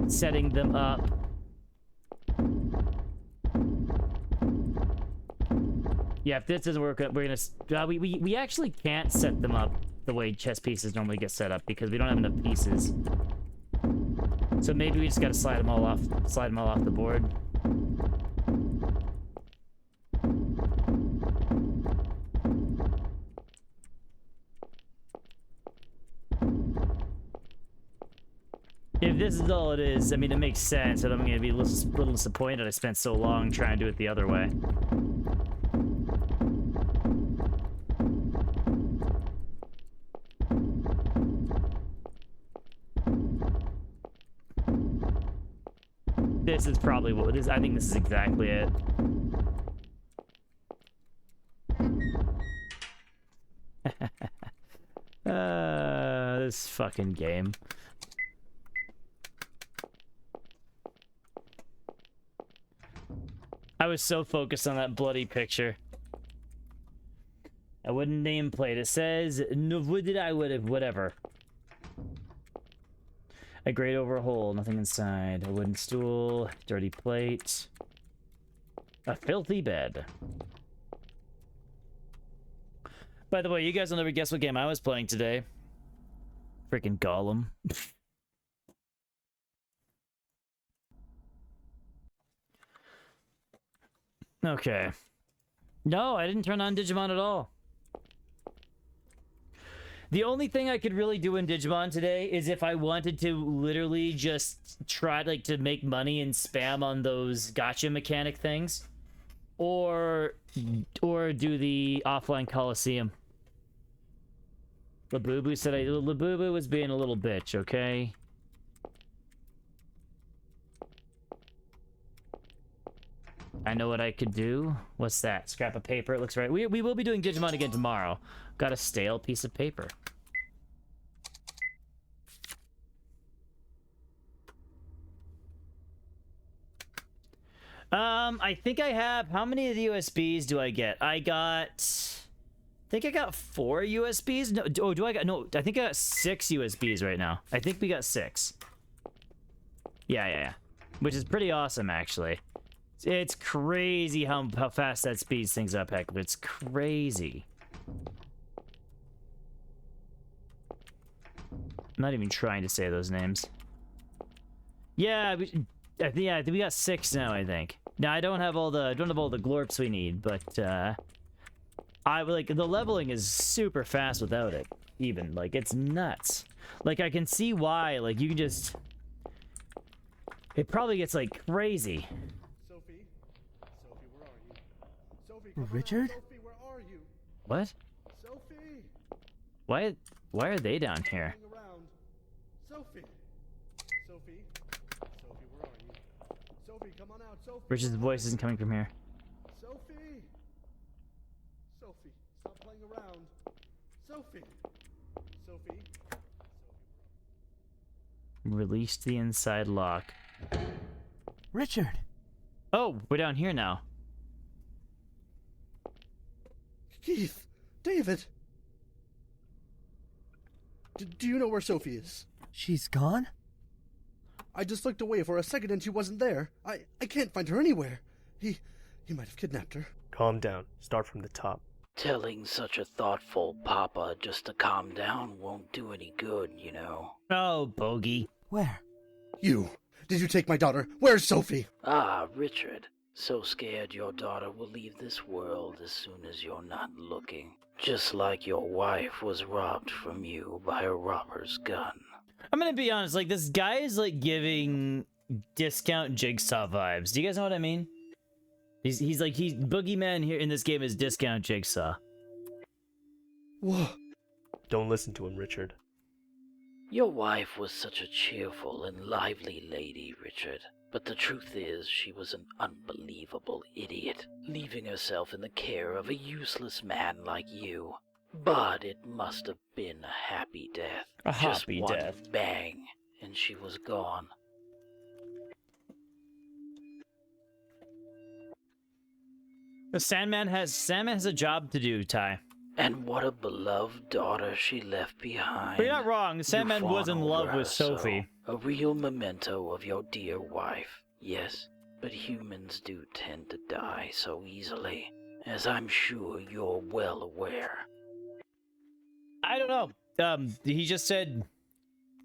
setting them up. Yeah, if this doesn't work, we're gonna. We actually can't set them up the way chess pieces normally get set up because we don't have enough pieces. So maybe we just gotta slide them all off the board. If this is all it is, I mean, it makes sense, and I'm gonna be a little disappointed I spent so long trying to do it the other way. This is probably what this. I think this is exactly it. This fucking game. I was so focused on that bloody picture. I wouldn't nameplate. It says, no, I would have, whatever. A grate over a hole, nothing inside. A wooden stool, dirty plate. A filthy bed. By the way, you guys will never guess what game I was playing today. Freaking Gollum. Okay. No, I didn't turn on Digimon at all. The only thing I could really do in Digimon today is if I wanted to literally just try like to make money and spam on those gacha mechanic things, or do the offline Coliseum. Labubu said Labubu was being a little bitch, okay? I know what I could do. What's that? Scrap of paper. It looks right. We will be doing Digimon again tomorrow. Got a stale piece of paper. I think I have. How many of the USBs do I get? I think I got 4 USBs. No, oh, do I got? No, I think I got 6 USBs right now. I think we got 6. Yeah. Which is pretty awesome, actually. It's crazy how fast that speeds things up, Heckler. It's crazy. I'm not even trying to say those names. Yeah, I think we got 6 now, I think. Now I don't have all the glorps we need, but I like the leveling is super fast without it. Even like it's nuts. Like I can see why. Like you can just. It probably gets like crazy. Sophie, where are you? Sophie, come on out. Richard? Sophie, where are you? What? Sophie, Why are they down here? hang around. Sophie, where are you? Sophie, come on out. Sophie. Richard's voice isn't coming from here. Sophie, stop playing around. Sophie. Release the inside lock. Richard! Oh, we're down here now. Keith, David. Do you know where Sophie is? She's gone? I just looked away for a second and she wasn't there. I can't find her anywhere. He might have kidnapped her. Calm down. Start from the top. Telling such a thoughtful papa just to calm down won't do any good, you know. Oh, bogey. Where? You. Did you take my daughter? Where's Sophie? Ah, Richard. So scared your daughter will leave this world as soon as you're not looking. Just like your wife was robbed from you by a robber's gun. I'm gonna be honest, like this guy is like giving discount Jigsaw vibes. Do you guys know what I mean? He's Boogie Man here in this game is discount Jigsaw. Whoa. Don't listen to him, Richard. Your wife was such a cheerful and lively lady, Richard. But the truth is, she was an unbelievable idiot, leaving herself in the care of a useless man like you. But it must have been a happy death. A Just happy one death. bang, and she was gone. The Sandman has a job to do, Ty. And what a beloved daughter she left behind. But you're not wrong. The You Sandman fawn was in love over with her so. Sophie. A real memento of your dear wife, yes. But humans do tend to die so easily, as I'm sure you're well aware. I don't know. He just said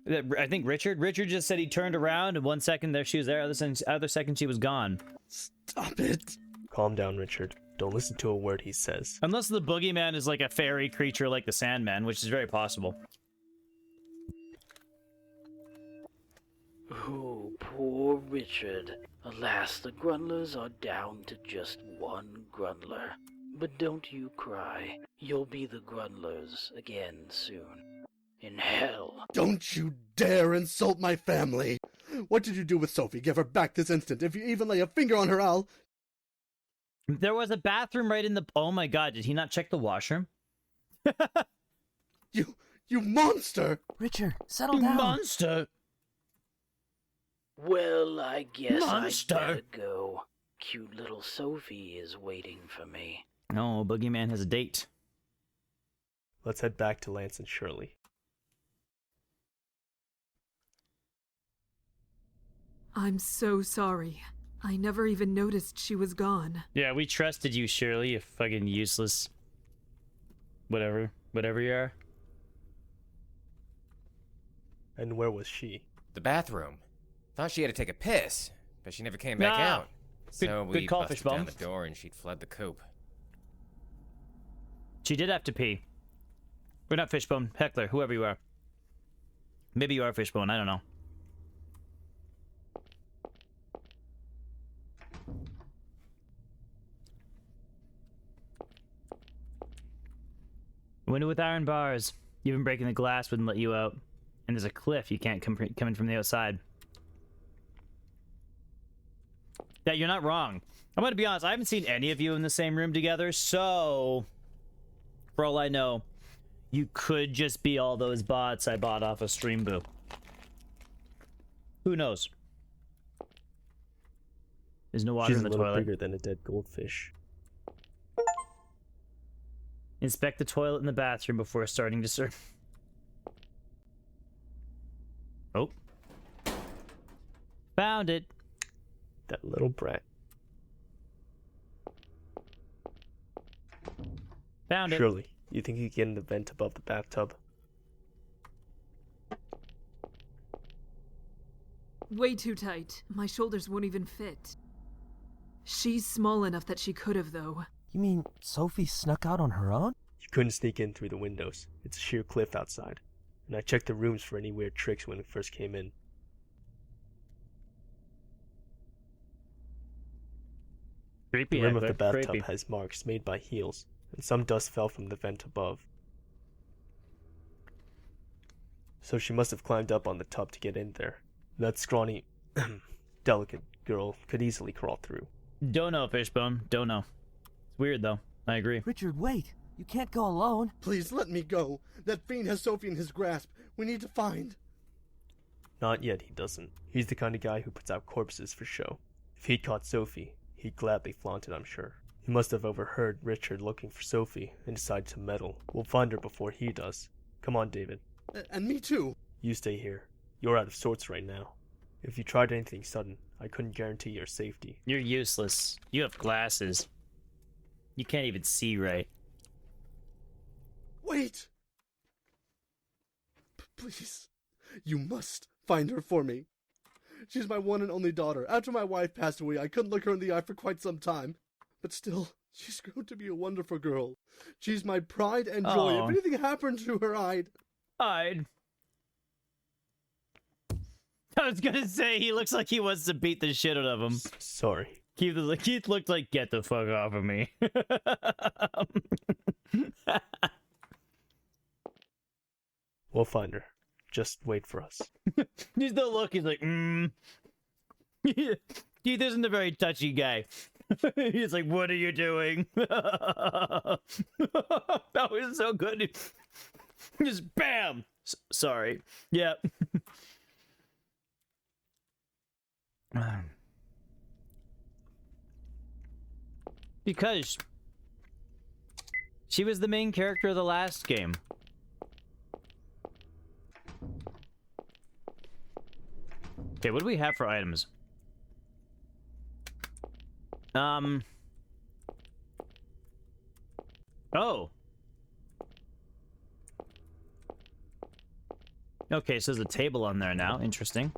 that I think Richard just said he turned around and 1 second there she was there, other second she was gone. Stop it. Calm down, Richard. Don't listen to a word he says. Unless the boogeyman is like a fairy creature like the Sandman, which is very possible. Oh, poor Richard. Alas, the Grundlers are down to just one Grundler. But don't you cry. You'll be the Grundlers again soon. In hell. Don't you dare insult my family. What did you do with Sophie? Give her back this instant. If you even lay a finger on her, I'll... There was a bathroom right in the... Oh my god, did he not check the washroom? You monster! Richard, settle down. Monster! Well, I guess Monster. I'd better go. Cute little Sophie is waiting for me. No, Boogeyman has a date. Let's head back to Lance and Shirley. I'm so sorry. I never even noticed she was gone. Yeah, we trusted you, Shirley, you fucking useless... Whatever you are. And where was she? The bathroom. Thought she had to take a piss, but she never came back Nah. out. So Good we call, busted Fishbone. down the door and she'd fled the coop. She did have to pee. We're not Fishbone. Heckler, whoever you are. Maybe you are Fishbone, I don't know. Window with iron bars. Even breaking the glass wouldn't let you out. And there's a cliff you can't come in from the outside. Yeah, you're not wrong. I'm gonna be honest, I haven't seen any of you in the same room together, so... For all I know, you could just be all those bots I bought off of Streamboo. Who knows? There's no water She's in a the little toilet. bigger than a dead goldfish. Inspect the toilet in the bathroom before starting to serve. Oh. Found it. That little brat. Found it. Surely, you think you can get in the vent above the bathtub? Way too tight. My shoulders won't even fit. She's small enough that she could have, though. You mean Sophie snuck out on her own? You couldn't sneak in through the windows. It's a sheer cliff outside. And I checked the rooms for any weird tricks when we first came in. Creepy. The rim of Heckler. the bathtub Creepy. has marks made by heels, and some dust fell from the vent above. So she must have climbed up on the tub to get in there. That scrawny, delicate girl could easily crawl through. Don't know, Fishbone. Don't know. It's weird, though. I agree. Richard, wait. You can't go alone. Please let me go. That fiend has Sophie in his grasp. We need to find... Not yet, he doesn't. He's the kind of guy who puts out corpses for show. If he'd caught Sophie, he'd gladly flaunt it, I'm sure. He must have overheard Richard looking for Sophie and decided to meddle. We'll find her before he does. Come on, David. And me too. You stay here. You're out of sorts right now. If you tried anything sudden, I couldn't guarantee your safety. You're useless. You have glasses. You can't even see right. Wait! Please. You must find her for me. She's my one and only daughter. After my wife passed away, I couldn't look her in the eye for quite some time. But still, she's grown to be a wonderful girl. She's my pride and joy. Oh. If anything happened to her, I was gonna say, he looks like he wants to beat the shit out of him. Sorry. Keith looked like, get the fuck off of me. We'll find her. Just wait for us. He's the look, he's like, Keith isn't a very touchy guy. He's like, what are you doing? That was so good. Just bam! Sorry. Yeah. Because she was the main character of the last game. Okay, what do we have for items? Oh. Okay, so there's a table on there now. Interesting.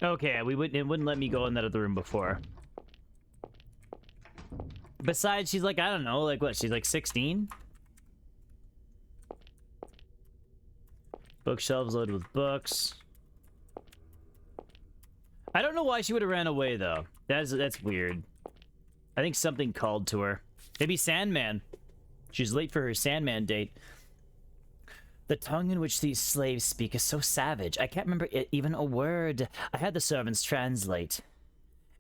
Okay, it wouldn't let me go in that other room before. Besides, she's like, I don't know, like what? She's like 16? Bookshelves loaded with books. I don't know why she would have ran away though. That's weird. I think something called to her. Maybe Sandman. She's late for her Sandman date. The tongue in which these slaves speak is so savage. I can't remember even a word. I had the servants translate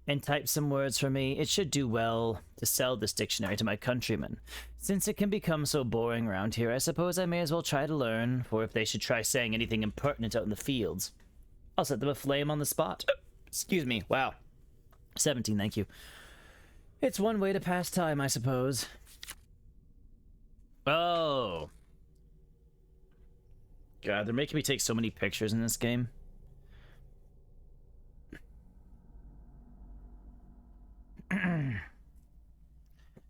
and type some words for me. It should do well to sell this dictionary to my countrymen. Since it can become so boring around here, I suppose I may as well try to learn, for if they should try saying anything impertinent out in the fields, I'll set them aflame on the spot. Excuse me. Wow. 17, thank you. It's one way to pass time, I suppose. Oh. God, they're making me take so many pictures in this game.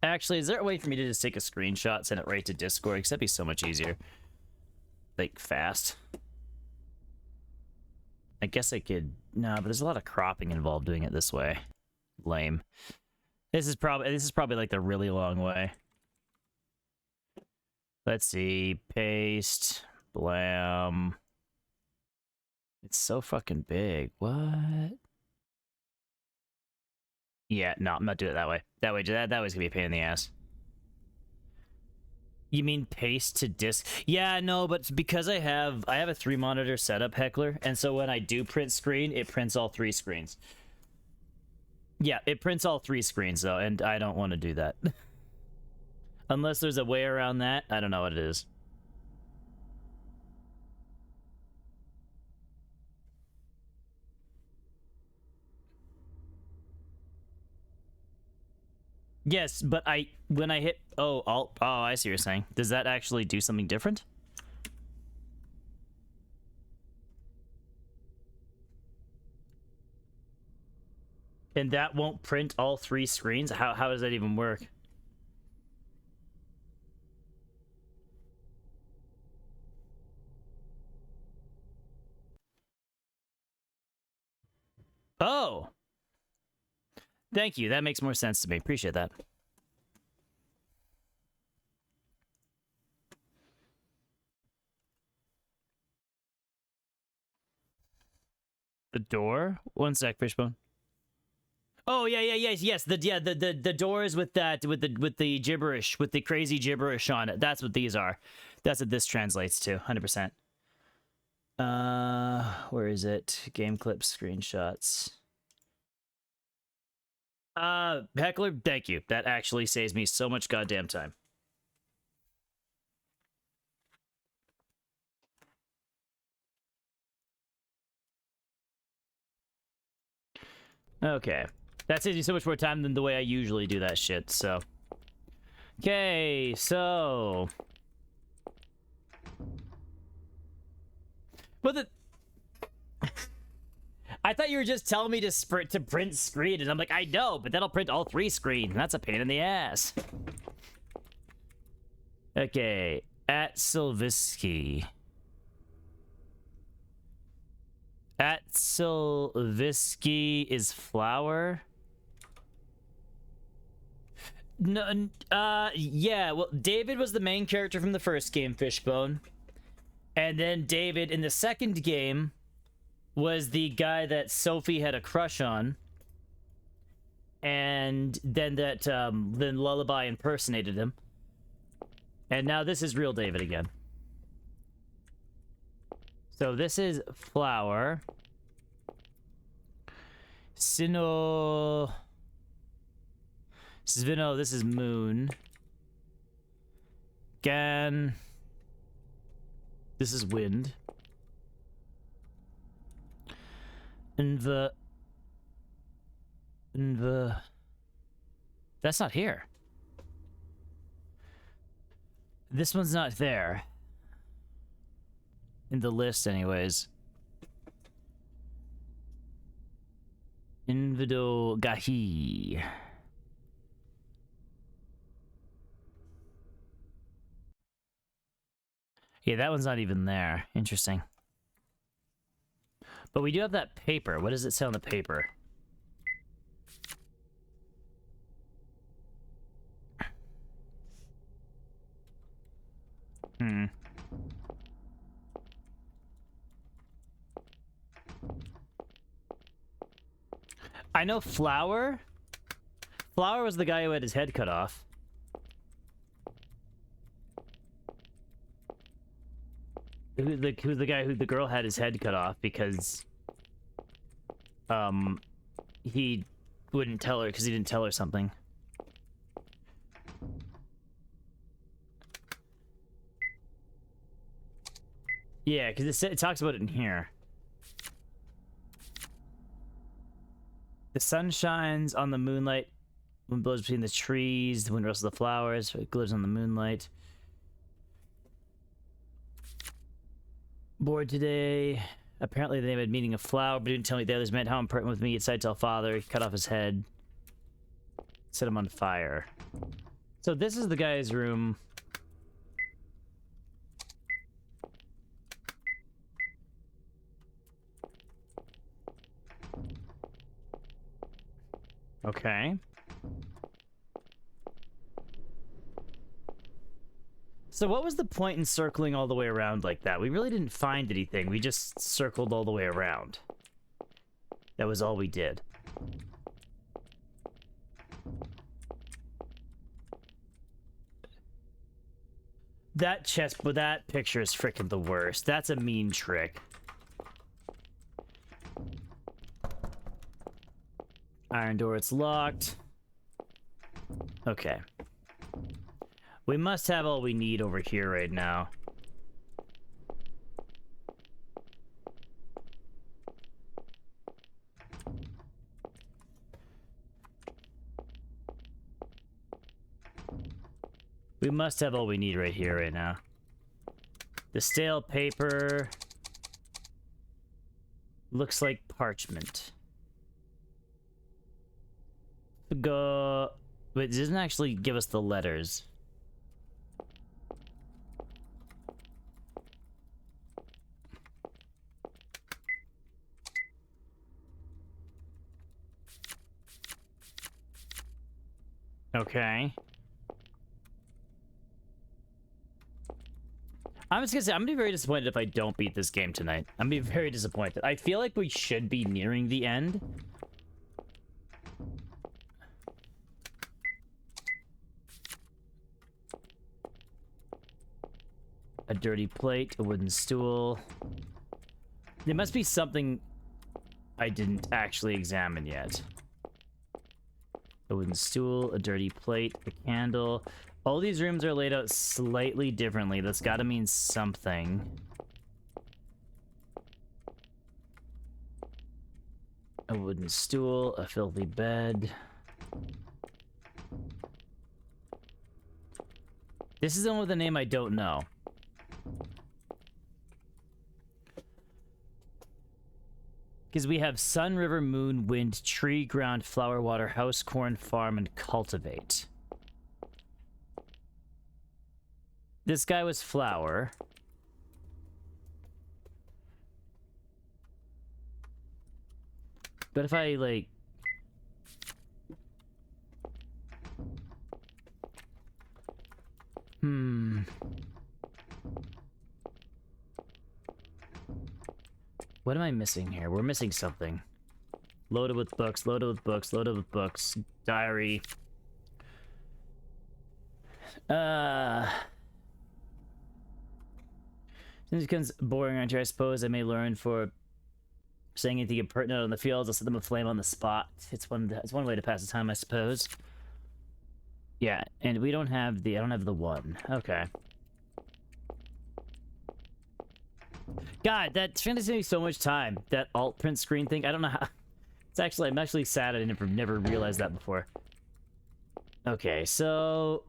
Actually, is there a way for me to just take a screenshot, send it right to Discord? Because that'd be so much easier. Like, fast. I guess I could... No, but there's a lot of cropping involved doing it this way. Lame. This is probably like the really long way. Let's see. Paste... Blam. It's so fucking big. What? Yeah, no, I'm not doing it that way. That way's gonna be a pain in the ass. You mean paste to disk? Yeah, no, but because I have a 3-monitor setup, Heckler, and so when I do print screen, it prints all 3 screens. Yeah, it prints all 3 screens, though, and I don't want to do that. Unless there's a way around that, I don't know what it is. Yes, but when I hit I see what you're saying. Does that actually do something different? And that won't print all 3 screens? How does that even work? Oh! Thank you. That makes more sense to me. Appreciate that. The door? One sec, Fishbone. Oh yes. The doors with the gibberish, with the crazy gibberish on it. That's what these are. That's what this translates to. 100%. Where is it? Game clips, screenshots. Heckler, thank you. That actually saves me so much goddamn time. Okay. That saves you so much more time than the way I usually do that shit, so. Okay, so. But the. I thought you were just telling me to print screen, and I'm like, I know, but that'll print all 3 screens. That's a pain in the ass. Okay, at Silvisky. At Silvisky is flower. No, yeah, well, David was the main character from the first game, Fishbone. And then David, in the second game, was the guy that Sophie had a crush on. And then then Lullaby impersonated him. And now this is real David again. So this is flower. Svino, this is moon. Gan, this is wind. Inva, that's not here. This one's not there. In the list, anyways. Invido Gahi. Yeah, that one's not even there. Interesting. But we do have that paper. What does it say on the paper? I know Flower. Flower was the guy who had his head cut off. Who's the guy who the girl had his head cut off because he wouldn't tell her because he didn't tell her something. Yeah, because it talks about it in here. The sun shines on the moonlight. Wind blows between the trees. The wind rustles the flowers. It glitters on the moonlight. Bored today. Apparently they had meaning of flower, but didn't tell me the others meant how important with me. He decided to tell father. He cut off his head. Set him on fire. So this is the guy's room. Okay. So what was the point in circling all the way around like that? We really didn't find anything. We just circled all the way around. That was all we did. That chest, but that picture is freaking the worst. That's a mean trick. Iron door, it's locked. Okay. We must have all we need over here right now. We must have all we need right here right now. The stale paper looks like parchment. Go. But it doesn't actually give us the letters. Okay. I'm just gonna say, I'm gonna be very disappointed if I don't beat this game tonight. I'm gonna be very disappointed. I feel like we should be nearing the end. A dirty plate, a wooden stool. There must be something I didn't actually examine yet. A wooden stool, a dirty plate, a candle. All these rooms are laid out slightly differently. That's gotta mean something. A wooden stool, a filthy bed. This is the one with a name I don't know. Because we have sun, river, moon, wind, tree, ground, flower, water, house, corn, farm, and cultivate. This guy was flower. But if I, like... What am I missing here? We're missing something. Loaded with books, loaded with books, loaded with books. Diary. Since it becomes boring around here, I suppose I may learn for saying anything impertinent on the fields. I'll set them aflame on the spot. It's one way to pass the time, I suppose. Yeah, and we don't have the... I don't have the one. Okay. God, that trying to save me so much time. That alt print screen thing. I don't know how... I'm actually sad I never realized that before. Okay, so...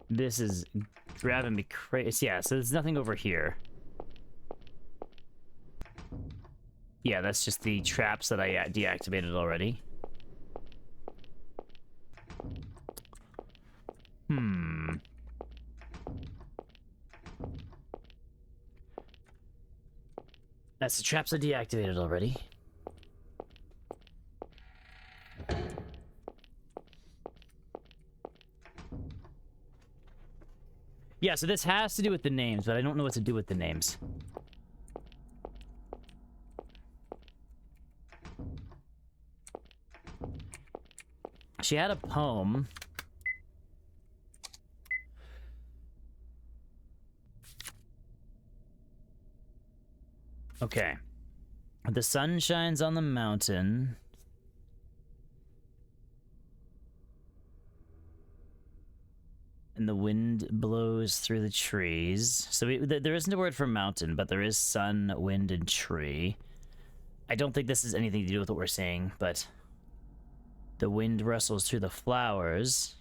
This is driving me crazy. Yeah, so there's nothing over here. Yeah, that's just the traps that I deactivated already. That's the traps I deactivated already. Yeah, so this has to do with the names, but I don't know what to do with the names. She had a poem. Okay. The sun shines on the mountain. And the wind blows through the trees. So there isn't a word for mountain, but there is sun, wind, and tree. I don't think this has anything to do with what we're saying, but... The wind rustles through the flowers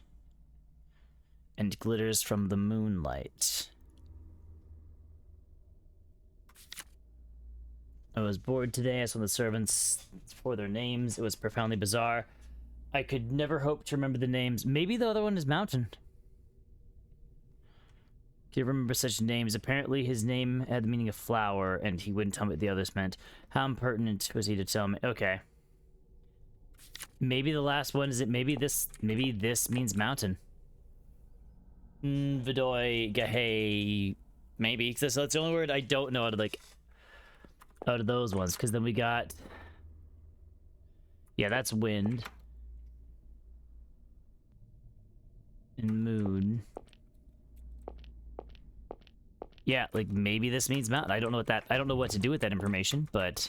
and glitters from the moonlight. I was bored today. I saw the servants for their names. It was profoundly bizarre. I could never hope to remember the names. Maybe the other one is Mountain. Do you remember such names? Apparently his name had the meaning of flower, and he wouldn't tell me what the others meant. How impertinent was he to tell me? Okay. Maybe the last one is it. Maybe this means mountain. Vidoy, Gahay. Maybe. Because that's the only word I don't know out of those ones. Because then we got... Yeah, that's wind. and moon. Yeah, like maybe this means mountain. I don't know what to do with that information, but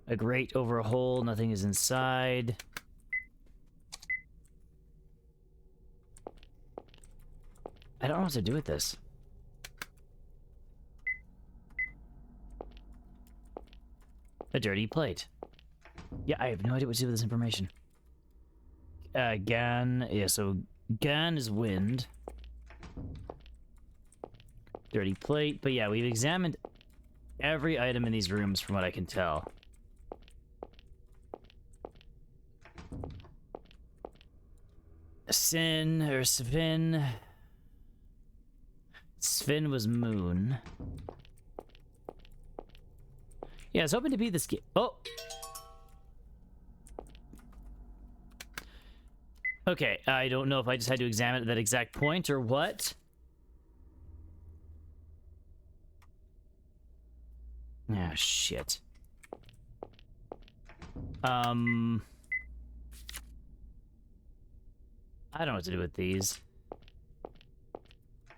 a grate over a hole, nothing is inside. I don't know what to do with this. A dirty plate. Yeah, I have no idea what to do with this information. Gan, yeah, so Gan is wind. Dirty plate, but yeah, we've examined every item in these rooms from what I can tell. Sin, or Svin. Svin was moon. Yeah, I was hoping to beat this game. Oh! Okay, I don't know if I just had to examine at that exact point or what. Ah, shit. I don't know what to do with these.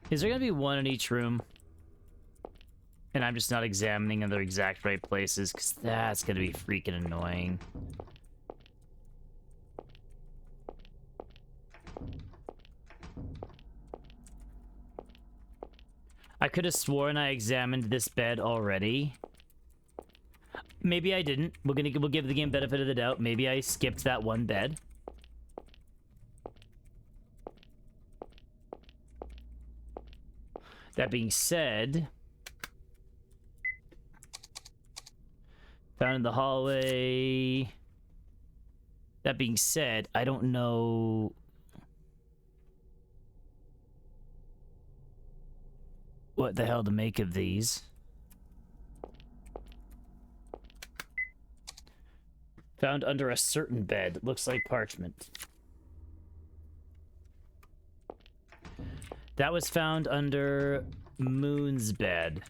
Is there gonna be one in each room? And I'm just not examining in their exact right places, because that's gonna be freaking annoying. I could have sworn I examined this bed already. Maybe I didn't. We'll give the game benefit of the doubt. Maybe I skipped that one bed. That being said, found in the hallway. That being said, I don't know what the hell to make of these. Found under a certain bed. Looks like parchment. That was found under Moon's bed.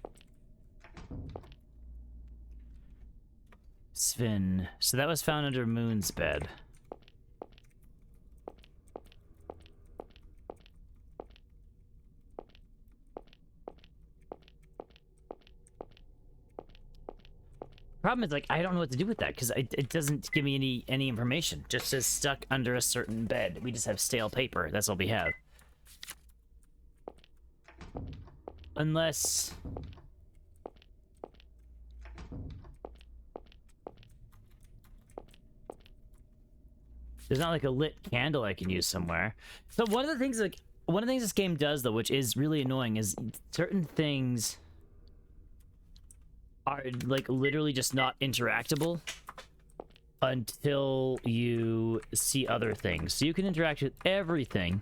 Svin. So that was found under Moon's bed. Problem is, like, I don't know what to do with that because it doesn't give me any information. Just says stuck under a certain bed. We just have stale paper. That's all we have. Unless there's not like a lit candle I can use somewhere. So one of the things this game does though, which is really annoying, is certain things are like literally just not interactable until you see other things. So you can interact with everything,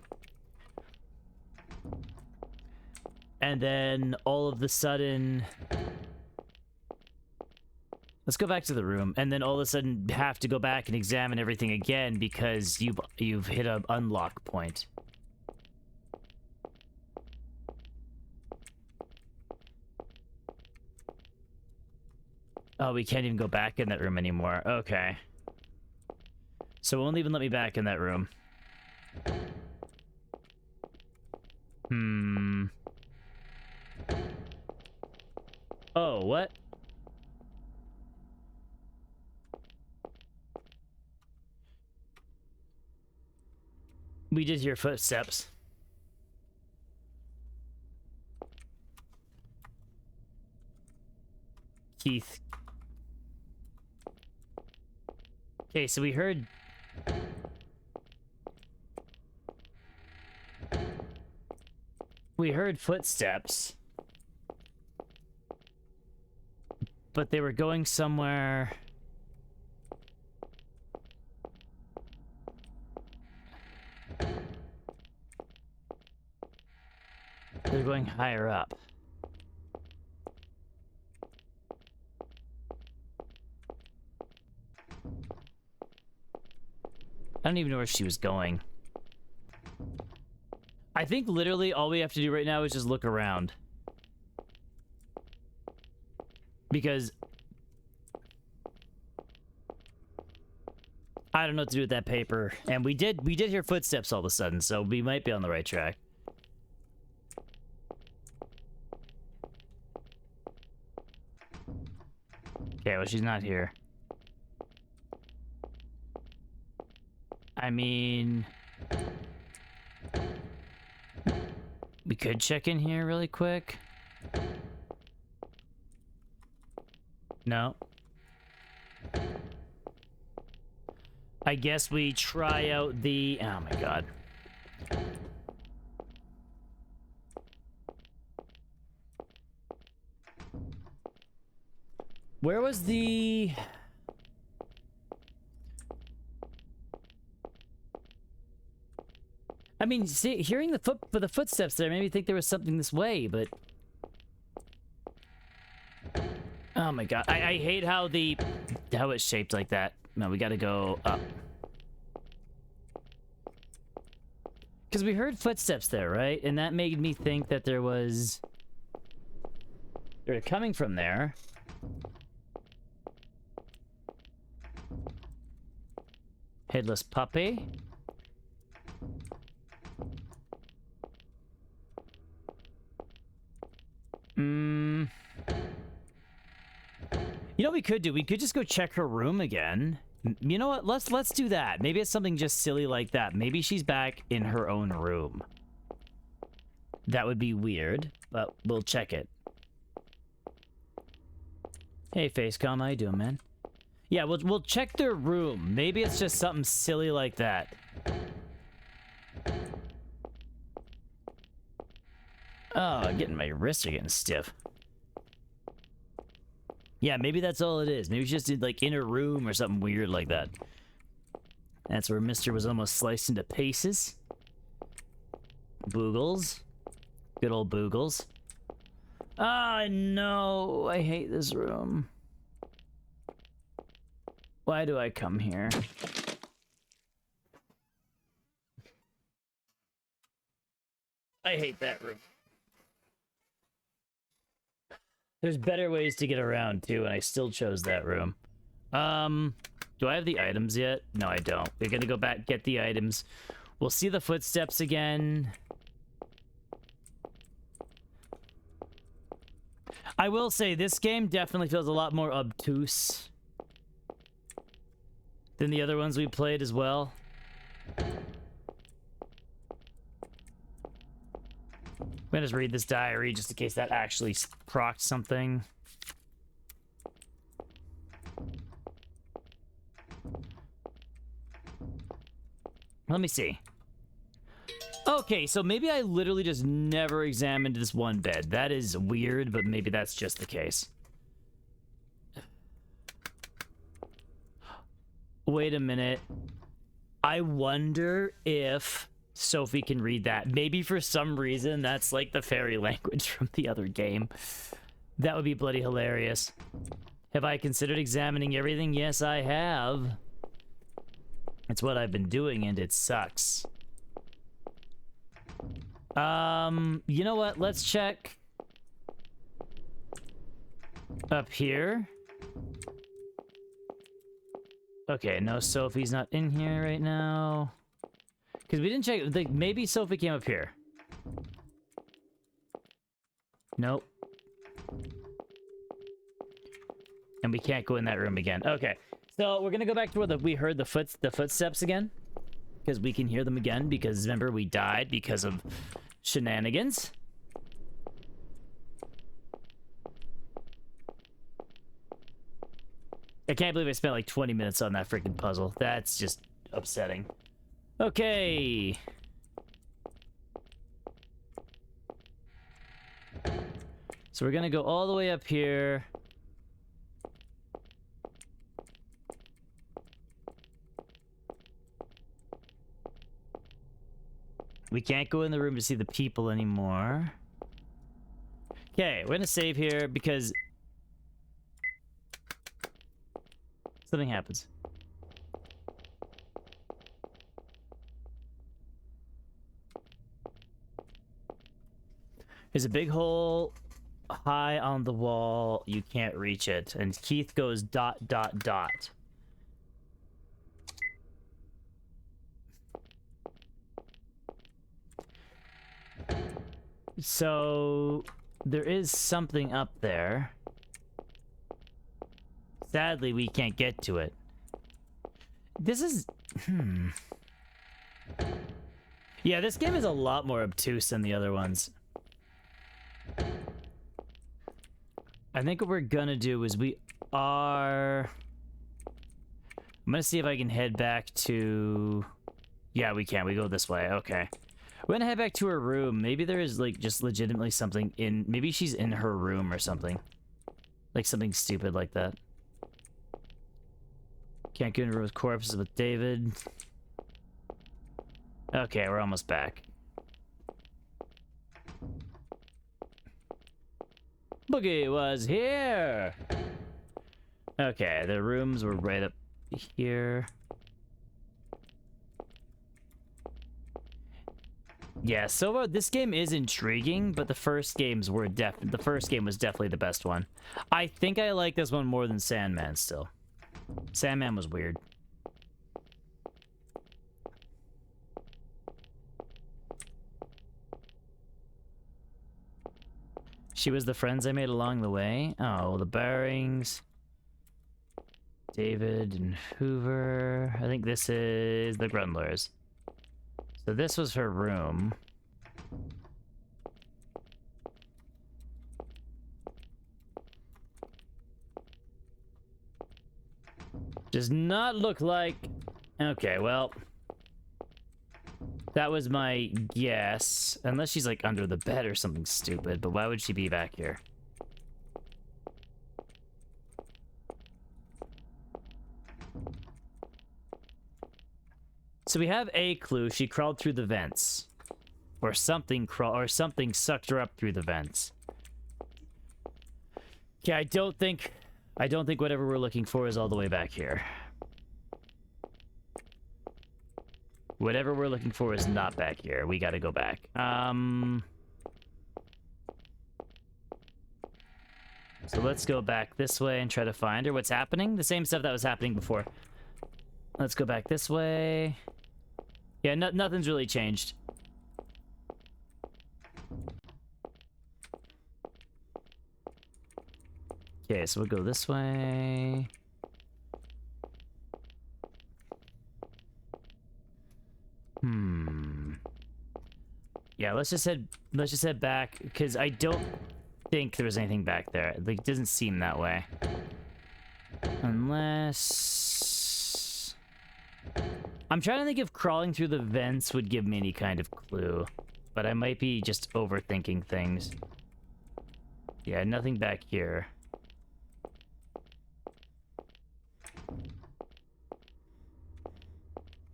and then all of a sudden, let's go back to the room, and then all of a sudden have to go back and examine everything again because you've hit an unlock point. Oh, we can't even go back in that room anymore. Okay. So it won't even let me back in that room. Oh, what? We did hear footsteps. Keith. Okay, so we heard footsteps, but they were going somewhere. They're going higher up. I don't even know where she was going. I think literally all we have to do right now is just look around. Because I don't know what to do with that paper. And we did hear footsteps all of a sudden, so we might be on the right track. Okay, well, she's not here. I mean, we could check in here really quick. No. I guess we try out the... Oh my god. Where was the... I mean, see, hearing the footsteps there made me think there was something this way, but... Oh my god, I hate how it's shaped like that. No, we gotta go up. Because we heard footsteps there, right? And that made me think that there was... They're coming from there. Headless puppy. You know what we could do? We could just go check her room again. You know what? Let's do that. Maybe it's something just silly like that. Maybe she's back in her own room. That would be weird, but we'll check it. Hey, Facecom, how you doing, man? Yeah, we'll check their room. Maybe it's just something silly like that. Oh, my wrists are getting stiff. Yeah, maybe that's all it is. Maybe she's just like in her room or something weird like that. That's where Mr. was almost sliced into pieces. Boogles. Good old Boogles. Ah, no. I hate this room. Why do I come here? I hate that room. There's better ways to get around, too, and I still chose that room. Do I have the items yet? No, I don't. We're gonna go back, get the items. We'll see the footsteps again. I will say, this game definitely feels a lot more obtuse than the other ones we played as well. I'm gonna just read this diary just in case that actually procced something. Let me see. Okay, so maybe I literally just never examined this one bed. That is weird, but maybe that's just the case. Wait a minute. I wonder if Sophie can read that. Maybe for some reason that's like the fairy language from the other game. That would be bloody hilarious. Have I considered examining everything? Yes, I have. It's what I've been doing and it sucks. You know what? Let's check up here. Okay, no, Sophie's not in here right now. Because we didn't check, like, maybe Sophie came up here. Nope. And we can't go in that room again. Okay, so we're gonna go back to where we heard the footsteps again. Because we can hear them again, because remember, we died because of shenanigans. I can't believe I spent like 20 minutes on that freaking puzzle. That's just upsetting. Okay. So we're gonna go all the way up here. We can't go in the room to see the people anymore. Okay, we're gonna save here because something happens. There's a big hole high on the wall. You can't reach it. And Keith goes ... So there is something up there. Sadly, we can't get to it. This is... Yeah, this game is a lot more obtuse than the other ones. I think what we're gonna do is I'm gonna see if I can head back to... Yeah, we can. We go this way. Okay. We're gonna head back to her room. Maybe there is, like, just legitimately something in... Maybe she's in her room or something. Like, something stupid like that. Can't get in a room with corpses with David. Okay, we're almost back. Boogie was here! Okay, the rooms were right up here. Yeah, so far this game is intriguing, but the first game was definitely the best one. I think I like this one more than Sandman still. Sandman was weird. She was the friends I made along the way. Oh, the Barings. David and Hoover. I think this is the Grundlers. So this was her room. Does not look like... Okay, well... That was my guess. Unless she's, like, under the bed or something stupid. But why would she be back here? So we have a clue. She crawled through the vents. Or something sucked her up through the vents. Okay, I don't think whatever we're looking for is all the way back here. Whatever we're looking for is not back here. We gotta go back. So let's go back this way and try to find her. What's happening? The same stuff that was happening before. Let's go back this way. Yeah, nothing's really changed. Okay, so we'll go this way. Yeah, let's just head back, because I don't think there was anything back there. Like, it doesn't seem that way. Unless... I'm trying to think if crawling through the vents would give me any kind of clue. But I might be just overthinking things. Yeah, nothing back here.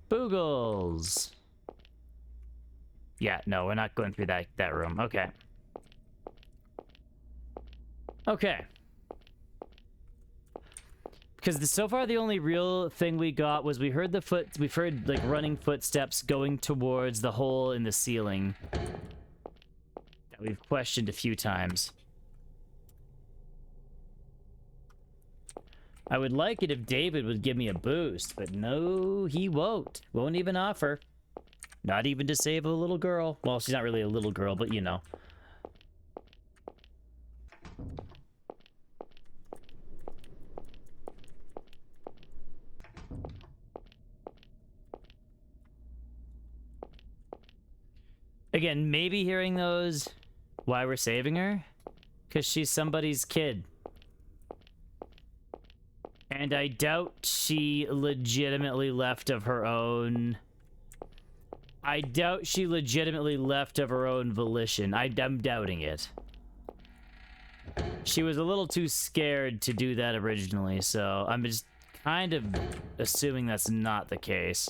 Boogles! Yeah, no, we're not going through that room. Okay. Okay. Because so far the only real thing we got was we've heard like running footsteps going towards the hole in the ceiling that we've questioned a few times. I would like it if David would give me a boost, but no, he won't. Won't even offer. Not even to save a little girl. Well, she's not really a little girl, but you know. Again, maybe hearing those, why we're saving her? Because she's somebody's kid. And I doubt she legitimately left of her own... I doubt she legitimately left of her own volition. I'm doubting it. She was a little too scared to do that originally, so I'm just kind of assuming that's not the case.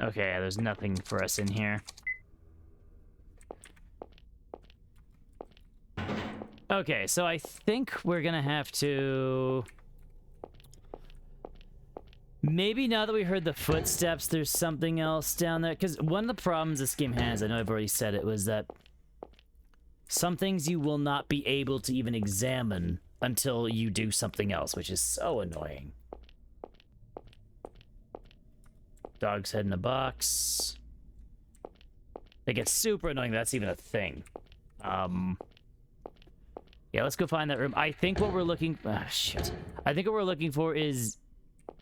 Okay, there's nothing for us in here. Okay, so I think we're gonna have to... Maybe now that we heard the footsteps, there's something else down there. Because one of the problems this game has, I know I've already said it, was that some things you will not be able to even examine until you do something else, which is so annoying. Dog's head in a box. It gets super annoying that's even a thing. Yeah, let's go find that room. I think what we're looking... Ah, shit. I think what we're looking for is,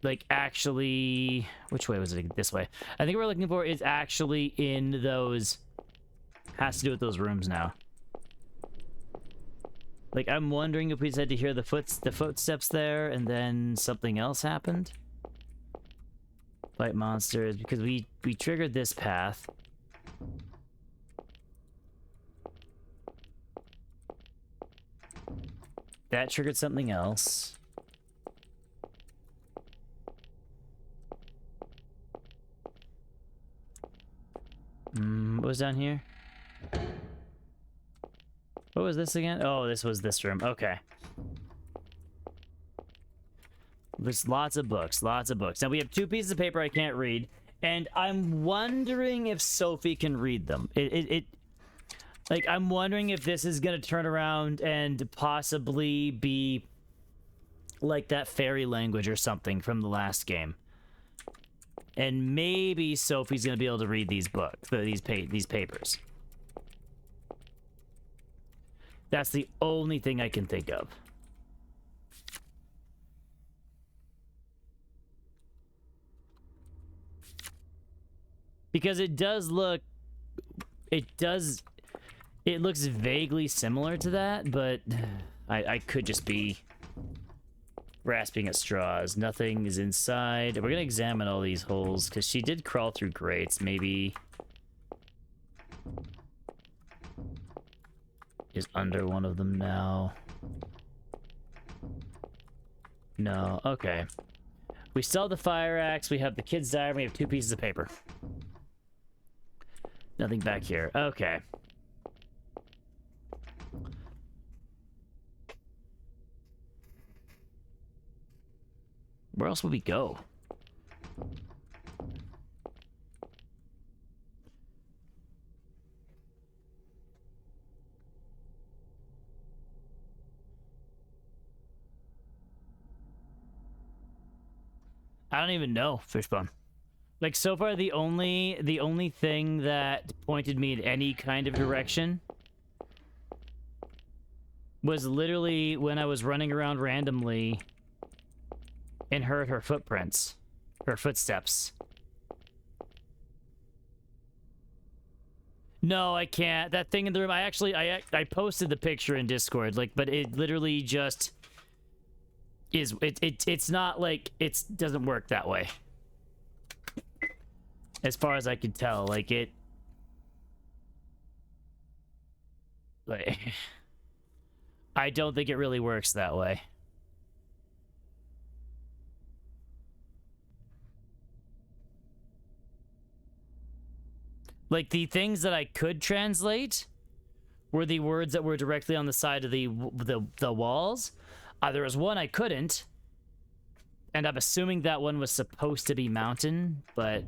like, actually... Which way was it? This way. I think what we're looking for is actually in those... Has to do with those rooms now. Like, I'm wondering if we just had to hear the footsteps there, and then something else happened. Fight monsters, because we triggered this path. That triggered something else. What was down here? What was this again? Oh, this was this room. Okay. There's lots of books, lots of books. Now we have 2 pieces of paper I can't read, and I'm wondering if Sophie can read them. Like, I'm wondering if this is gonna turn around and possibly be like that fairy language or something from the last game. And maybe Sophie's gonna be able to read these books, these papers. That's the only thing I can think of. Because it looks vaguely similar to that, but I could just be grasping at straws. Nothing is inside. We're gonna examine all these holes, because she did crawl through grates. Maybe is under one of them now. No, okay. We still have the fire axe, we have the kid's diary, we have 2 pieces of paper. Nothing back here. Okay. Where else would we go? I don't even know, Fishbone. Like, so far, the only thing that pointed me in any kind of direction was literally when I was running around randomly and heard her footsteps. No, I can't. That thing in the room, I posted the picture in Discord, like, but it literally just is, it's not like, it doesn't work that way. As far as I could tell, like, I don't think it really works that way. Like, the things that I could translate were the words that were directly on the side of the walls. There was one I couldn't, and I'm assuming that one was supposed to be mountain, but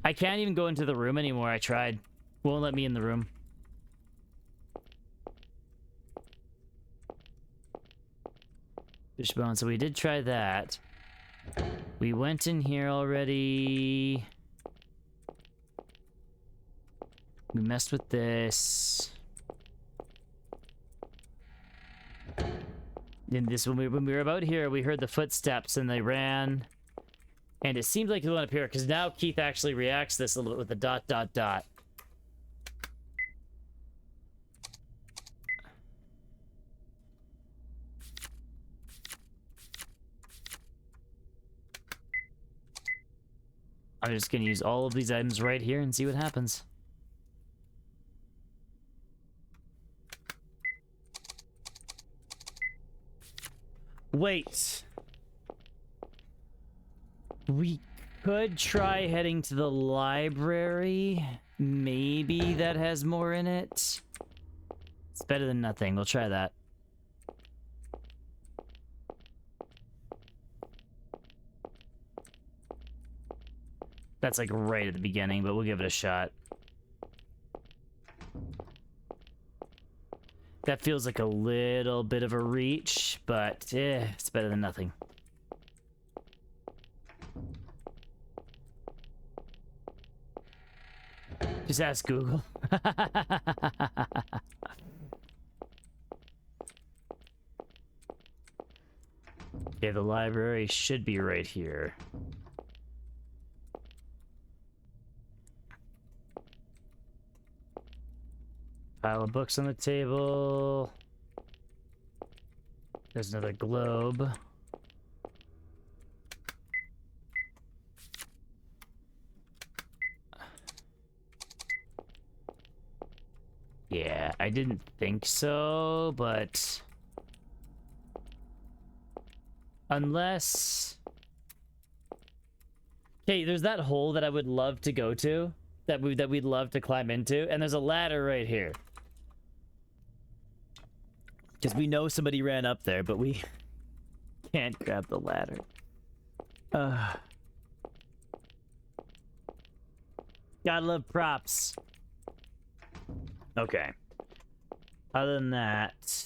I can't even go into the room anymore. I tried. Won't let me in the room. Fishbone, so we did try that. We went in here already. We messed with this. In this, when we were about here, we heard the footsteps and they ran. And it seems like he went up here, because now Keith actually reacts to this a little bit with the dot, dot, dot. I'm just going to use all of these items right here and see what happens. Wait. We could try heading to the library. Maybe that has more in it. It's better than nothing. We'll try that. That's like right at the beginning, but we'll give it a shot. That feels like a little bit of a reach, but it's better than nothing. Just ask Google. Okay, the library should be right here. Pile of books on the table. There's another globe. Yeah, I didn't think so, but unless... Okay, there's that hole that I would love to go to, that we'd love to climb into, and there's a ladder right here. Because we know somebody ran up there, but we can't grab the ladder. Gotta love props. Okay. Other than that...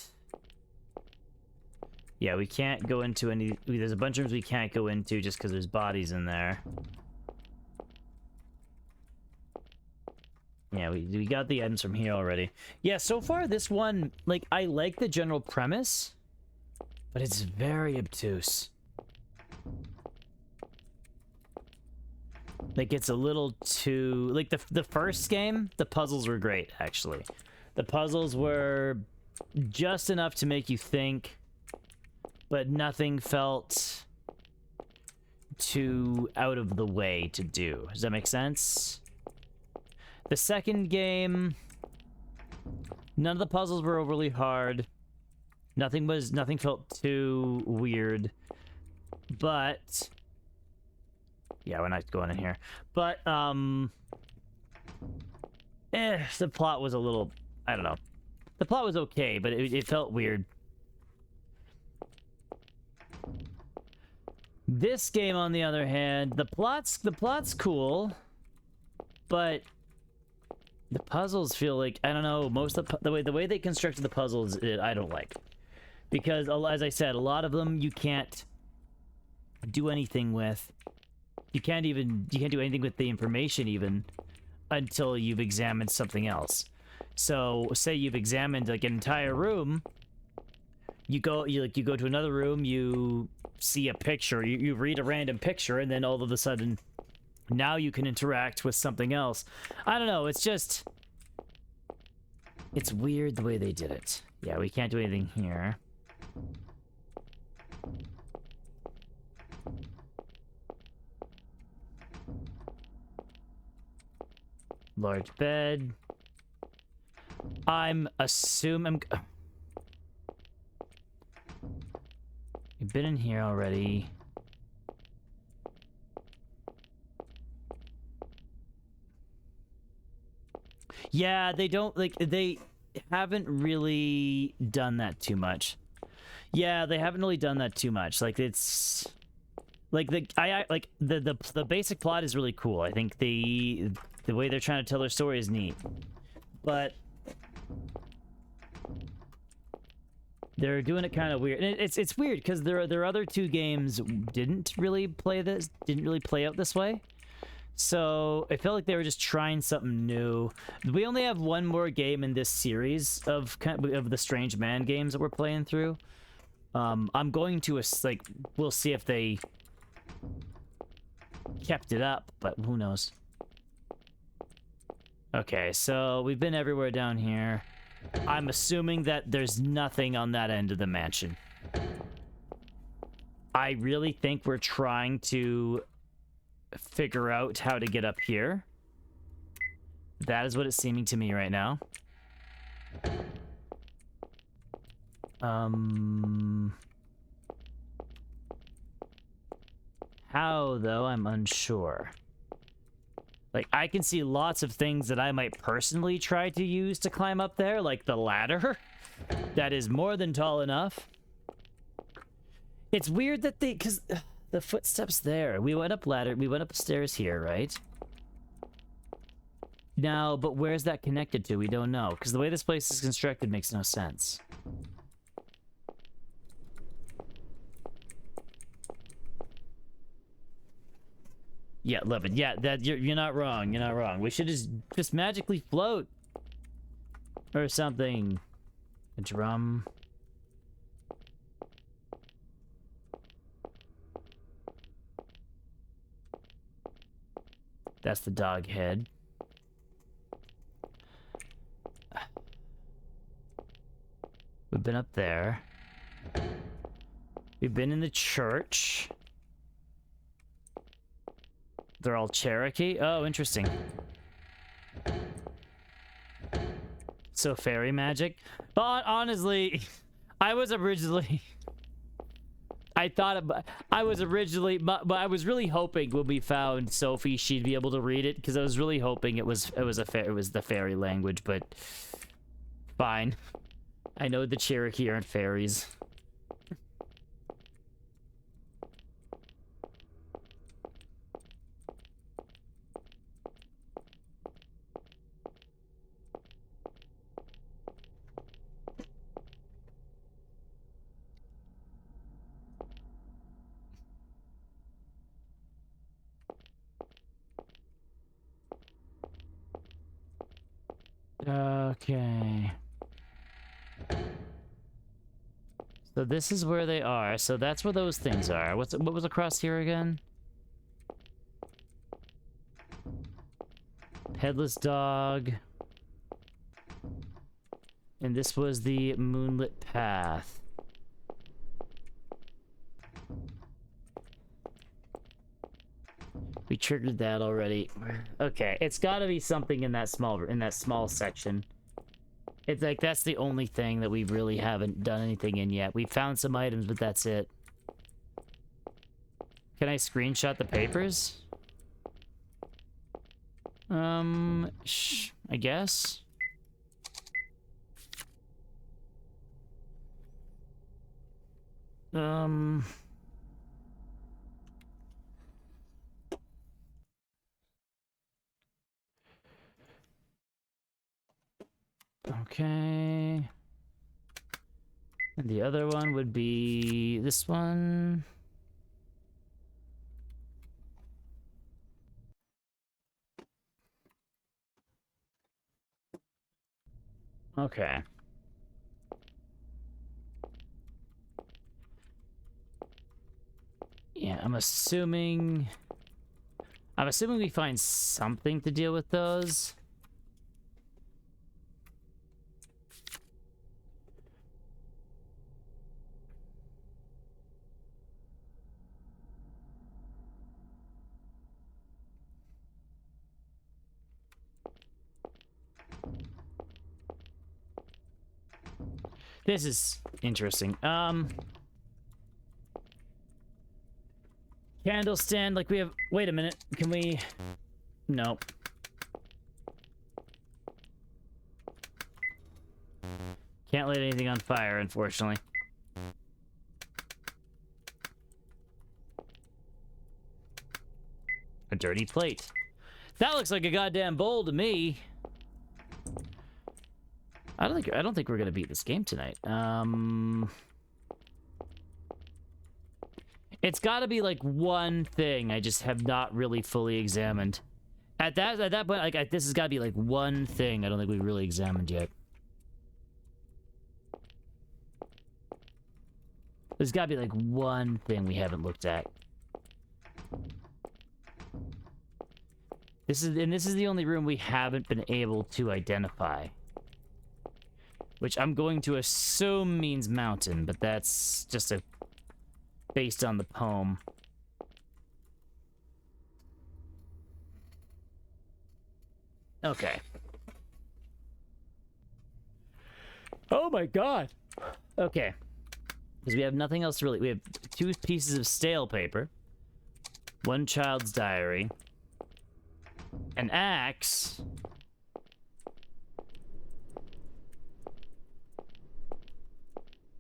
Yeah, we can't go into any... There's a bunch of rooms we can't go into just because there's bodies in there. Yeah, we got the items from here already. Yeah, so far this one, like, I like the general premise, but it's very obtuse. Like, it's a little too... Like, the first game, the puzzles were great, actually. The puzzles were just enough to make you think, but nothing felt too out of the way to do. Does that make sense? The second game, none of the puzzles were overly hard. Nothing felt too weird. But yeah, we're not going in here. But the plot was a little, I don't know. The plot was okay, but it felt weird. This game, on the other hand, the plot's cool, but the puzzles feel like, I don't know, most of the way they constructed the puzzles, I don't like. Because, as I said, a lot of them you can't do anything with. You can't do anything with the information even until you've examined something else. So, say you've examined like an entire room, you go to another room, you see a picture, you read a random picture, and then all of a sudden, now you can interact with something else. I don't know, it's just... It's weird the way they did it. Yeah, we can't do anything here. Large bed. I'm assuming... We've been in here already. Yeah, they don't, like, they haven't really done that too much. Yeah, they haven't really done that too much. Like, it's... Like, the basic plot is really cool. I think the way they're trying to tell their story is neat. But... they're doing it kind of weird. And it's weird, because their other two games didn't really play out this way. So, I felt like they were just trying something new. We only have one more game in this series of the Strange Man games that we're playing through. I'm going to, we'll see if they kept it up, but who knows. Okay, so we've been everywhere down here. I'm assuming that there's nothing on that end of the mansion. I really think we're trying to figure out how to get up here. That is what it's seeming to me right now. How, though, I'm unsure. Like, I can see lots of things that I might personally try to use to climb up there, like the ladder. That is more than tall enough. It's weird that because the footsteps there. We went up stairs here, right? Now, but where's that connected to? We don't know, because the way this place is constructed makes no sense. Yeah, love it. Yeah, that you're not wrong. You're not wrong. We should just magically float or something. A drum. That's the dog head. We've been up there. We've been in the church. They're all Cherokee? Oh, interesting. So fairy magic? But honestly, I was originally... but I was really hoping when we found Sophie, she'd be able to read it, because I was really hoping it was the fairy language, but fine. I know the Cherokee aren't fairies. Okay. So this is where they are. So that's where those things are. What was across here again? Headless dog. And this was the moonlit path. We triggered that already. Okay, it's got to be something in that small section. It's like that's the only thing that we really haven't done anything in yet. We found some items, but that's it. Can I screenshot the papers? I guess. Okay. And the other one would be this one. Okay. Yeah, I'm assuming we find something to deal with those. This is interesting. Candle stand, like we have... Wait a minute. Can we... No. Can't light anything on fire, unfortunately. A dirty plate. That looks like a goddamn bowl to me. I don't think we're gonna beat this game tonight. It's got to be like one thing I just have not really fully examined. At that point, like this has got to be like one thing I don't think we've really examined yet. There's got to be like one thing we haven't looked at. This is the only room we haven't been able to identify. Which I'm going to assume means mountain, but that's just based on the poem. Okay. Oh my god! Okay. Because we have nothing else to really... We have 2 pieces of stale paper. 1 child's diary. An axe.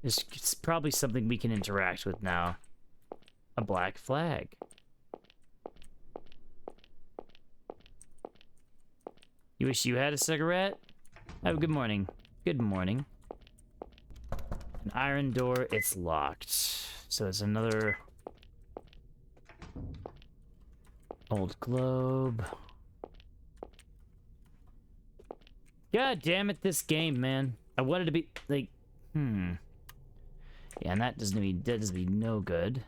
It's probably something we can interact with now. A black flag. You wish you had a cigarette? Oh, good morning. Good morning. An iron door, it's locked. So there's another old globe. God damn it, this game, man. I wanted to be like, Yeah, and that does me no good.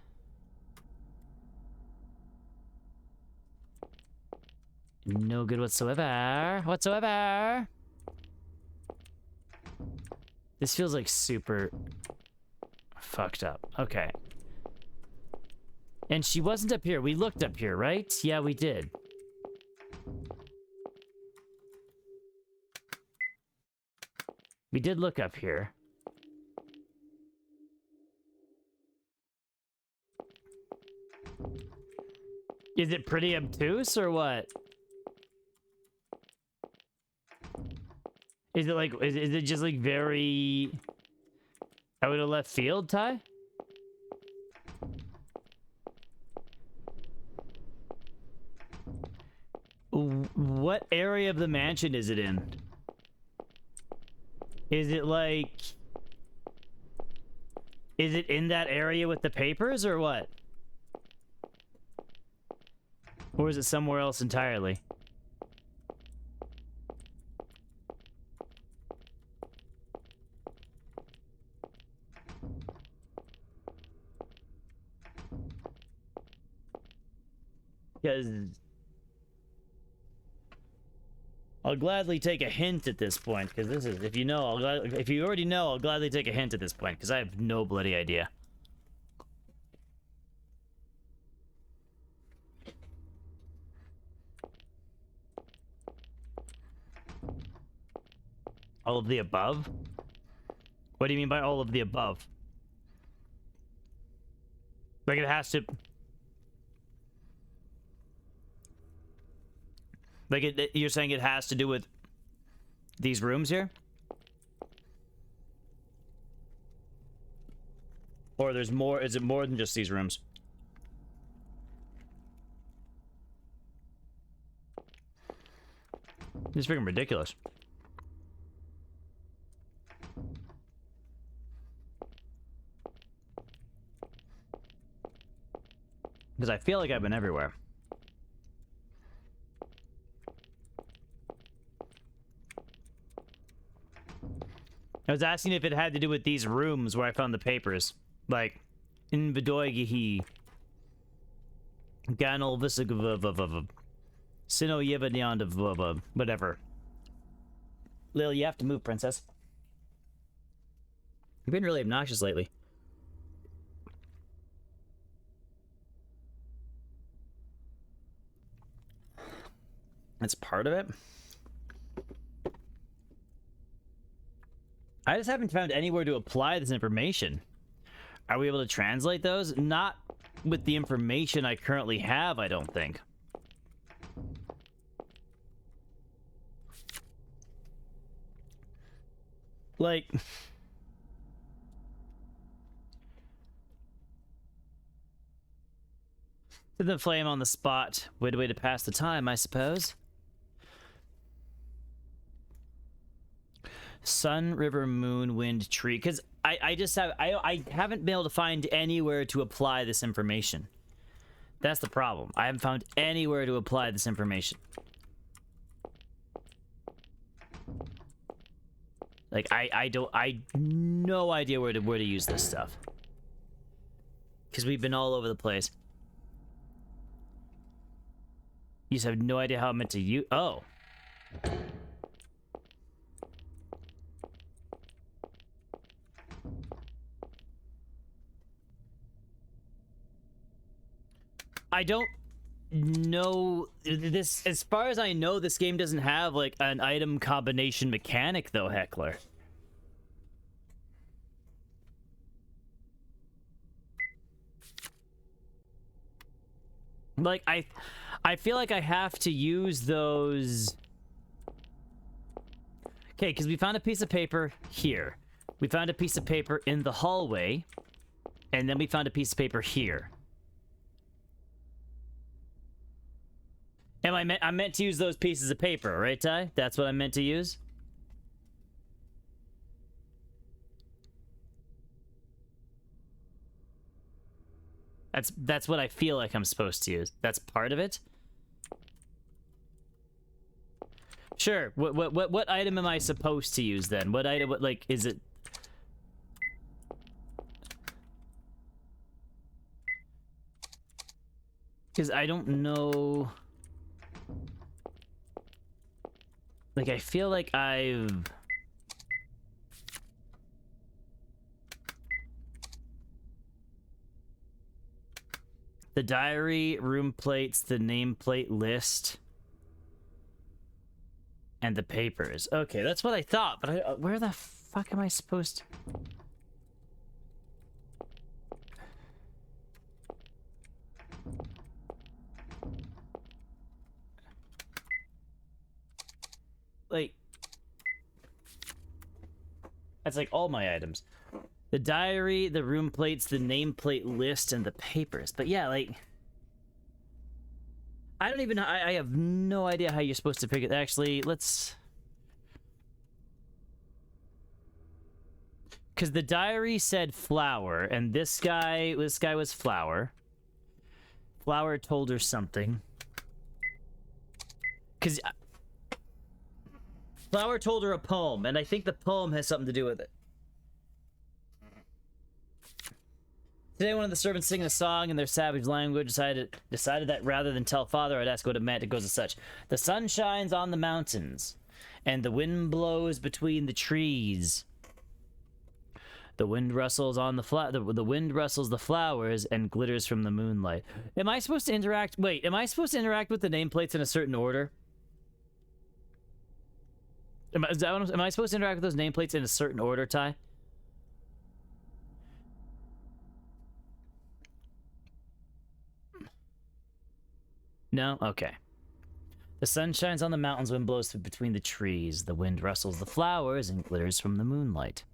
No good whatsoever. Whatsoever. This feels like super fucked up. Okay. And she wasn't up here. We looked up here, right? Yeah, we did. We did look up here. Is it pretty obtuse or what? Is it like, is it just like very out of left field, Ty? What area of the mansion is it in? Is it like... Is it in that area with the papers or what? Or is it somewhere else entirely? Because I'll gladly take a hint at this point, because this is, if you know, if you already know, I'll gladly take a hint at this point, because I have no bloody idea. All of the above? What do you mean by all of the above? Like it has to... Like, you're saying it has to do with these rooms here? Or there's more, is it more than just these rooms? This is freaking ridiculous. Because I feel like I've been everywhere. I was asking if it had to do with these rooms where I found the papers. Like, in Vidoigihi. Ganol Visig Sino Yevanyand whatever. Lil, you have to move, princess. You've been really obnoxious lately. That's part of it. I just haven't found anywhere to apply this information. Are we able to translate those? Not with the information I currently have, I don't think. Like... the flame on the spot. Way to pass the time, I suppose. Sun, river, moon, wind, tree. Because I just have... I haven't been able to find anywhere to apply this information. That's the problem. I haven't found anywhere to apply this information. Like, I no idea where to use this stuff. Because we've been all over the place. You just have no idea how I'm meant to use... Oh. I don't know this. As far as I know, this game doesn't have like an item combination mechanic, though, Heckler. Like I feel like I have to use those. Okay, because we found a piece of paper here. We found a piece of paper in the hallway, and then we found a piece of paper here. I'm meant to use those pieces of paper, right, Ty? That's what I'm meant to use? That's what I feel like I'm supposed to use. That's part of it? Sure. What item am I supposed to use then? What item, like, is it? Because I don't know. Like, I feel like I've... The diary, room plates, the nameplate list, and the papers. Okay, that's what I thought, but where the fuck am I supposed to... Like... That's like all my items. The diary, the room plates, the nameplate list, and the papers. But yeah, like... I don't even know. I have no idea how you're supposed to pick it. Actually, let's... Because the diary said flower, and this guy was flower. Flower told her something. Because... Flower told her a poem, and I think the poem has something to do with it. Today, one of the servants singing a song in their savage language decided that rather than tell father, I'd ask what it meant. It goes as such: the sun shines on the mountains, and the wind blows between the trees. The wind rustles on the wind rustles the flowers and glitters from the moonlight. Am I supposed to interact? Wait, am I supposed to interact with the nameplates in a certain order? Am I supposed to interact with those nameplates in a certain order, Ty? No? Okay. The sun shines on the mountains, wind blows between the trees. The wind rustles the flowers and glitters from the moonlight.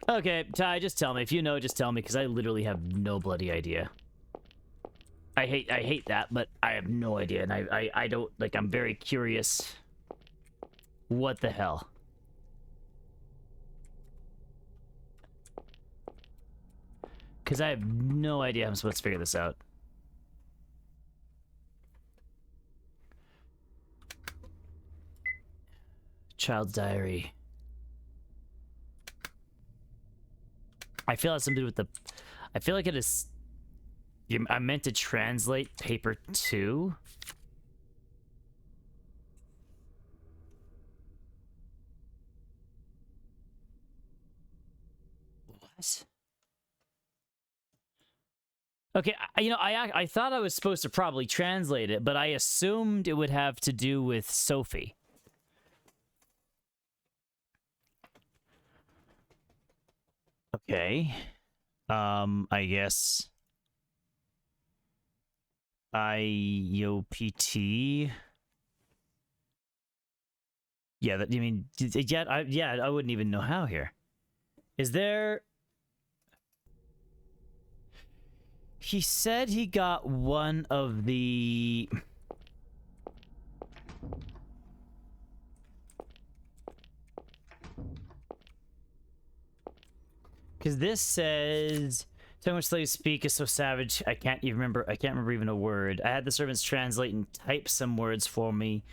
Okay, Ty, just tell me. If you know, just tell me, because I literally have no bloody idea. I hate that, but I have no idea, and I don't, like, I'm very curious. What the hell? Because I have no idea how I'm supposed to figure this out. Child's diary. I feel it has something to do with the... I feel like it is... I meant to translate paper 2. What? Okay, I thought I was supposed to probably translate it, but I assumed it would have to do with Sophie. Okay. I guess... IOPT. Yeah, that, you mean, I wouldn't even know how here. Is there... He said he got one of the... Because this says... So much slaves speak is so savage, I can't remember even a word. I had the servants translate and type some words for me.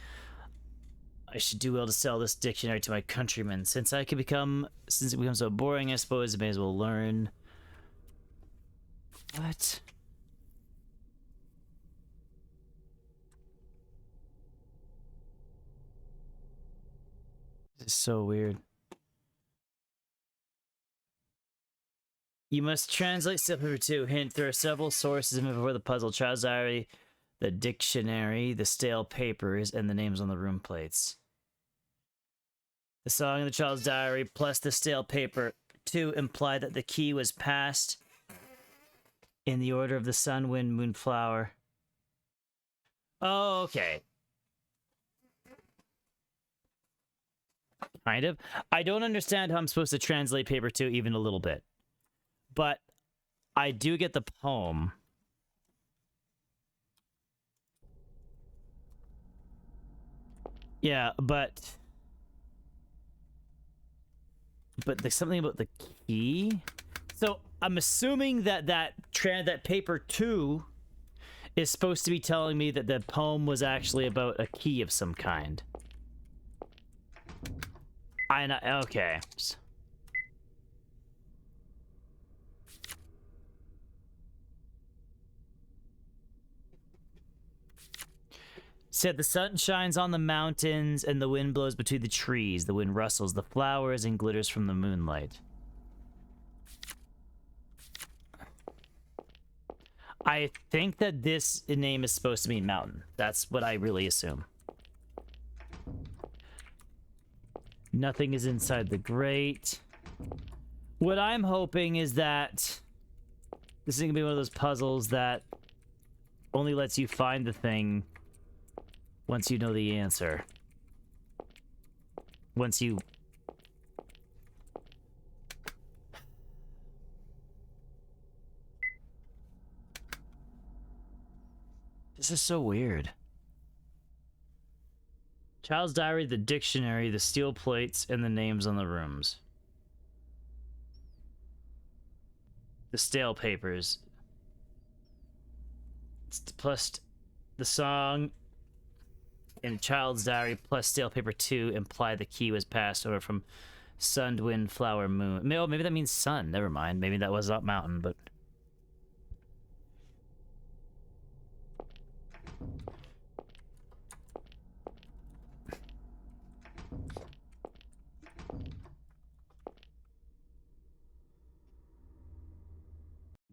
I should do well to sell this dictionary to my countrymen. Since it becomes so boring, I suppose I may as well learn. What? This is so weird. You must translate step number 2. Hint, there are several sources before the puzzle. Child's diary, the dictionary, the stale papers, and the names on the room plates. The song in the child's diary plus the stale paper 2 imply that the key was passed in the order of the sun, wind, moon, flower. Oh, okay. Kind of. I don't understand how I'm supposed to translate paper 2 even a little bit. But I do get the poem. Yeah, but there's something about the key. So I'm assuming that that paper 2 is supposed to be telling me that the poem was actually about a key of some kind. I know. Okay. Said the sun shines on the mountains and the wind blows between the trees. The wind rustles the flowers and glitters from the moonlight. I think that this name is supposed to mean mountain. That's what I really assume. Nothing is inside the grate. What I'm hoping is that this is gonna be one of those puzzles that only lets you find the thing once you know the answer. Once you... This is so weird. Child's diary, the dictionary, the steel plates, and the names on the rooms. The stale papers. Plus the song in Child's diary plus stale paper 2 imply the key was passed over from sun, wind, flower, moon. Oh, maybe that means sun. Never mind. Maybe that was not mountain, but...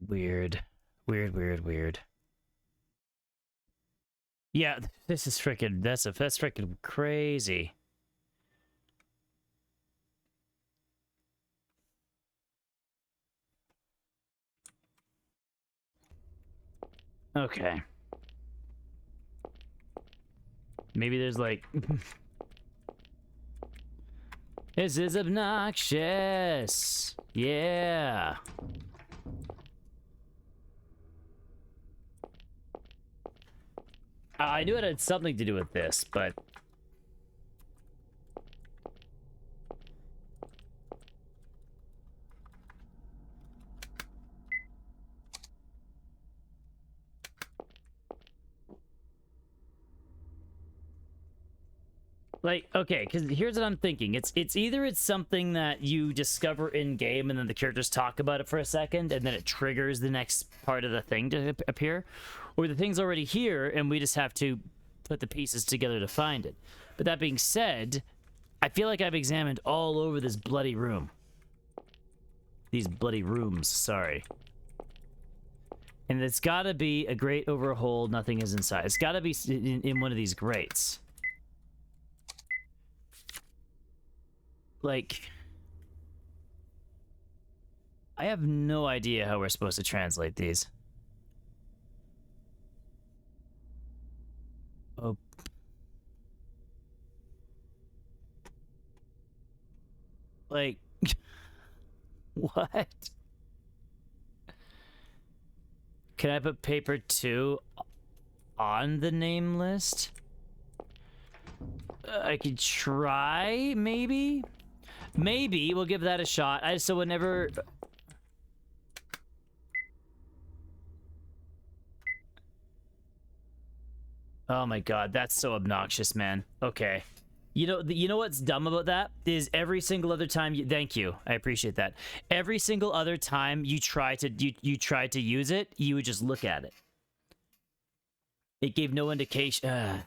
Weird. Weird. Yeah, this is freaking... That's freaking crazy. Okay. Maybe there's like... This is obnoxious. Yeah. I knew it had something to do with this, but... Like, okay, because here's what I'm thinking. It's either it's something that you discover in-game and then the characters talk about it for a second and then it triggers the next part of the thing to appear, or the thing's already here and we just have to put the pieces together to find it. But that being said, I feel like I've examined all over this bloody room. These bloody rooms, sorry. And it's gotta be a grate over a hole, nothing is inside. It's gotta be in one of these grates. Like, I have no idea how we're supposed to translate these. Oh. Like, what? Can I put paper 2 on the name list? I could try, maybe? Maybe we'll give that a shot. So whenever... Oh my god, that's so obnoxious, man. Okay. You know what's dumb about that? Is every single other time you... Thank you. I appreciate that. Every single other time you try to tried to use it, you would just look at it. It gave no indication...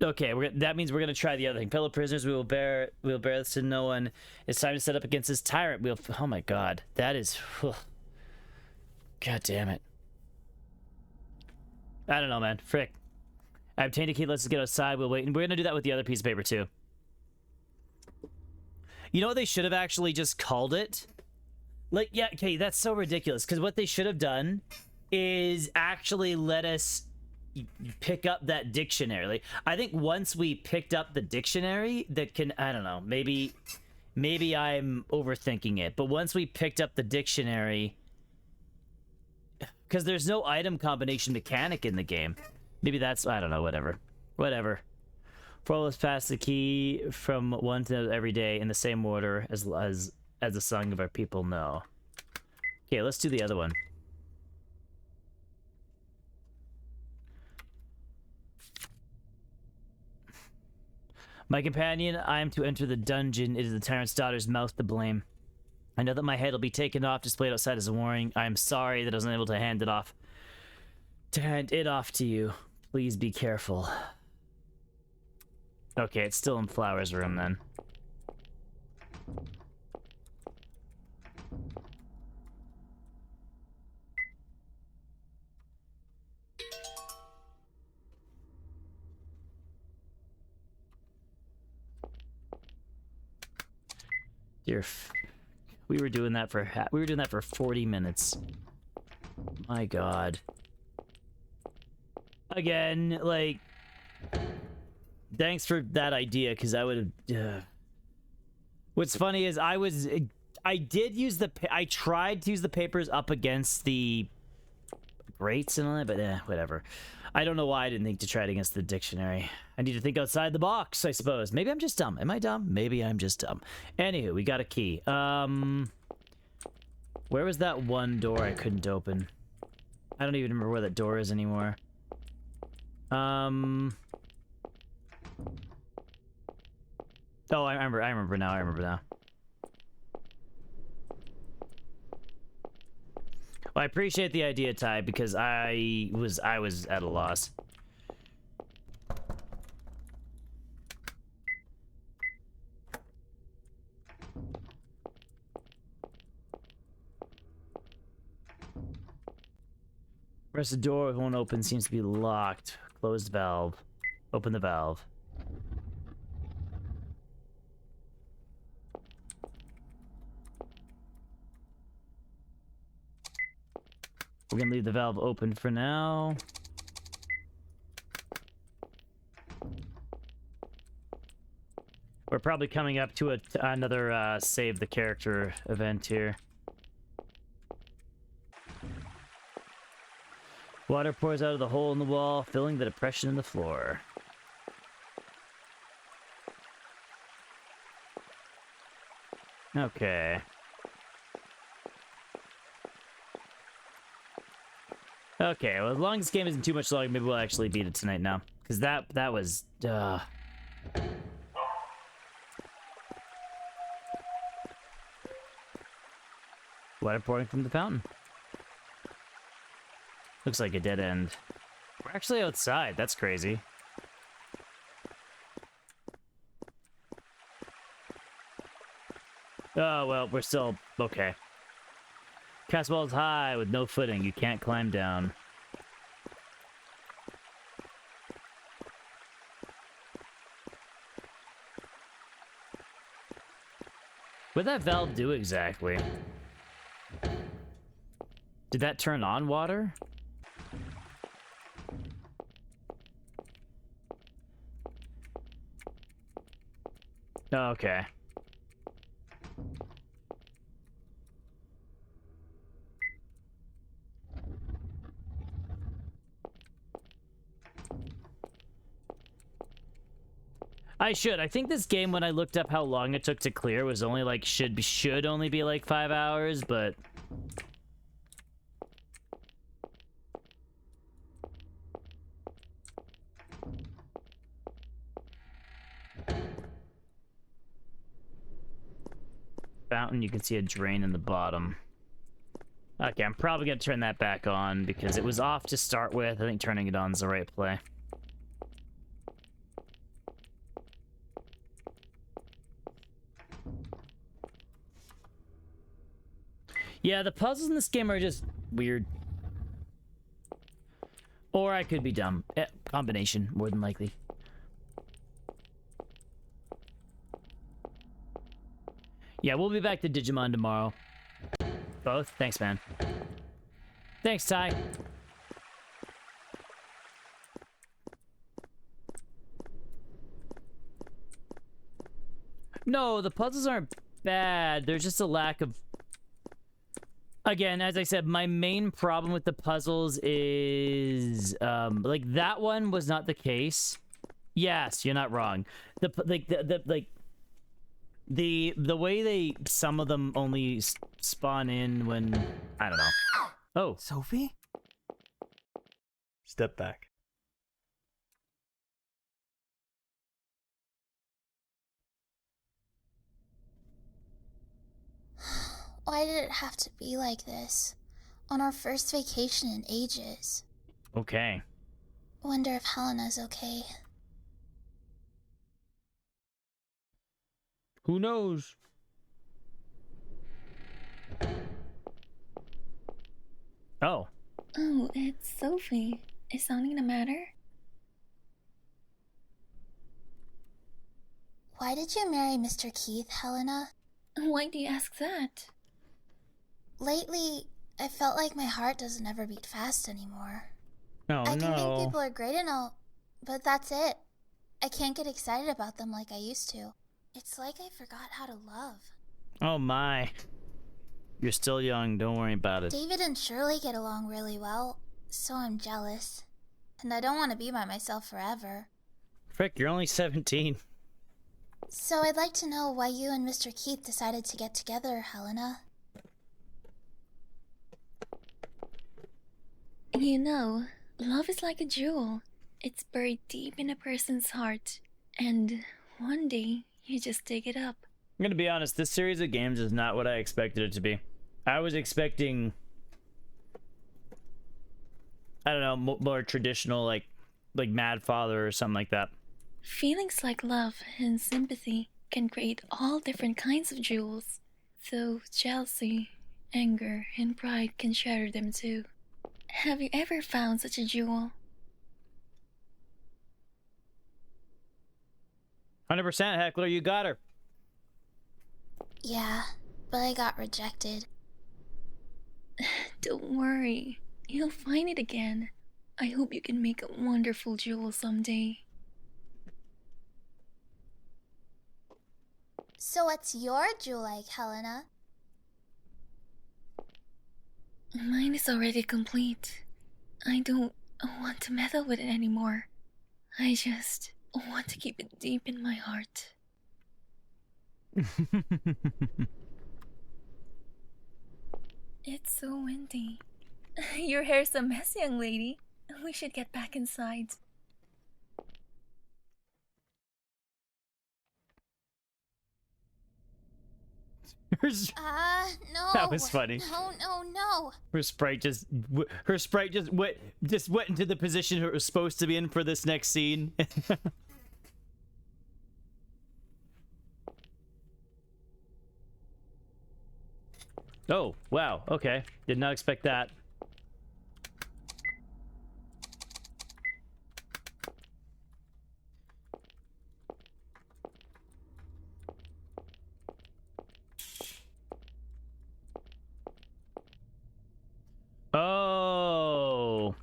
Okay, that means we're gonna try the other thing. Fellow prisoners, we will bear this to no one. It's time to set up against this tyrant. Oh my god, that is... God damn it. I don't know, man. Frick. I obtained a key. Let's just get outside. We'll wait. And we're gonna do that with the other piece of paper, too. You know what they should have actually just called it? Like, yeah, okay, that's so ridiculous. Because what they should have done is actually let us you pick up that dictionary. Like, I think once we picked up the dictionary, that can, I don't know, maybe I'm overthinking it, but once we picked up the dictionary, because there's no item combination mechanic in the game, maybe that's, I don't know, whatever. Follow pass the key from one to another every day in the same order as the song of our people know. Okay, let's do the other one. My companion, I am to enter the dungeon. It is the tyrant's daughter's mouth to blame. I know that my head will be taken off, displayed outside as a warning. I am sorry that I was unable to hand it off. To hand it off to you. Please be careful. Okay, it's still in Flower's room then. We were doing that for 40 minutes. My God. Again, like, thanks for that idea, because I would have. What's funny is I tried to use the papers up against the grates and all that, but whatever. I don't know why I didn't think to try it against the dictionary. I need to think outside the box, I suppose. Maybe I'm just dumb. Am I dumb? Maybe I'm just dumb. Anywho, we got a key. Where was that one door I couldn't open? I don't even remember where that door is anymore. Oh, I remember now. Well, I appreciate the idea, Ty, because I was at a loss. Press the door, it won't open, seems to be locked. Closed valve. Open the valve. We're gonna leave the valve open for now. We're probably coming up to another save the character event here. Water pours out of the hole in the wall, filling the depression in the floor. Okay. Okay, well, as long as this game isn't too much longer, maybe we'll actually beat it tonight now. Because that was... Water pouring from the fountain. Looks like a dead end. We're actually outside. That's crazy. Oh, well, we're still... okay. Castle is high with no footing. You can't climb down. What'd that valve do exactly? Did that turn on water? Oh, okay. I think this game, when I looked up how long it took to clear, was only like should only be like 5 hours, but fountain, you can see a drain in the bottom. Okay, I'm probably gonna turn that back on because it was off to start with. I think turning it on is the right play. Yeah, the puzzles in this game are just weird. Or I could be dumb. Combination, more than likely. Yeah, we'll be back to Digimon tomorrow. Both? Thanks, man. Thanks, Ty. No, the puzzles aren't bad. There's just a lack of... Again, as I said, my main problem with the puzzles is... like, that one was not the case. Yes, you're not wrong. The way they... Some of them only spawn in when... I don't know. Oh. Sophie? Step back. Why did it have to be like this? On our first vacation in ages. Okay. Wonder if Helena's okay. Who knows? Oh. Oh, it's Sophie. Is something the matter? Why did you marry Mr. Keith, Helena? Why do you ask that? Lately, I felt like my heart doesn't ever beat fast anymore. Oh, I can think no. people are great and all, but that's it. I can't get excited about them like I used to. It's like I forgot how to love. Oh, my. You're still young. Don't worry about it. David and Shirley get along really well, so I'm jealous. And I don't want to be by myself forever. Frick, you're only 17. So I'd like to know why you and Mr. Keith decided to get together, Helena. You know, love is like a jewel. It's buried deep in a person's heart. And one day, you just dig it up. I'm gonna be honest, this series of games is not what I expected it to be. I was expecting... I don't know, more traditional, like Mad Father or something like that. Feelings like love and sympathy can create all different kinds of jewels. Though jealousy, anger, and pride can shatter them too. Have you ever found such a jewel? 100% Heckler, you got her. Yeah, but I got rejected. Don't worry, you'll find it again. I hope you can make a wonderful jewel someday. So what's your jewel like, Helena? Mine is already complete. I don't want to meddle with it anymore. I just want to keep it deep in my heart. It's so windy. Your hair's a mess, young lady. We should get back inside. No. That was funny. No. Her sprite just went into the position it was supposed to be in for this next scene. Oh, wow. Okay. Did not expect that. Oh.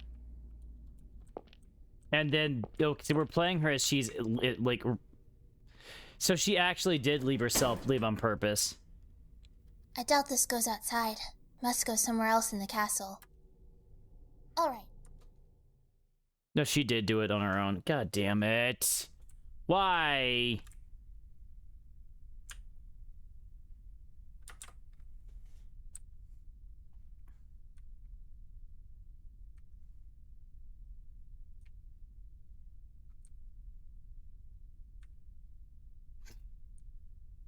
And then, oh, so we're playing her as she's, like... So she actually did leave on purpose. I doubt this goes outside. Must go somewhere else in the castle. Alright. No, she did do it on her own. God damn it. Why?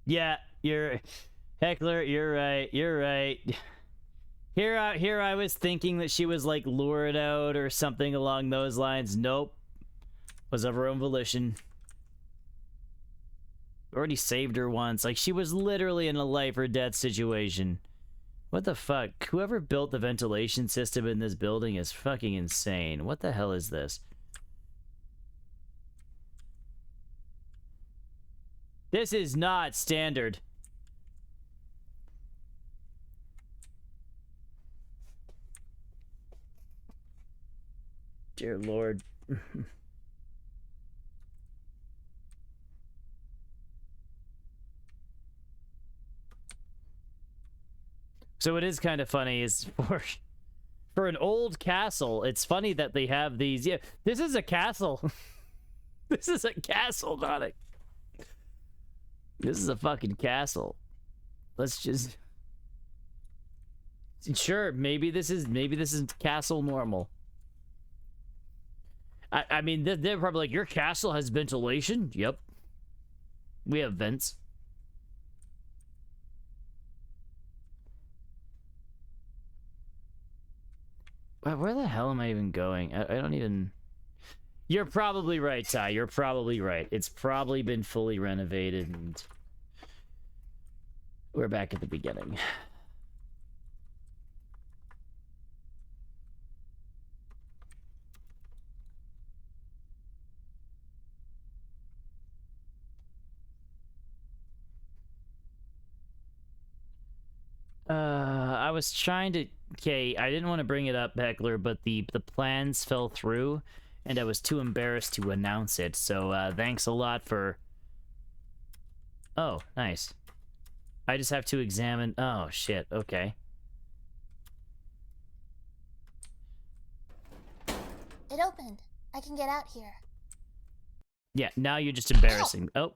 Yeah, Heckler, you're right. Here I was thinking that she was like lured out or something along those lines. Nope. Was of her own volition. Already saved her once. Like, she was literally in a life or death situation. What the fuck? Whoever built the ventilation system in this building is fucking insane. What the hell is this? This is not standard. Dear Lord. So it is kind of funny is for an old castle, it's funny that they have these. Yeah, this is a castle. This is a castle, not a. This is a fucking castle. Let's just. Sure, maybe this is castle normal. I mean, they're probably like, your castle has ventilation? Yep. We have vents. Where the hell am I even going? I don't even... You're probably right, Ty. You're probably right. It's probably been fully renovated, and... We're back at the beginning. I was trying to... Okay, I didn't want to bring it up, Heckler, but the plans fell through, and I was too embarrassed to announce it, so thanks a lot for... Oh, nice. I just have to examine... Oh, shit, okay. It opened. I can get out here. Yeah, now you're just embarrassing. Ow! Oh.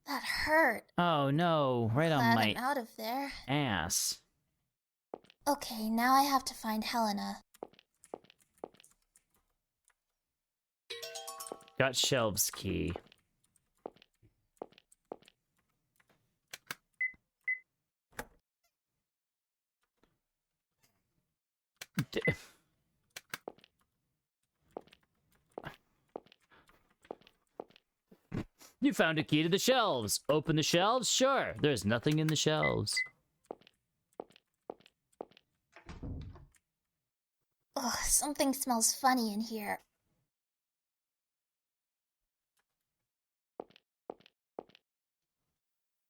That hurt. Oh, no. Right on Glad my I'm out of there. ass. Okay, now I have to find Helena. Got shelves key. You found a key to the shelves. Open the shelves? Sure. There's nothing in the shelves. Ugh, something smells funny in here.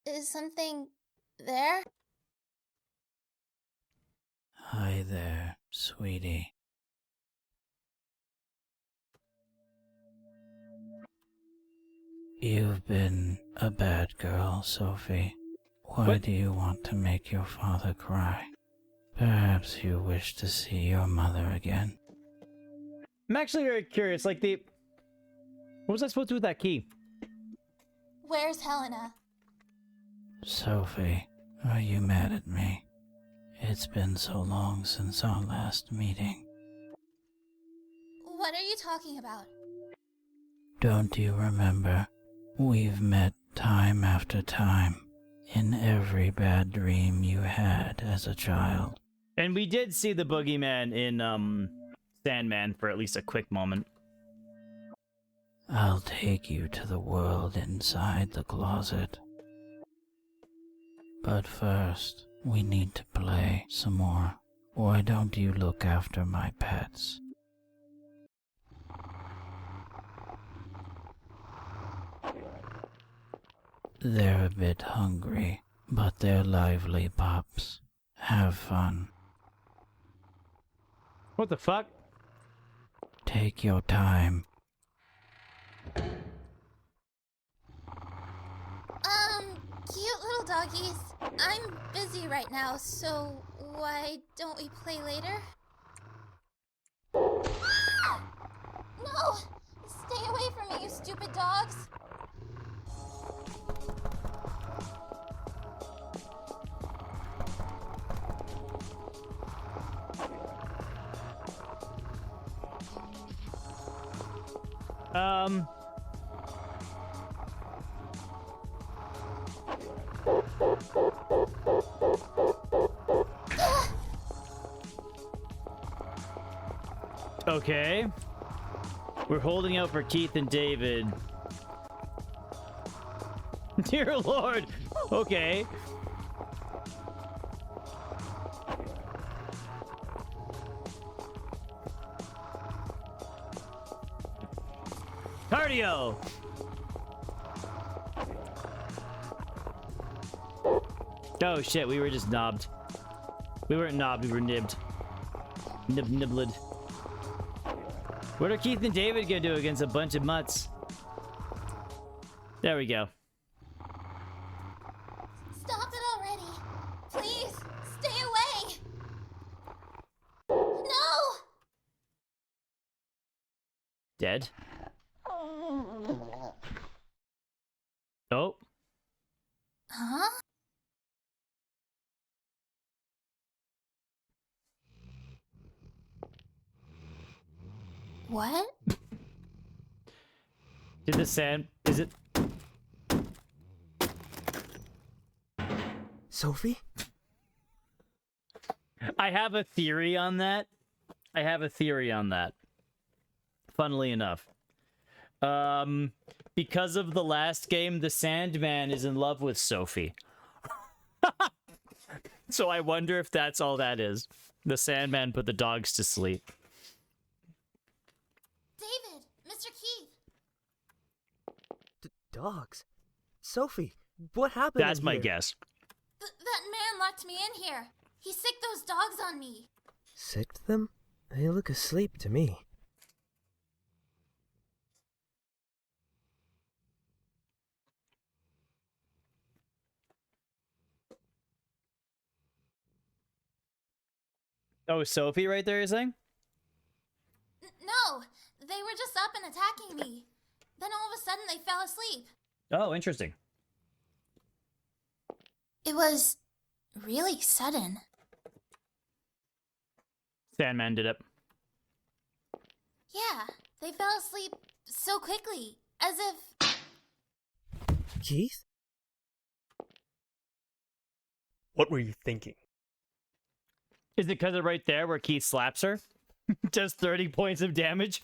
Is something there? Hi there, sweetie. You've been a bad girl, Sophie. Why do you want to make your father cry? Perhaps you wish to see your mother again. I'm actually very curious, like what was I supposed to do with that key? Where's Helena? Sophie, are you mad at me? It's been so long since our last meeting. What are you talking about? Don't you remember? We've met time after time in every bad dream you had as a child. And we did see the boogeyman in Sandman for at least a quick moment. I'll take you to the world inside the closet. But first, we need to play some more. Why don't you look after my pets? They're a bit hungry, but they're lively pups. Have fun. What the fuck? Take your time. Cute little doggies. I'm busy right now, so why don't we play later? Ah! No! Stay away from me, you stupid dogs! Okay. We're holding out for Keith and David. Dear Lord. Okay. Cardio. Oh shit, we were just knobbed. We weren't knobbed, we were nibbed. Nibbled. What are Keith and David gonna do against a bunch of mutts? There we go. Stop it already! Please, stay away! Dead? Oh. Huh? What? Did the sand... Is it... Sophie? I have a theory on that. Funnily enough. Because of the last game, the Sandman is in love with Sophie. So I wonder if that's all that is. The Sandman put the dogs to sleep. David! Mr. Keith! Dogs? Sophie, what happened That's in my here? guess. That man locked me in here. He sicked those dogs on me. Sicked them? They look asleep to me. Oh, Sophie right there, you're saying? No, they were just up and attacking me. Then all of a sudden they fell asleep. Oh, interesting. It was really sudden. Sandman did it. Yeah, they fell asleep so quickly, as if... Keith? What were you thinking? Is it because of right there where Keith slaps her? Just 30 points of damage?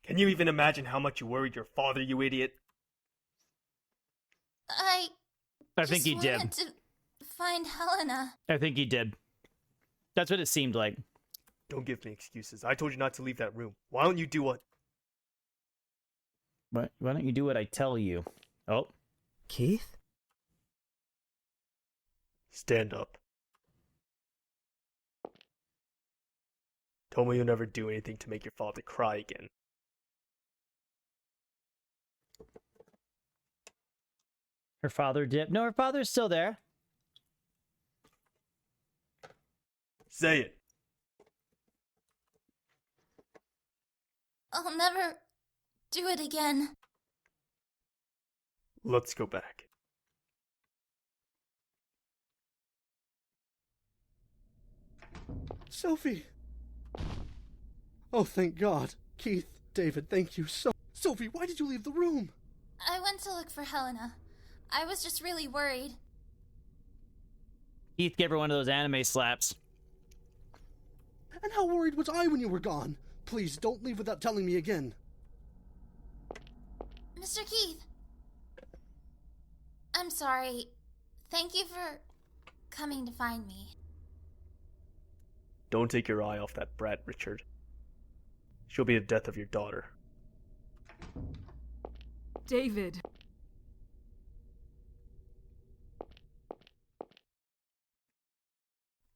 Can you even imagine how much you worried your father, you idiot? I think he did. wanted to find Helena. I think he did. That's what it seemed like. Don't give me excuses. I told you not to leave that room. Why don't you do what? Why don't you do what I tell you? Oh. Keith? Stand up. Tell me you'll never do anything to make your father cry again. Her father did. No, her father's still there. Say it. I'll never do it again. Let's go back. Sophie! Oh, thank God. Keith, David, thank you so... Sophie, why did you leave the room? I went to look for Helena. I was just really worried. Keith gave her one of those anime slaps. And how worried was I when you were gone? Please, don't leave without telling me again. Mr. Keith. I'm sorry. Thank you for coming to find me. Don't take your eye off that brat, Richard. She'll be the death of your daughter. David.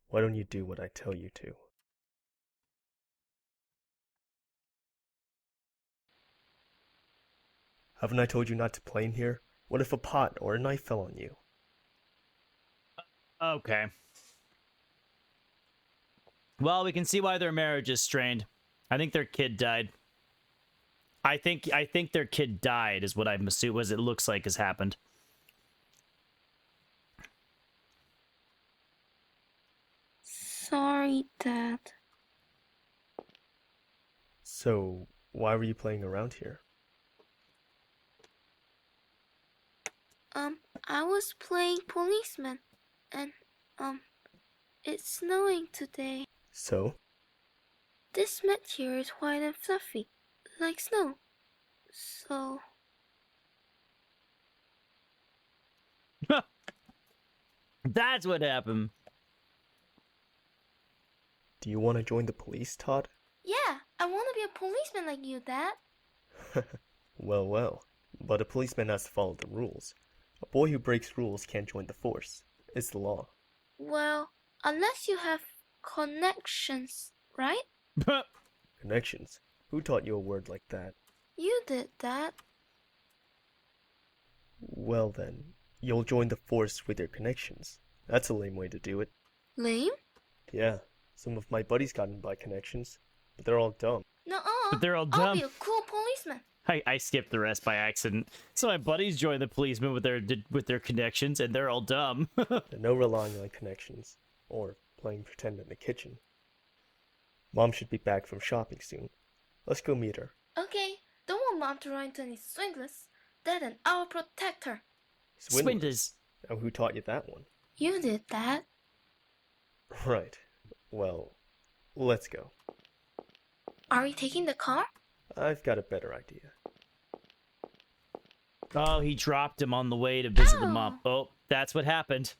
Why don't you do what I tell you to? Haven't I told you not to play in here? What if a pot or a knife fell on you? Okay. Well, we can see why their marriage is strained. I think their kid died. I think their kid died is what I'm assuming. It looks like has happened. Sorry, Dad. So, why were you playing around here? I was playing policeman, and, it's snowing today. So? This mat here is white and fluffy, like snow. So... That's what happened. Do you want to join the police, Todd? Yeah, I want to be a policeman like you, Dad. Well, well. But a policeman has to follow the rules. A boy who breaks rules can't join the force. It's the law. Well, unless you have connections, right? Connections? Who taught you a word like that? You did, Dad. Well then, you'll join the force with your connections. That's a lame way to do it. Lame? Yeah, some of my buddies got in by connections. but they're all dumb. Nuh-uh. But they're all I'll dumb. be a cool policeman. I skipped the rest by accident. So my buddies joined the policemen with their connections, and they're all dumb. No relying on connections, or playing pretend in the kitchen. Mom should be back from shopping soon. Let's go meet her. Okay, don't want Mom to run into any swindlers. Then I'll protect her. Swindlers. And who taught you that one? You did that. Right. Well, let's go. Are we taking the car? I've got a better idea. Oh, he dropped him on the way to visit the mom. Ow. Oh, that's what happened.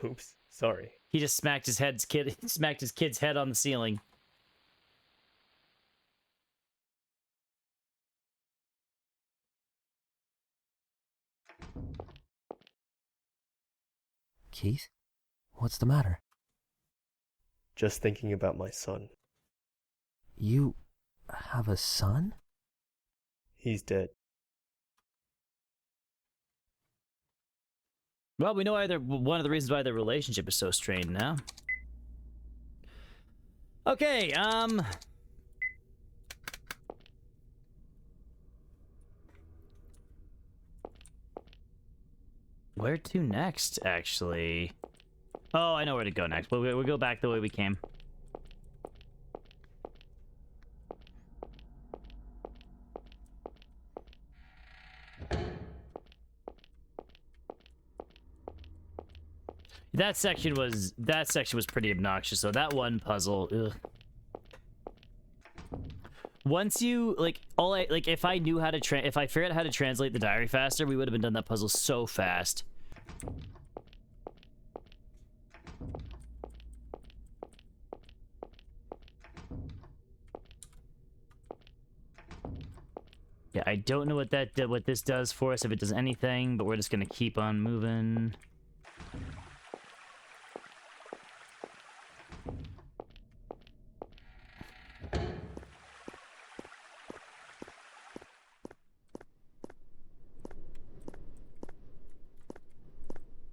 Oops, sorry. He just smacked his kid's head on the ceiling. Keith? What's the matter? Just thinking about my son. You have a son? He's dead. Well, we know one of the reasons why their relationship is so strained now. Okay, where to next, actually? Oh, I know where to go next. We'll go back the way we came. That section was pretty obnoxious. So that one puzzle, ugh. Once you if I knew how to if I figured out how to translate the diary faster, we would have been done that puzzle so fast. Yeah, I don't know what this does for us, if it does anything, but we're just gonna keep on moving.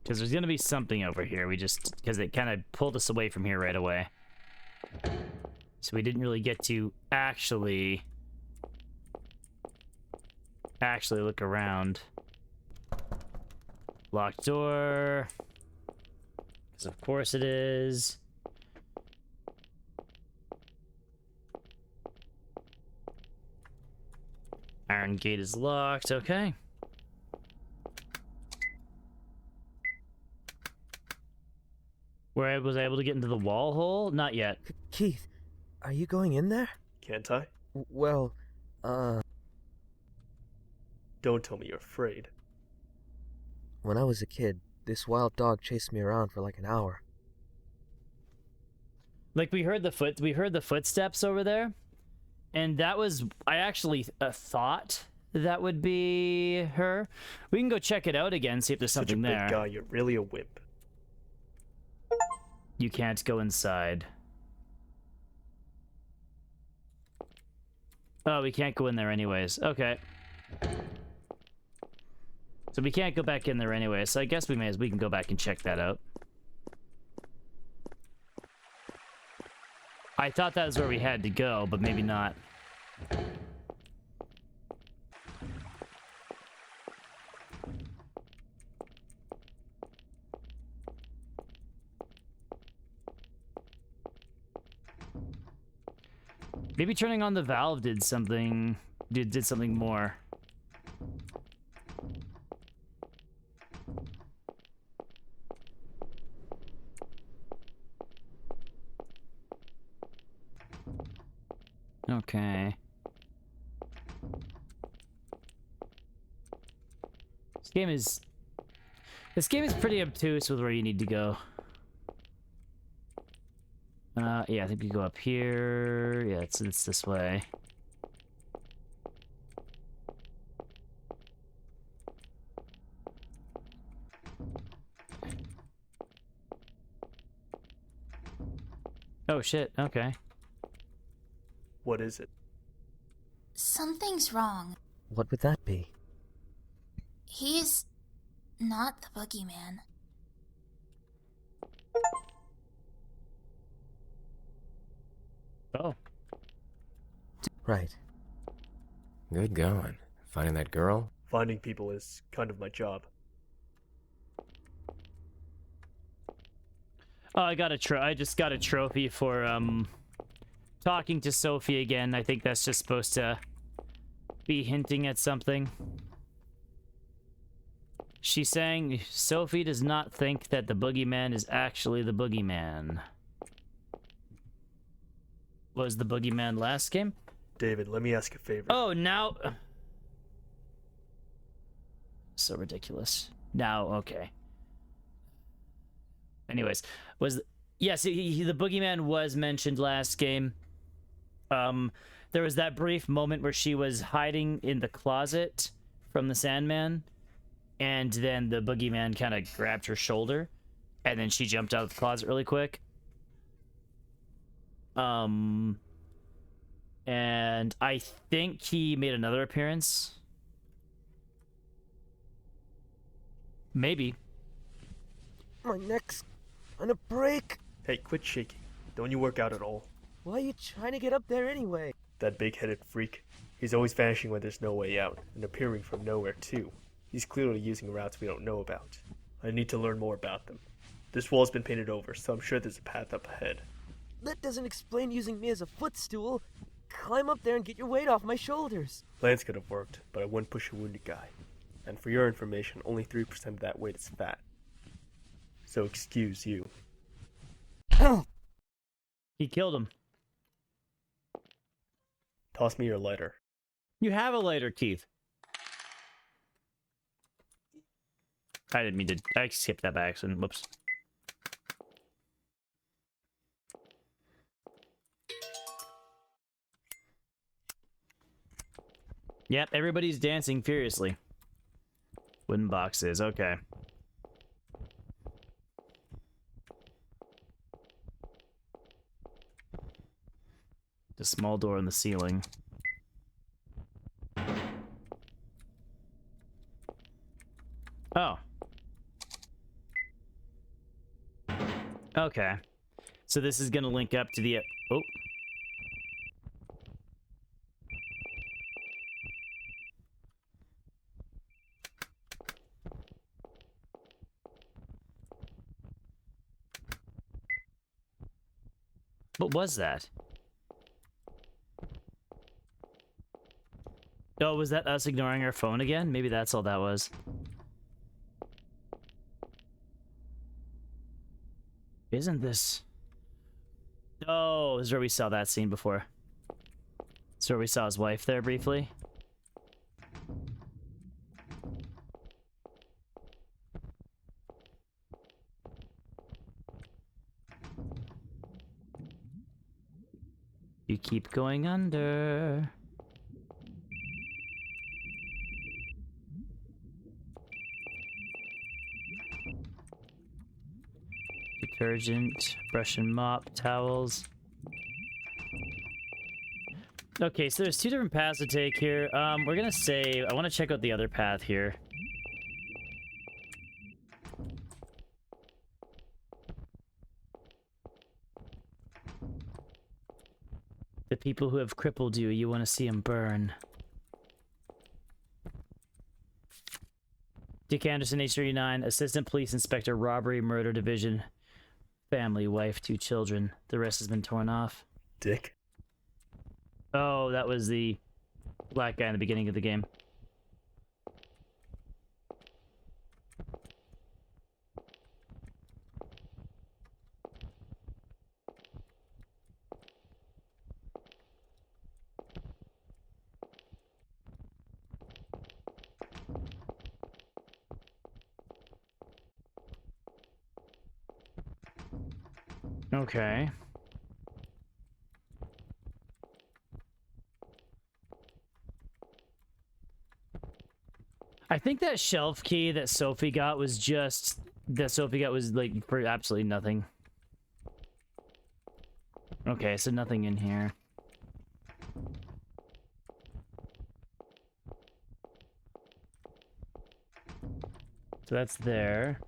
Because there's gonna be something over here. Because it kind of pulled us away from here right away. So we didn't really get to actually look around. Locked door. Because of course it is. Iron gate is locked, okay. Was I able to get into the wall hole? Not yet. Keith, are you going in there? Can't I? Well, Don't tell me you're afraid. when I was a kid, this wild dog chased me around for like an hour. Like we heard the footsteps over there, and that was I actually thought that would be her. We can go check it out again, see if there's something Such a there. big guy, you're really a wimp. You can't go inside. Oh, we can't go in there anyways. Okay. So we can't go back in there anyway, so I guess we can go back and check that out. I thought that was where we had to go, but maybe not. Maybe turning on the valve did something more. Okay. This game is pretty obtuse with where you need to go. Yeah, I think we go up here. Yeah, it's this way. Oh shit, okay. What is it? Something's wrong. What would that be? He's not the Boogie Man. Oh. Right. Good going. Finding that girl? Finding people is kind of my job. Oh, I just got a trophy for talking to Sophie again. I think that's just supposed to be hinting at something. She's saying Sophie does not think that the boogeyman is actually the boogeyman. Was the boogeyman last game? David, let me ask a favor. Oh, now... So ridiculous. Now, okay. Anyways, yes, the boogeyman was mentioned last game. There was that brief moment where she was hiding in the closet from the Sandman, and then the boogeyman kind of grabbed her shoulder, and then she jumped out of the closet really quick. And I think he made another appearance. Maybe. My neck's on a break. Hey, quit shaking. Don't you work out at all? Why are you trying to get up there anyway? That big-headed freak. He's always vanishing when there's no way out, and appearing from nowhere too. He's clearly using routes we don't know about. I need to learn more about them. This wall's been painted over, so I'm sure there's a path up ahead. That doesn't explain using me as a footstool. Climb up there and get your weight off my shoulders. Plans could have worked, but I wouldn't push a wounded guy. And for your information, only 3% of that weight is fat. So excuse you. He killed him. Toss me your lighter. You have a lighter, Keith. I didn't mean to... I skipped that by accident. Whoops. Yep, everybody's dancing furiously. Wooden boxes, okay. The small door in the ceiling. Oh. Okay. So this is gonna link up to the... Oh. What was that? Oh, was that us ignoring our phone again? Maybe that's all that was. Isn't this... Oh, this is where we saw that scene before. This is where we saw his wife there briefly. You keep going under. Detergent, brush and mop, towels. Okay, so there's two different paths to take here. We're gonna save. I want to check out the other path here. The people who have crippled you, you want to see them burn. Dick Anderson, age 39, Assistant Police Inspector, Robbery, Murder Division. Family, wife, 2 children. The rest has been torn off. Dick? Oh, that was the black guy in the beginning of the game. Okay. I think that shelf key that Sophie got was just... That Sophie got was, like, for absolutely nothing. Okay, so nothing in here. So that's there.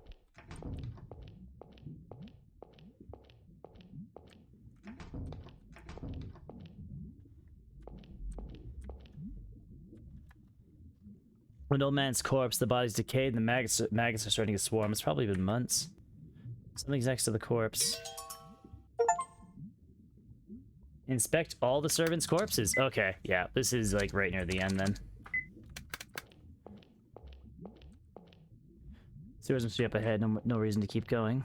An old man's corpse, the body's decayed, and the maggots are starting to swarm. It's probably been months. Something's next to the corpse. Inspect all the servants' corpses. Okay, yeah, this is like right near the end then. Sewers must be up ahead, no reason to keep going.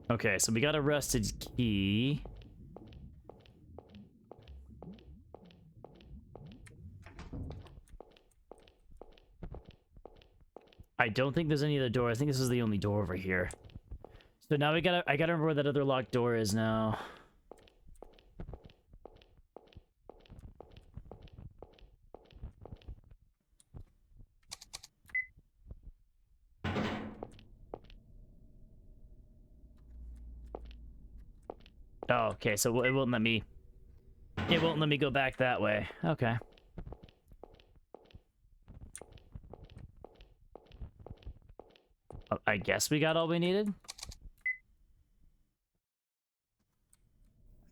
Okay, so we got a rusted key. I don't think there's any other door. I think this is the only door over here. So now I gotta remember where that other locked door is now. Oh, okay, so it won't let me... It won't let me go back that way. Okay. I guess we got all we needed?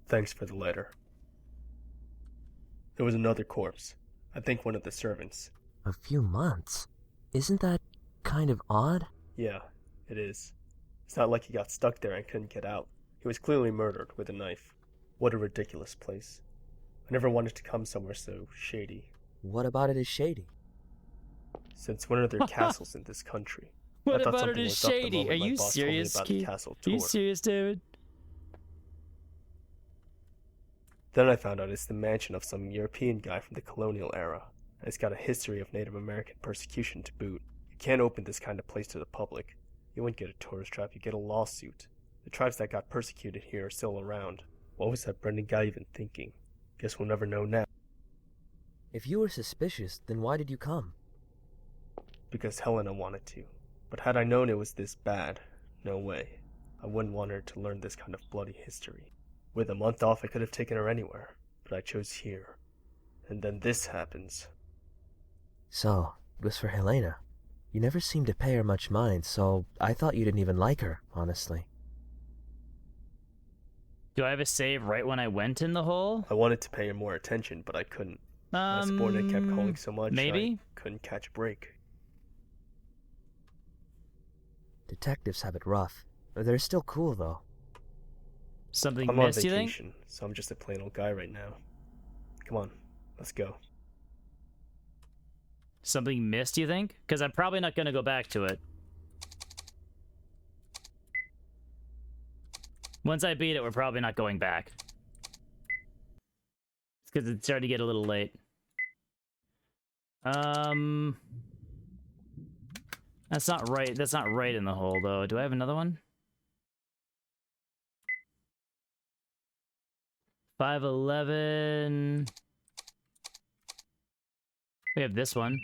Thanks for the letter. There was another corpse. I think one of the servants. A few months? Isn't that kind of odd? Yeah, it is. It's not like he got stuck there and couldn't get out. He was clearly murdered with a knife. What a ridiculous place. I never wanted to come somewhere so shady. What about it is shady? Since when are there castles in this country? What I thought about it something is was up the shady? moment Are my you boss told me serious, about Ski? the castle Are you tour. serious, David? Then I found out it's the mansion of some European guy from the colonial era. And it's got a history of Native American persecution to boot. You can't open this kind of place to the public. You wouldn't get a tourist trap, you get a lawsuit. The tribes that got persecuted here are still around. What was that Brendan guy even thinking? Guess we'll never know now. If you were suspicious, then why did you come? Because Helena wanted to. But had I known it was this bad, no way. I wouldn't want her to learn this kind of bloody history. With a month off, I could have taken her anywhere, but I chose here. And then this happens. So, it was for Helena. You never seemed to pay her much mind, so I thought you didn't even like her, honestly. Do I have a save right when I went in the hole? I wanted to pay her more attention, but I couldn't. My subordinate kept calling so much, maybe? I couldn't catch a break. Detectives have it rough. They're still cool, though. Something I'm on missed, you think? vacation, so I'm just a plain old guy right now. Come on, let's go. Something missed, you think? Because I'm probably not going to go back to it. Once I beat it, we're probably not going back. It's because it's starting to get a little late. That's not right. That's not right in the hole, though. Do I have another one? 511. We have this one.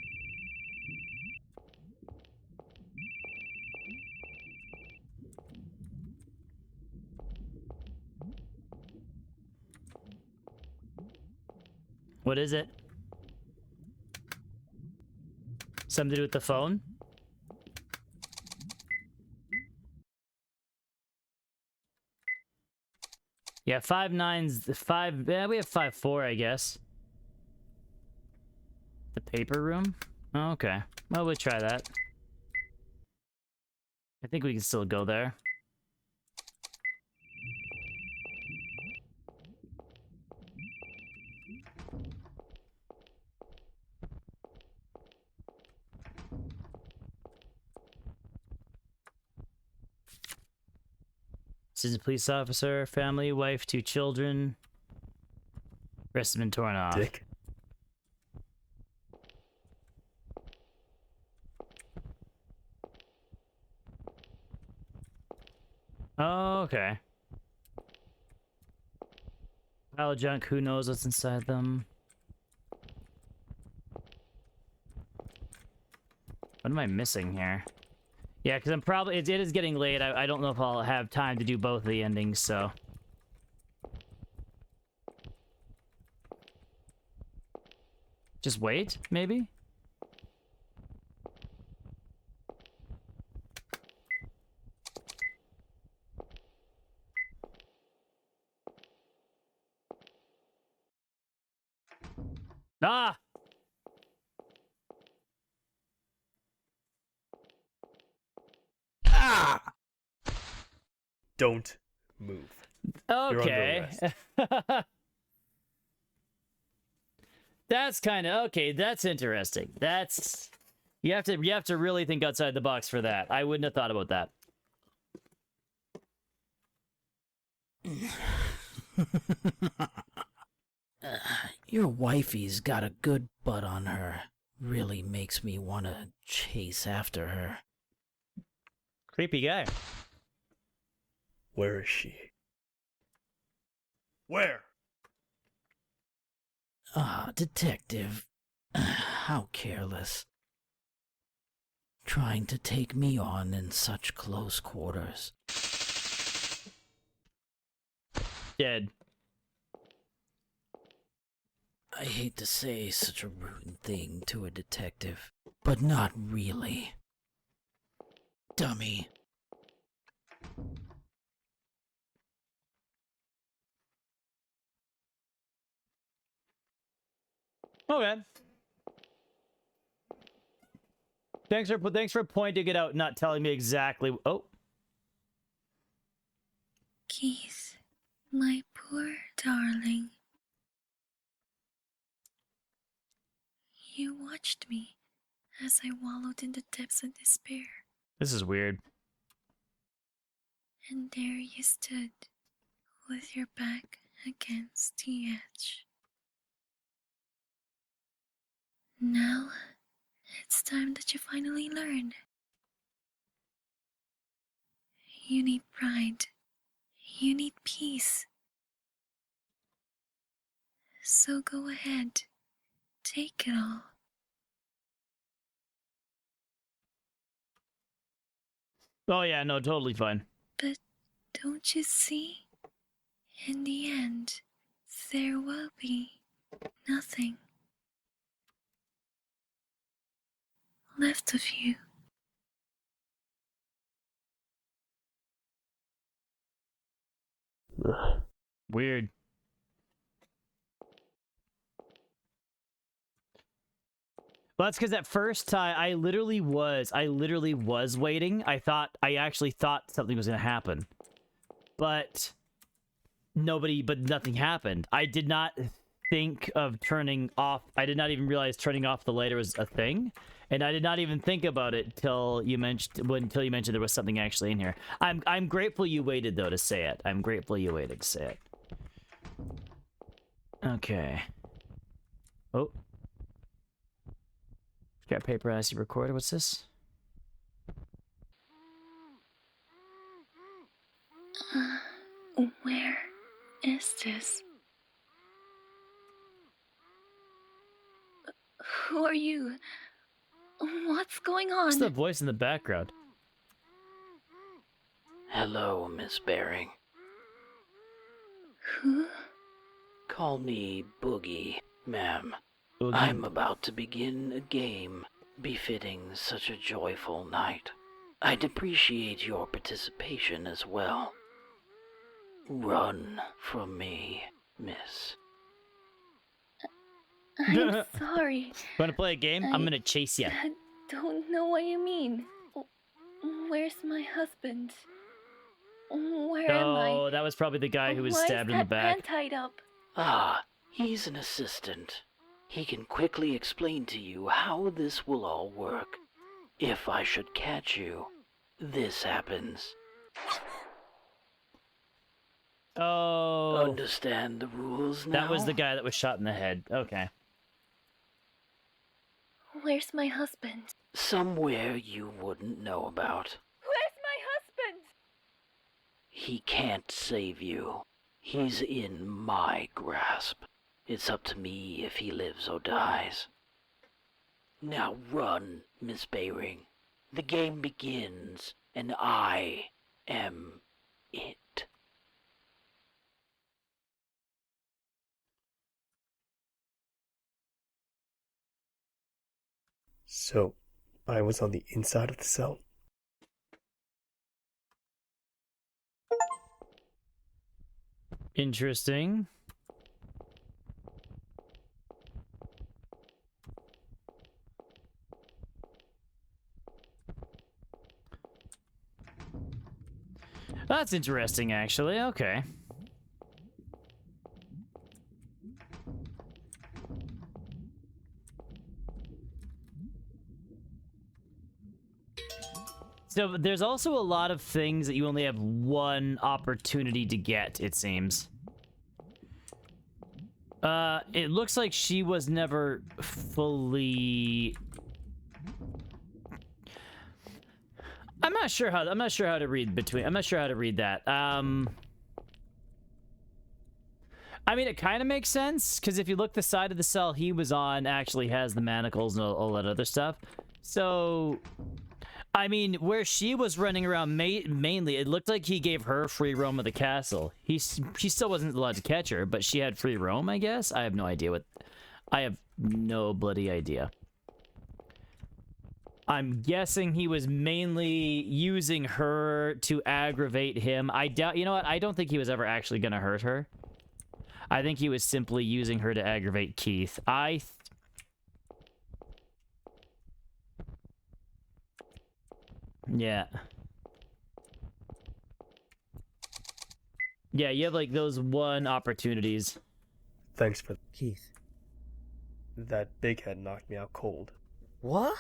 What is it? Something to do with the phone? Yeah, 5-9's the 5. Yeah, we have 5-4, I guess. The paper room? Oh, okay. Well, we'll try that. I think we can still go there. Assistant police officer, family, wife, 2 children. Rest have been torn off. Dick. Oh, okay. Pile of junk, who knows what's inside them. What am I missing here? Yeah, because I'm probably... It is getting late. I don't know if I'll have time to do both of the endings, so... Just wait, maybe? Ah! Ah! Don't move. You're under Okay. arrest. That's kind of okay. That's interesting. That's you have to really think outside the box for that. I wouldn't have thought about that. Your wifey's got a good butt on her. Really makes me want to chase after her. Creepy guy. Where is she? Where? Ah, detective. How careless. Trying to take me on in such close quarters. Dead. I hate to say such a rude thing to a detective, but not really. Dummy. Okay. Thanks for pointing it out, not telling me exactly. Oh. Keith, my poor darling. You watched me as I wallowed in the depths of despair. This is weird. And there you stood, with your back against the edge. Now, it's time that you finally learn. You need pride. You need peace. So go ahead. Take it all. Oh yeah, no, totally fine. But don't you see? In the end, there will be nothing left of you. Weird. Well, that's because at first I literally was waiting. I actually thought something was gonna happen, but nothing happened. I did not think of turning off. I did not even realize turning off the lighter was a thing, and I did not even think about it until you mentioned there was something actually in here. I'm grateful you waited though to say it. I'm grateful you waited to say it. Okay. Oh. Got paper as you recorded. What's this? Where is this? Who are you? What's going on? What's the voice in the background? Hello, Miss Baring. Who? Call me Boogie, ma'am. Boogie? I'm about to begin a game befitting such a joyful night. I'd appreciate your participation as well. Run from me, miss. I'm sorry. Want to play a game? I'm gonna chase you. I don't know what you mean. Where's my husband? Where am I? Oh, that was probably the guy who was Why stabbed is in the that back. man tied up? Ah, he's an assistant. He can quickly explain to you how this will all work. If I should catch you, this happens. Oh. Understand the rules now? That was the guy that was shot in the head. Okay. Where's my husband? Somewhere you wouldn't know about. Where's my husband? He can't save you. He's in my grasp. It's up to me if he lives or dies. Now run, Miss Baring. The game begins, and I am it. So, I was on the inside of the cell. Interesting. That's interesting, actually. Okay. So there's also a lot of things that you only have one opportunity to get, it seems. It looks like she was never fully... I'm not sure how to read that. I mean, it kind of makes sense, because if you look the side of the cell he was on actually has the manacles and all that other stuff. So, I mean, where she was running around mainly, it looked like he gave her free roam of the castle. She still wasn't allowed to catch her, but she had free roam, I guess? I have no bloody idea. I'm guessing he was mainly using her to aggravate him. I doubt, you know what? I don't think he was ever actually going to hurt her. I think he was simply using her to aggravate Keith. Yeah. Yeah, you have like those one opportunities. Thanks for... Keith. That big head knocked me out cold. What?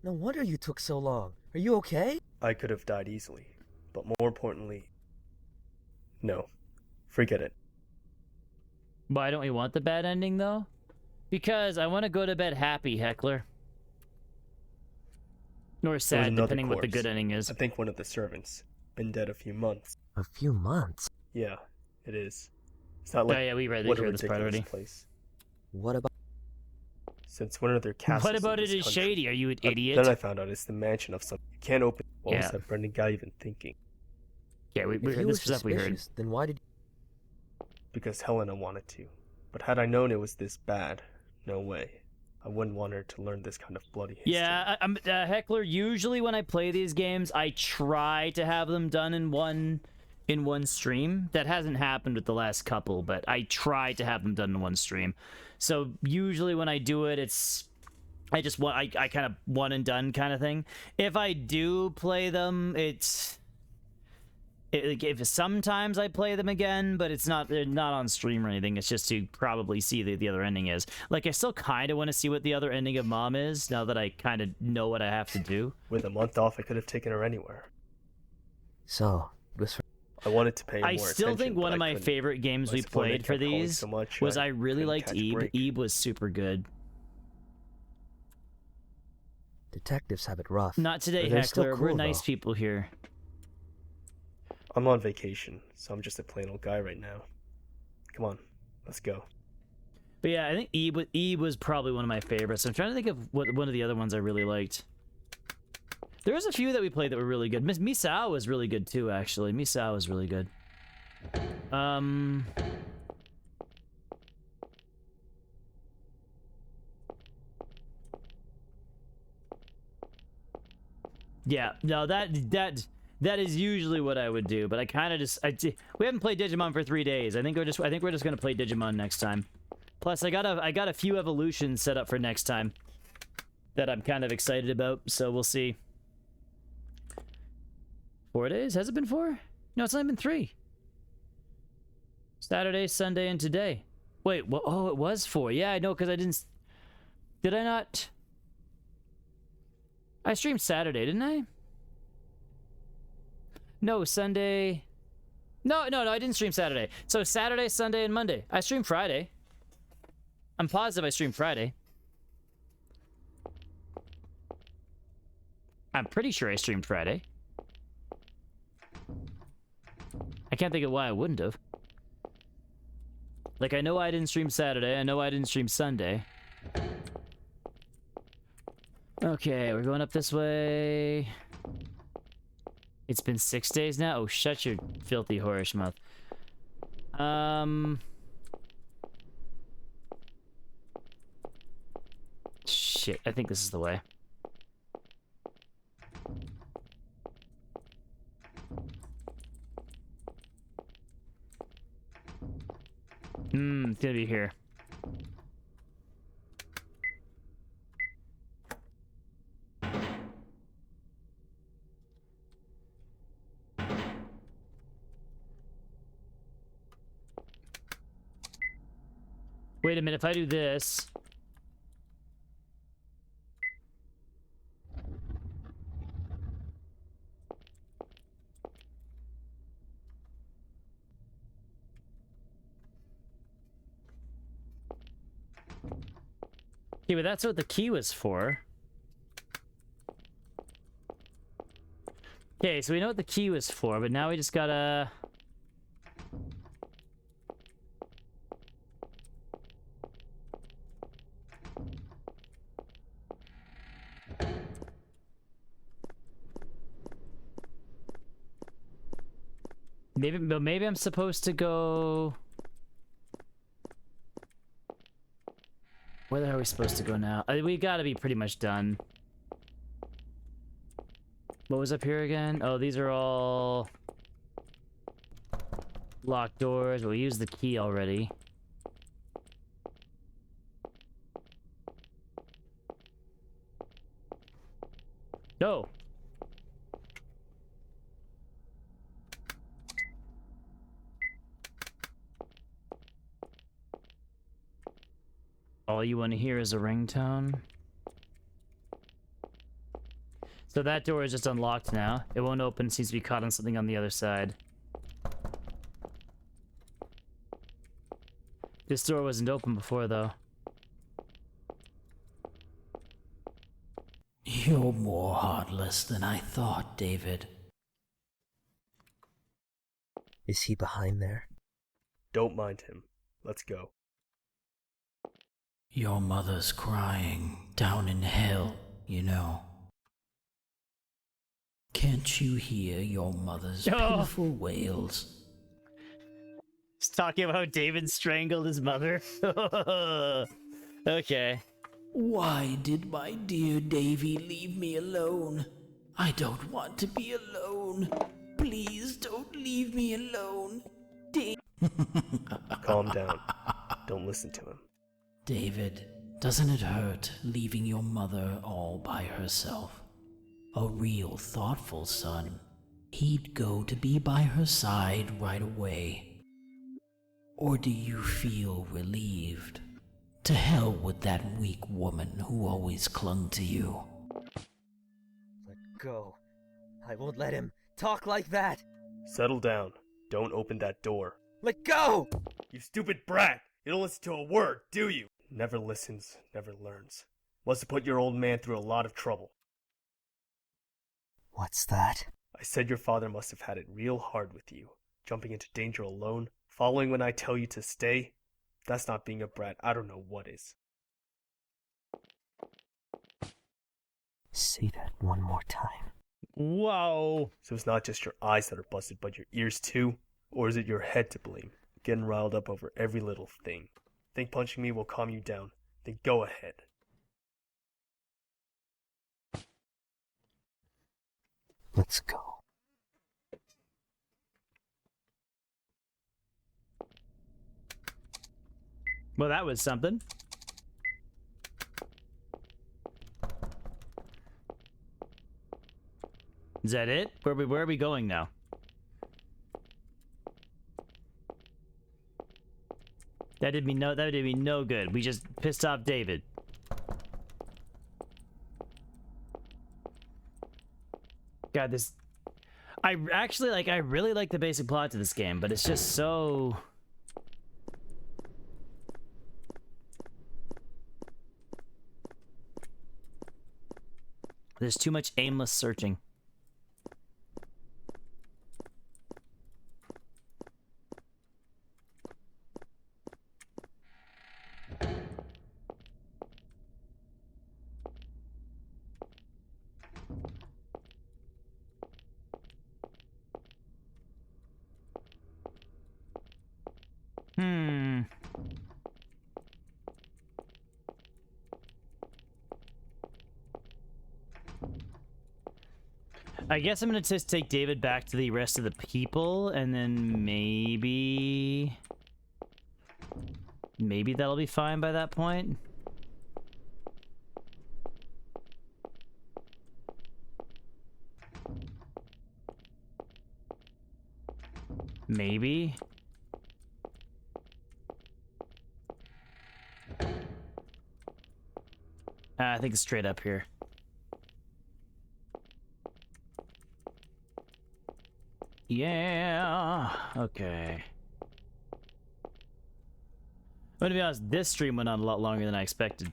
No wonder you took so long. Are you okay? I could have died easily, but more importantly, no. Forget it. Why don't we want the bad ending, though? Because I want to go to bed happy, Heckler. Nor sad, depending what the good ending is. I think one of the servants. Been dead a few months. A few months? Yeah, it is. It's not like... Oh, yeah, we read what a this part already. Place. What about... Since one of their castles... What about it is shady? Are you an idiot? Then I found out it's the mansion of some... You can't open... What was Yeah. that Brendan guy even thinking? Yeah, we heard this stuff we heard. Then why did... Because Helena wanted to. But had I known it was this bad, no way. I wouldn't want her to learn this kind of bloody history. Yeah, Heckler, usually when I play these games, I try to have them done in one stream. That hasn't happened with the last couple, but I try to have them done in one stream. So usually when I do it, it's... I kind of one and done kind of thing. If I do play them, if sometimes I play them again, but they're not on stream or anything. It's just to probably see the other ending is. Like, I still kind of want to see what the other ending of Mom is, now that I kind of know what I have to do. With a month off, I could have taken her anywhere. So, it was for... I wanted to pay more attention. I still think one of my favorite games we played for these was I really liked Ebe. Ebe was super good. Detectives have it rough. Not today, Heckler. We're nice people here. I'm on vacation, so I'm just a plain old guy right now. Come on, let's go. But yeah, I think Ebe was probably one of my favorites. I'm trying to think of what one of the other ones I really liked. There was a few that we played that were really good. Misao was really good too, actually. Misao was really good. Yeah, no, that is usually what I would do, but I kind of we haven't played Digimon for 3 days. I think we're just gonna play Digimon next time. Plus, I got a few evolutions set up for next time that I'm kind of excited about. So we'll see. 4 days? Has it been 4? No, it's only been 3. Saturday, Sunday, and today. Wait, well, oh, it was 4. Yeah, I know, because I didn't... Did I not... I streamed Saturday, didn't I? No, Sunday... No, I didn't stream Saturday. So Saturday, Sunday, and Monday. I streamed Friday. I'm positive I streamed Friday. I'm pretty sure I streamed Friday. I can't think of why I wouldn't have. Like, I know I didn't stream Saturday. I know I didn't stream Sunday. Okay, we're going up this way. It's been 6 days now? Oh, shut your filthy whorish mouth. Shit, I think this is the way. It's gonna be here. Wait a minute, if I do this... Okay, but that's what the key was for. Okay, so we know what the key was for, but now we just gotta... Maybe I'm supposed to go... Where the hell are we supposed to go now? We gotta be pretty much done. What was up here again? Oh, these are all... locked doors. We'll use the key already. Go! All you want to hear is a ringtone. So that door is just unlocked now. It won't open. It seems to be caught on something on the other side. This door wasn't open before, though. You're more heartless than I thought, David. Is he behind there? Don't mind him. Let's go. Your mother's crying down in hell, you know. Can't you hear your mother's pitiful wails? He's talking about how David strangled his mother. Okay. Why did my dear Davy leave me alone? I don't want to be alone. Please don't leave me alone. Calm down. Don't listen to him. David, doesn't it hurt leaving your mother all by herself? A real thoughtful son. He'd go to be by her side right away. Or do you feel relieved? To hell with that weak woman who always clung to you. Let go. I won't let him talk like that. Settle down. Don't open that door. Let go! You stupid brat! You don't listen to a word, do you? Never listens, never learns. Must have put your old man through a lot of trouble. What's that? I said your father must have had it real hard with you. Jumping into danger alone, following when I tell you to stay. If that's not being a brat, I don't know what is. Say that one more time. Whoa. So it's not just your eyes that are busted, but your ears too? Or is it your head to blame? Getting riled up over every little thing. Think punching me will calm you down? Then go ahead. Let's go. Well, that was something. Is that it? Where are we going now? That did me no good. We just pissed off David. God, this... I really like the basic plot to this game, but it's just so... There's too much aimless searching. I guess I'm gonna just take David back to the rest of the people, and then maybe that'll be fine by that point. Maybe. I think it's straight up here. Yeah. Okay. I'm gonna be honest, this stream went on a lot longer than I expected.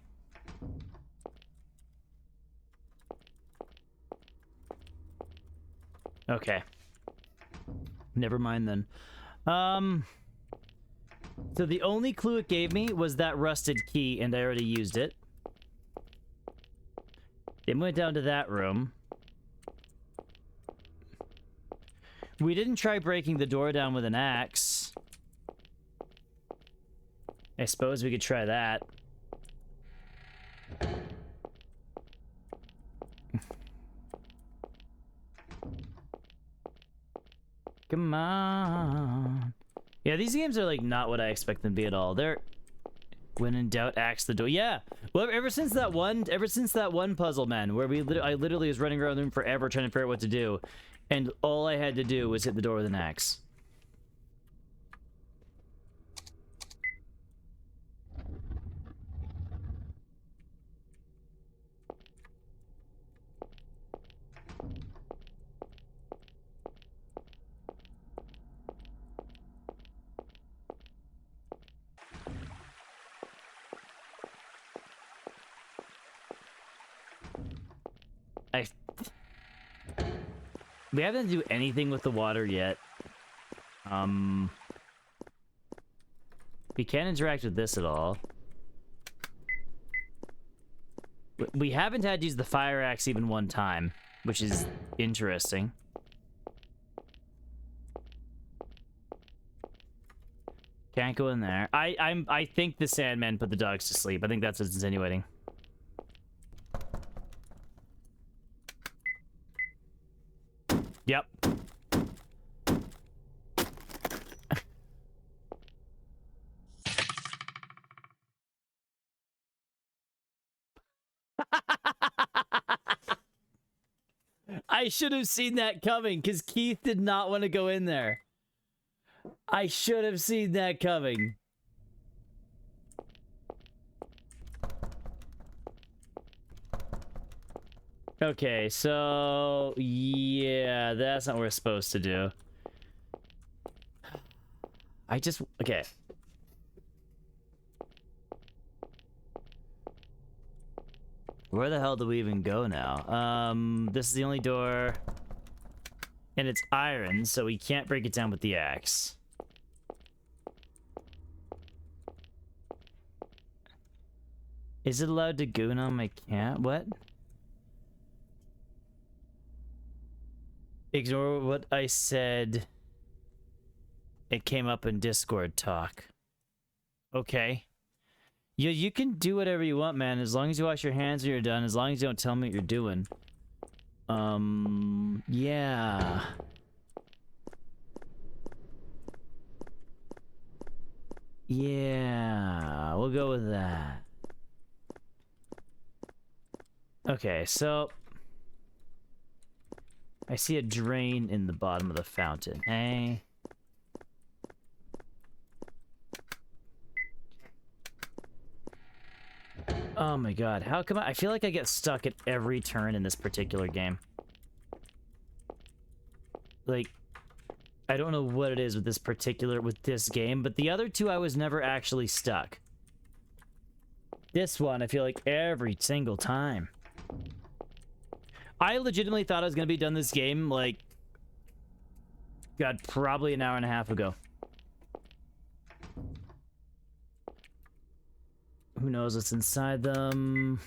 Okay. Never mind then. So the only clue it gave me was that rusted key, and I already used it. Then went down to that room. We didn't try breaking the door down with an axe. I suppose we could try that. Come on. Yeah, these games are like not what I expect them to be at all. They're when in doubt, axe the door. Yeah. Well, ever since that one puzzle, man, where I literally was running around the room forever trying to figure out what to do, and all I had to do was hit the door with an axe. We haven't do anything with the water yet. We can't interact with this at all. We haven't had to use the fire axe even one time, which is interesting. Can't go in there. I think the Sandman put the dogs to sleep. I think that's what's insinuating. Yep. I should have seen that coming because Keith did not want to go in there. I should have seen that coming. Okay, so yeah, that's not what we're supposed to do. Okay. Where the hell do we even go now? This is the only door. And it's iron, so we can't break it down with the axe. Is it allowed to goon on my cat? What? Ignore what I said. It came up in Discord talk. Okay. You can do whatever you want, man, as long as you wash your hands when you're done, as long as you don't tell me what you're doing. Yeah. Yeah, we'll go with that. Okay, so I see a drain in the bottom of the fountain. Hey. Oh my god, how come I feel like I get stuck at every turn in this particular game. Like, I don't know what it is with this game, but the other two I was never actually stuck. This one, I feel like every single time. I legitimately thought I was gonna be done this game, like, God, probably an hour and a half ago. Who knows what's inside them?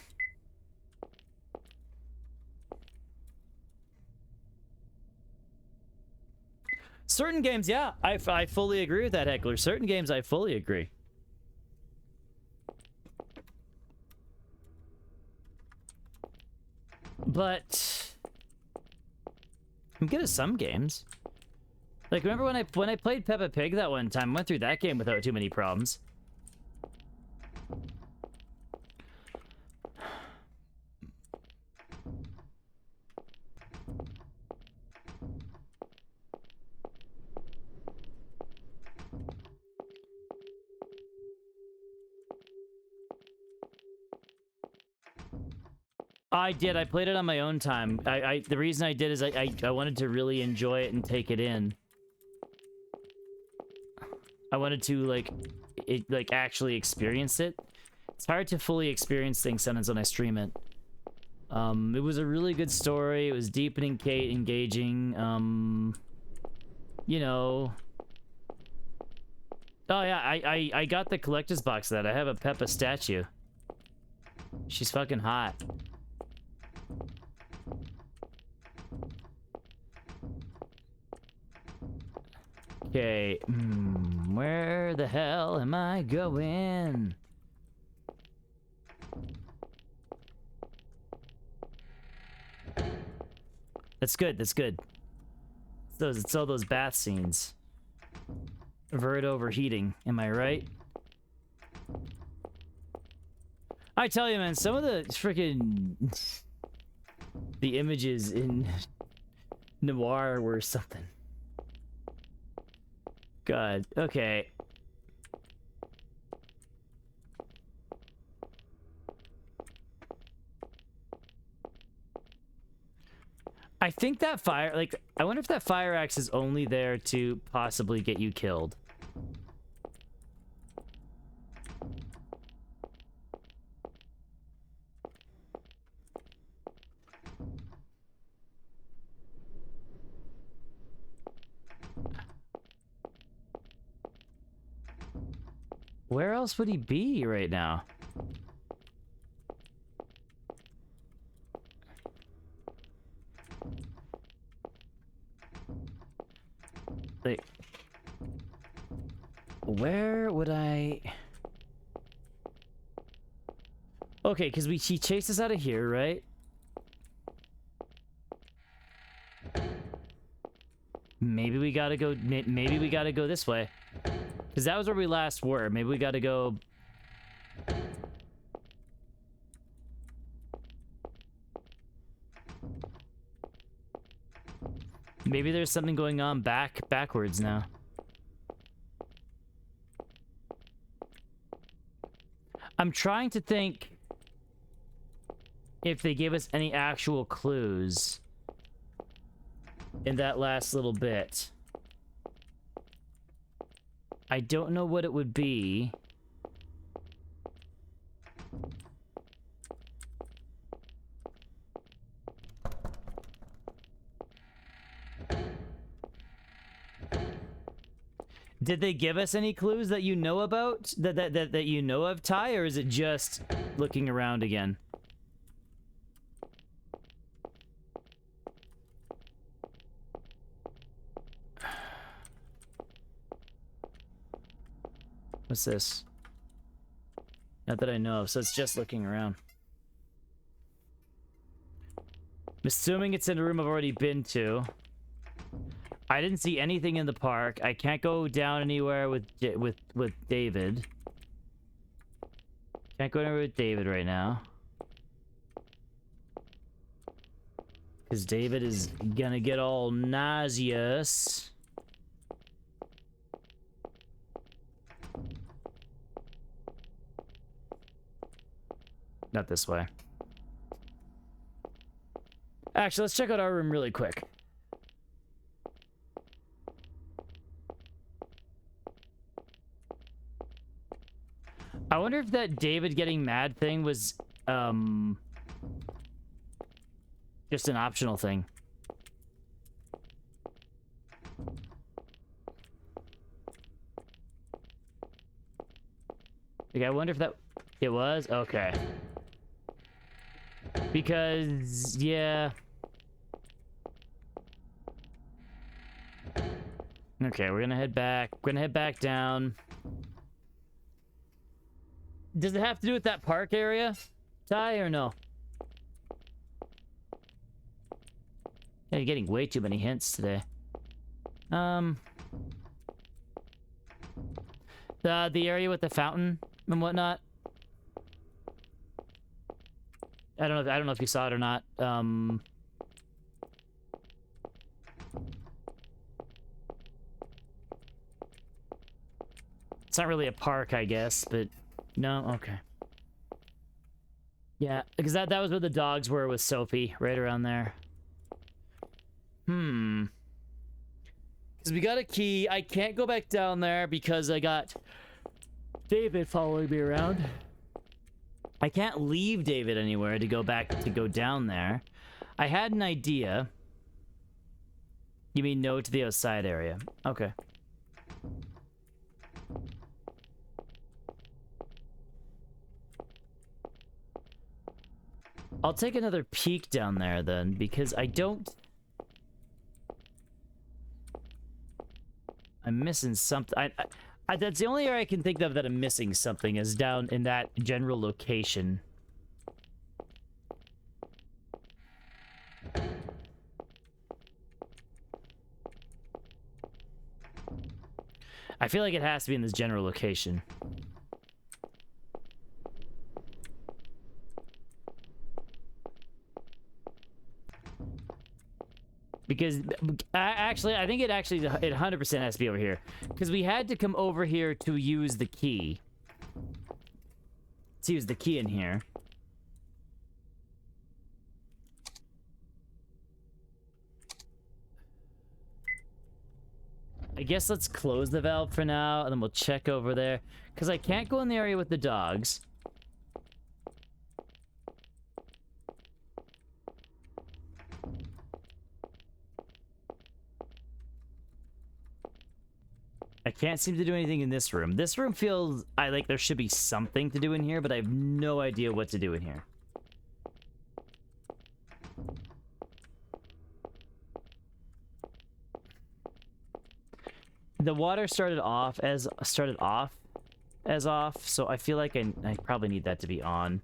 Certain games, yeah, I fully agree with that, Heckler. Certain games, I fully agree. But I'm good at some games. Like, remember when I played Peppa Pig that one time? I went through that game without too many problems. I did. I played it on my own time. The reason I did is I wanted to really enjoy it and take it in. I wanted to like actually experience it. It's hard to fully experience things sometimes when I stream it. It was a really good story. It was deep and engaging. You know. Oh yeah, I got the collector's box of that. I have a Peppa statue. She's fucking hot. Okay, where the hell am I going? That's good, that's good. It's all those bath scenes. Avert overheating, am I right? I tell you, man, some of the freaking... the images in Noir were something. God, okay. I think that fire, like, I wonder if that fire axe is only there to possibly get you killed. Where else would he be right now? Like, where would I... Okay, because he chased us out of here, right? Maybe we gotta go... Maybe we gotta go this way. Because that was where we last were. Maybe we gotta go... Maybe there's something going on backwards now. I'm trying to think if they gave us any actual clues in that last little bit. I don't know what it would be. Did they give us any clues that you know about? That you know of, Ty? Or is it just looking around again? What's this? Not that I know of, so it's just looking around. I'm assuming it's in a room I've already been to. I didn't see anything in the park. I can't go down anywhere with David. Can't go anywhere with David right now. Because David is gonna get all nauseous. Not this way. Actually, let's check out our room really quick. I wonder if that David getting mad thing was, just an optional thing. Like, I wonder if that... It was? Okay. Because, yeah. Okay, we're gonna head back. We're gonna head back down. Does it have to do with that park area, Ty, or no? Yeah, you're getting way too many hints today. The area with the fountain and whatnot. I don't know if you saw it or not. It's not really a park, I guess, but no, okay. Yeah, because that was where the dogs were with Sophie, right around there. Because we got a key. I can't go back down there because I got David following me around. I can't leave David anywhere to go down there. I had an idea. You mean no to the outside area? Okay. I'll take another peek down there then, because I'm missing something. That's the only area I can think of that I'm missing something is down in that general location. I feel like it has to be in this general location. Because I think it 100% has to be over here. Because we had to come over here to use the key. To use the key in here. I guess let's close the valve for now, and then we'll check over there. Because I can't go in the area with the dogs. I can't seem to do anything in this room. This room feels like there should be something to do in here, but I have no idea what to do in here. The water started off as off, so I feel like I probably need that to be on.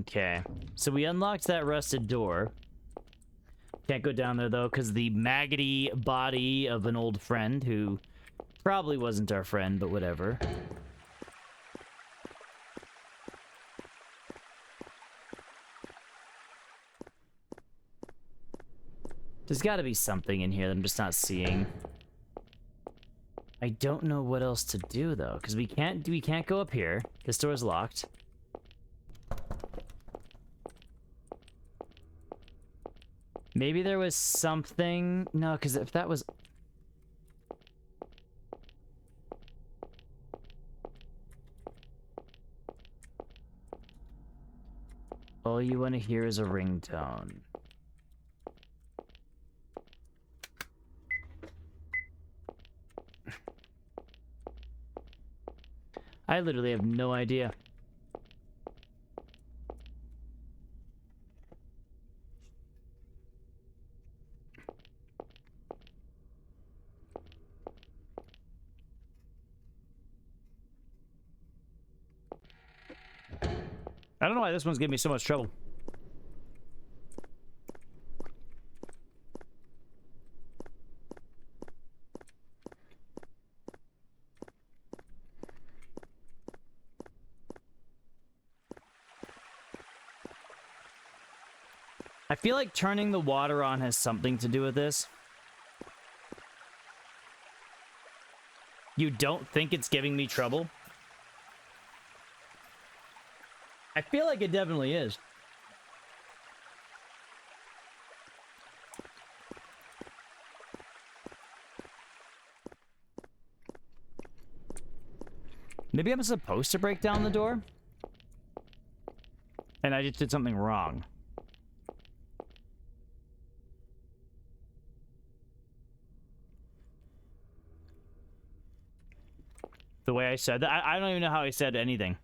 Okay, so we unlocked that rusted door. Can't go down there though, because the maggoty body of an old friend who probably wasn't our friend, but whatever. There's got to be something in here that I'm just not seeing. I don't know what else to do though, because we can't go up here. This door's locked. Maybe there was something. No, because if that was. All you want to hear is a ringtone. I literally have no idea. I don't know why this one's giving me so much trouble. I feel like turning the water on has something to do with this. You don't think it's giving me trouble? I feel like it definitely is. Maybe I'm supposed to break down the door? And I just did something wrong. The way I said that, I don't even know how I said anything.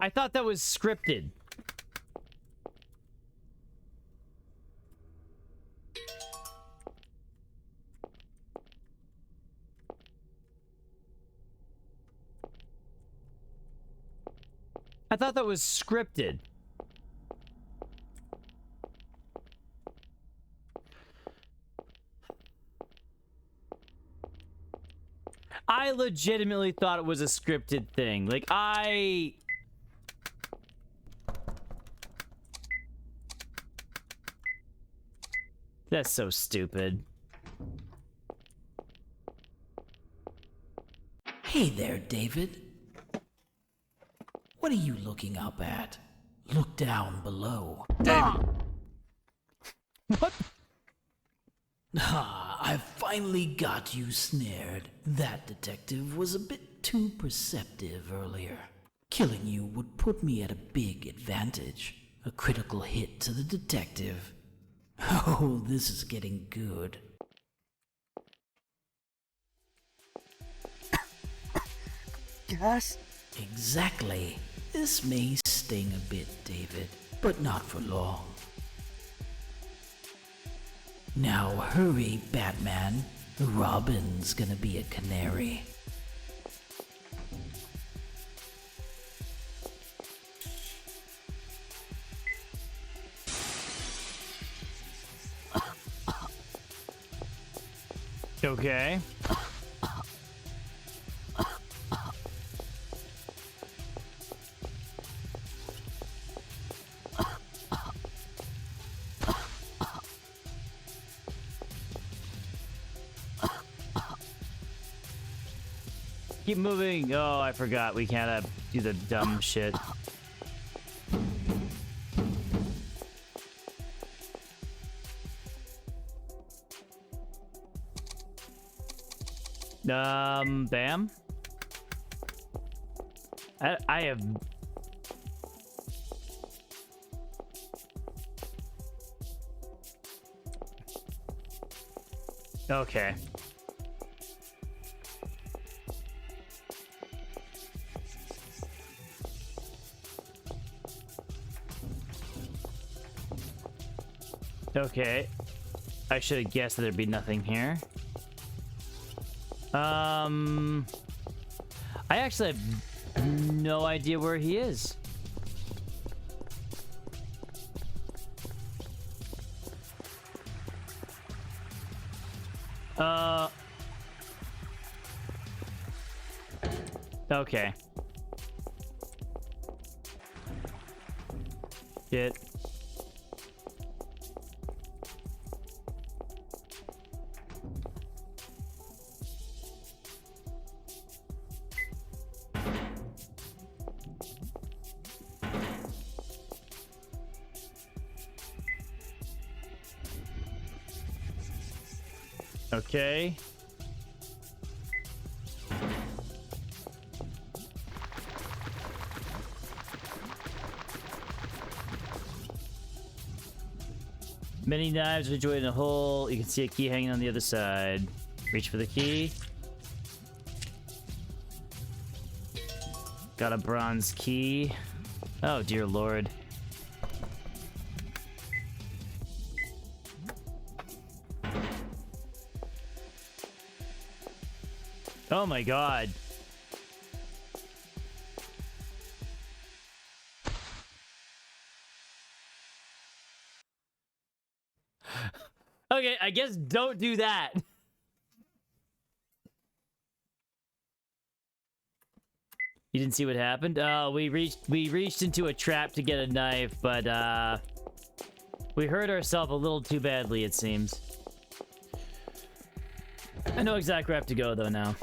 I thought that was scripted. I thought that was scripted. I legitimately thought it was a scripted thing. Like, That's so stupid. Hey there, David. What are you looking up at? Look down below. David. What? Ah, I finally got you snared. That detective was a bit too perceptive earlier. Killing you would put me at a big advantage. A critical hit to the detective. Oh, this is getting good. Gas? Exactly. This may sting a bit, David, but not for long. Now hurry, Batman. Robin's gonna be a canary. Okay. Keep moving. Oh, I forgot. We can't do the dumb shit. Bam. I have... Okay. Okay. I should have guessed that there'd be nothing here. I actually have no idea where he is. Okay. Shit. Okay. Many knives are joined in a hole. You can see a key hanging on the other side. Reach for the key. Got a bronze key. Oh, dear Lord. Oh my God. Okay, I guess don't do that. You didn't see what happened? Oh, we reached into a trap to get a knife, but we hurt ourselves a little too badly, it seems. I know exactly where I have to go though now.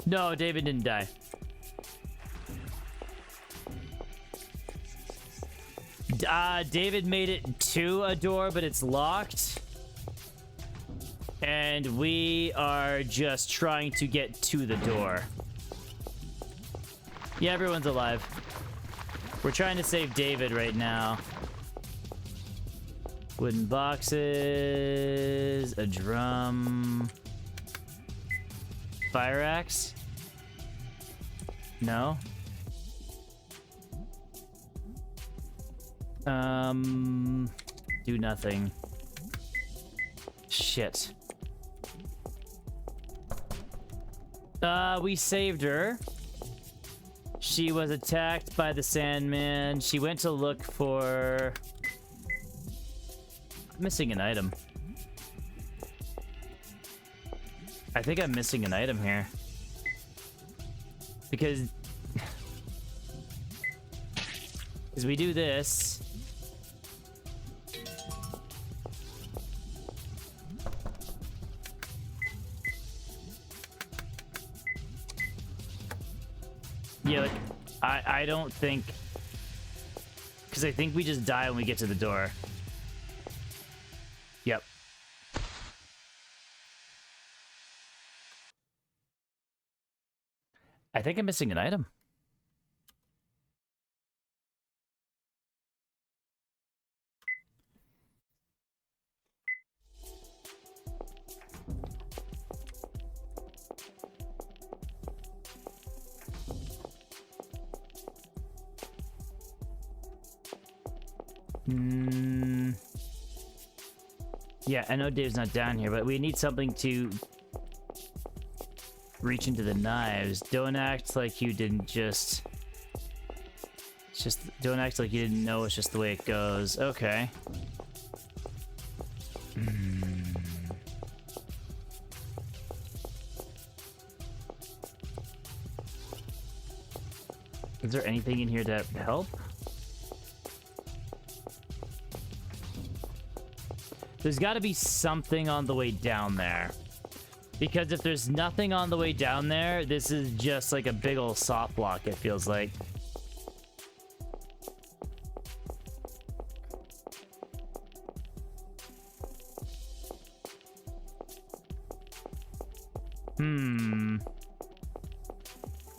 No, David didn't die. David made it to a door, but it's locked. And we are just trying to get to the door. Yeah, everyone's alive. We're trying to save David right now. Wooden boxes, a drum, fire axe. No. Do nothing. Shit. We saved her. She was attacked by the Sandman. She went to look for... I'm missing an item. I think I'm missing an item here. Because... As we do this... Yeah, like, I don't think... Because I think we just die when we get to the door. Yep. I think I'm missing an item. Yeah, I know Dave's not down here, but we need something to reach into the knives. Don't act like you didn't just... don't act like you didn't know it's just the way it goes. Okay. Is there anything in here to help? There's got to be something on the way down there. Because if there's nothing on the way down there, this is just like a big ol' soft block, it feels like.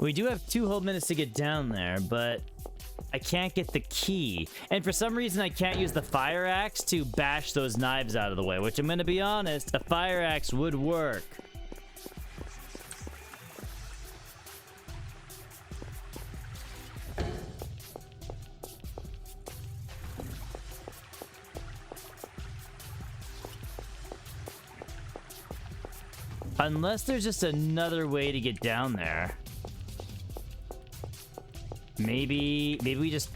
We do have 2 whole minutes to get down there, but I can't get the key. And for some reason, I can't use the fire axe to bash those knives out of the way, which I'm going to be honest, a fire axe would work. Unless there's just another way to get down there. Maybe we just...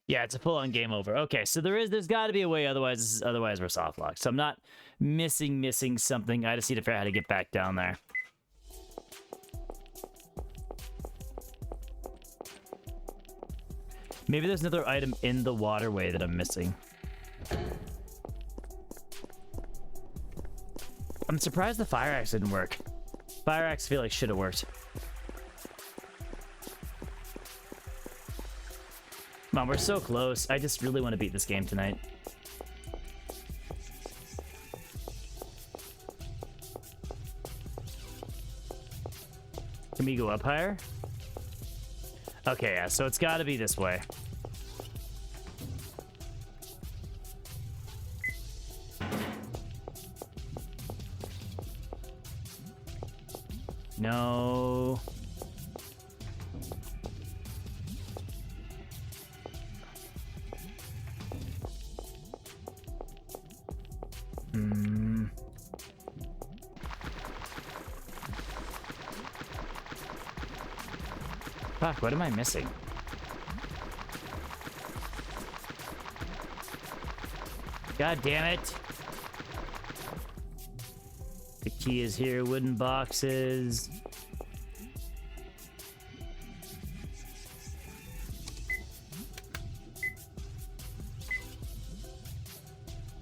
Yeah, it's a full-on game over. Okay, so there's got to be a way, otherwise we're soft locked. So I'm not missing something. I just need to figure out how to get back down there. Maybe there's another item in the waterway that I'm missing. I'm surprised the fire axe didn't work. Fire axe I feel like should have worked. Come on, we're so close. I just really want to beat this game tonight. Can we go up higher? Okay, yeah, so it's got to be this way. No. Fuck, what am I missing? God damn it. The key is here, wooden boxes.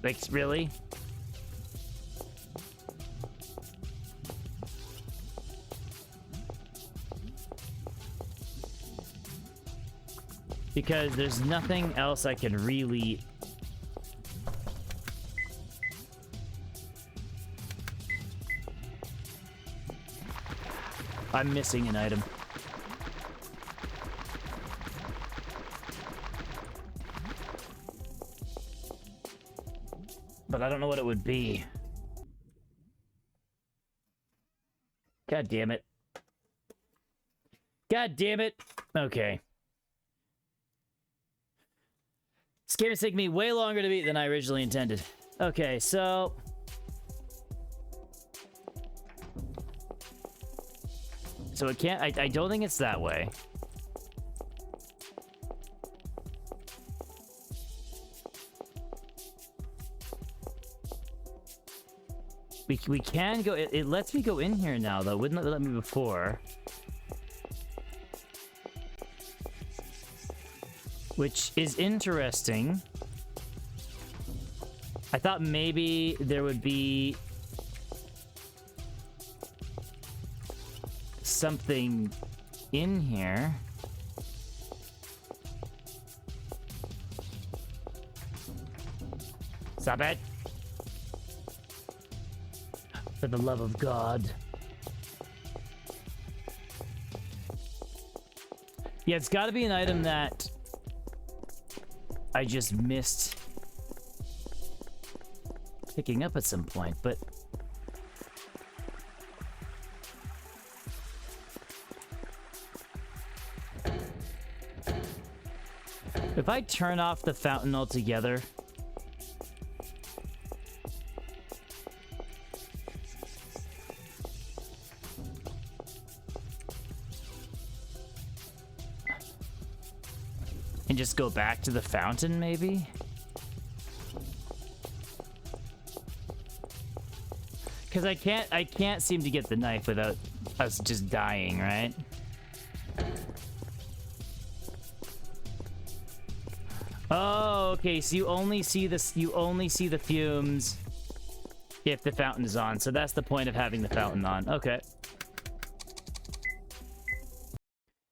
Like, really? Because there's nothing else I can really... I'm missing an item. I don't know what it would be. God damn it. God damn it. Okay. This game is taking me way longer to beat than I originally intended. Okay, so... So it can't... I don't think it's that way. We can go... It lets me go in here now, though. Wouldn't let me before. Which is interesting. I thought maybe there would be... something in here. Stop it! For the love of God. Yeah, it's got to be an item that I just missed picking up at some point, but... If I turn off the fountain altogether... and just go back to the fountain, maybe? Because I can't seem to get the knife without us just dying, right? Oh, okay, so you only see this, you only see the fumes if the fountain is on, so that's the point of having the fountain on. Okay.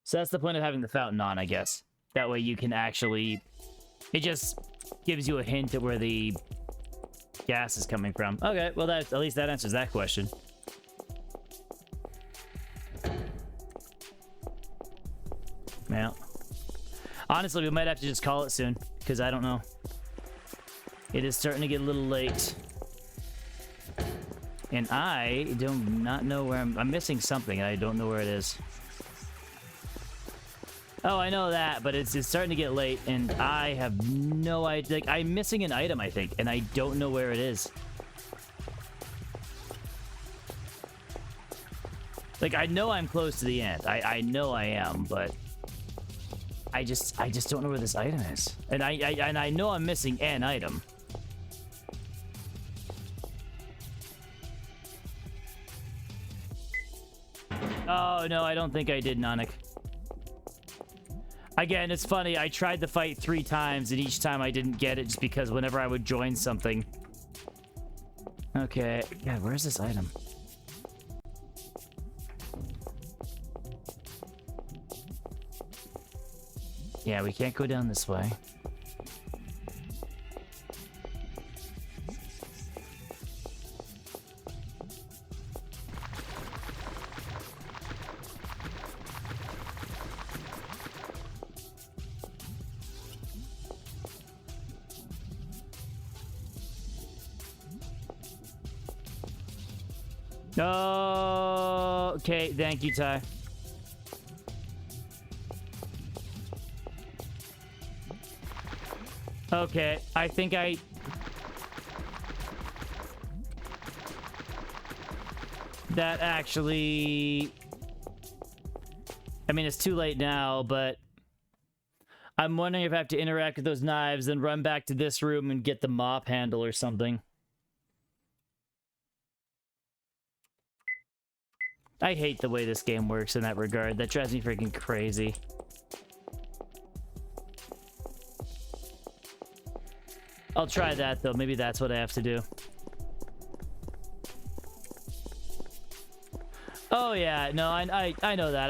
So that's the point of having the fountain on, I guess. That way you can actually... It just gives you a hint at where the gas is coming from. Okay, well, that, at least that answers that question. Well, honestly, we might have to just call it soon, because I don't know. It is starting to get a little late. And I do not know where I'm missing something, and I don't know where it is. Oh, I know that, but it's starting to get late, and I have no idea. Like, I'm missing an item, I think, and I don't know where it is. Like, I know I'm close to the end. I know I am, but I just don't know where this item is. And I know I'm missing an item. Oh, no, I don't think I did, Nanak. Again, it's funny, I tried the fight 3 times, and each time I didn't get it just because whenever I would join something... Okay, God, where's this item? Yeah, we can't go down this way. Oh, okay, thank you, Ty. Okay, I think I... That actually... I mean, it's too late now, but... I'm wondering if I have to interact with those knives, then run back to this room and get the mop handle or something. I hate the way this game works in that regard. That drives me freaking crazy. I'll try that, though. Maybe that's what I have to do. Oh, yeah. No, I know that.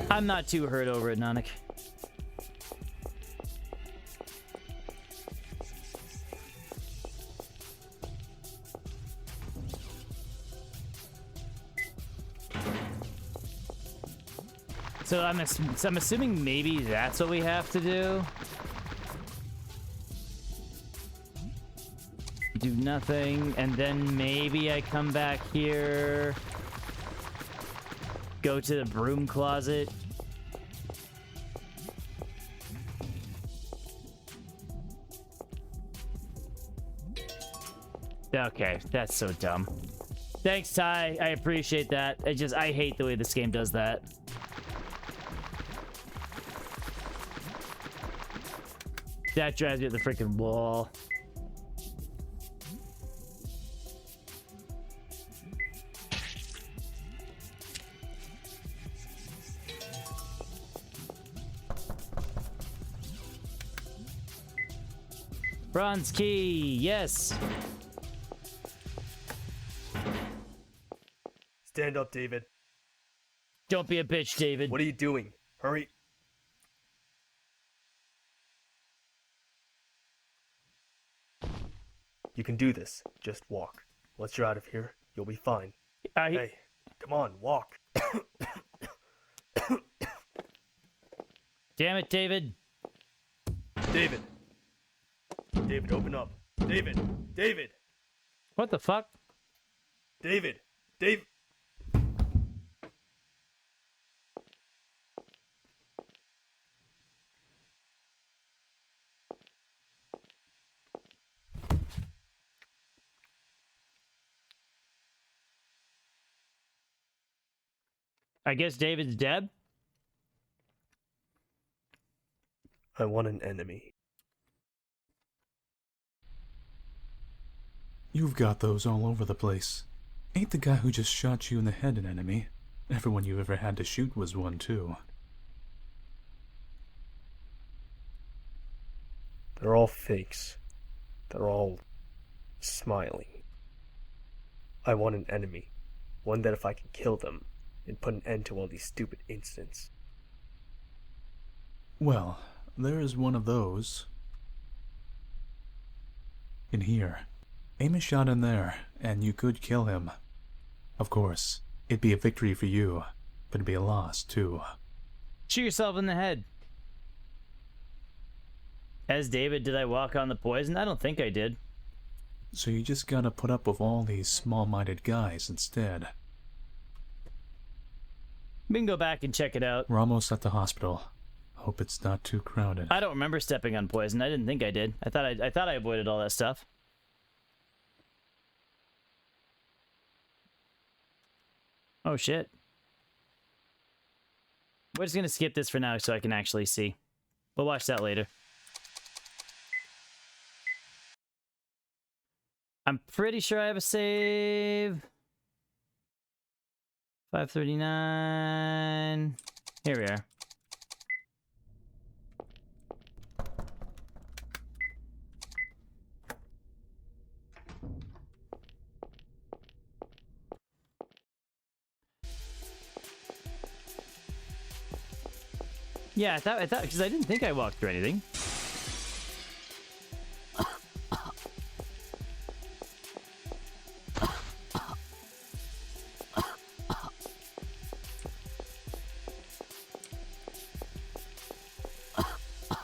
I'm not too hurt over it, Nanak. So I'm assuming maybe that's what we have to do. do nothing, and then maybe I come back here, go to the broom closet. Okay, that's so dumb. Thanks, Ty. I appreciate that. I hate the way this game does that. That drives me at the freaking wall. Bronze key, yes. Stand up, David. Don't be a bitch, David. What are you doing? Hurry. You can do this. Just walk. Once you're out of here, you'll be fine. Hey, come on, walk. Damn it, David. David. David, open up. David. David. What the fuck? David. David. I guess David's dead? I want an enemy. You've got those all over the place. Ain't the guy who just shot you in the head an enemy? Everyone you ever had to shoot was one, too. They're all fakes. They're all smiling. I want an enemy. One that if I can kill them, and put an end to all these stupid incidents. Well, there is one of those. In here. Aim a shot in there, and you could kill him. Of course, it'd be a victory for you, but it'd be a loss, too. Shoot yourself in the head. As David, did I walk on the poison? I don't think I did. So you just gotta put up with all these small-minded guys instead. We can go back and check it out. We're almost at the hospital. Hope it's not too crowded. I don't remember stepping on poison. I didn't think I did. I thought I avoided all that stuff. Oh shit. We're just gonna skip this for now so I can actually see. We'll watch that later. I'm pretty sure I have a save. 539. Here we are. Yeah, I thought, because I didn't think I walked through anything.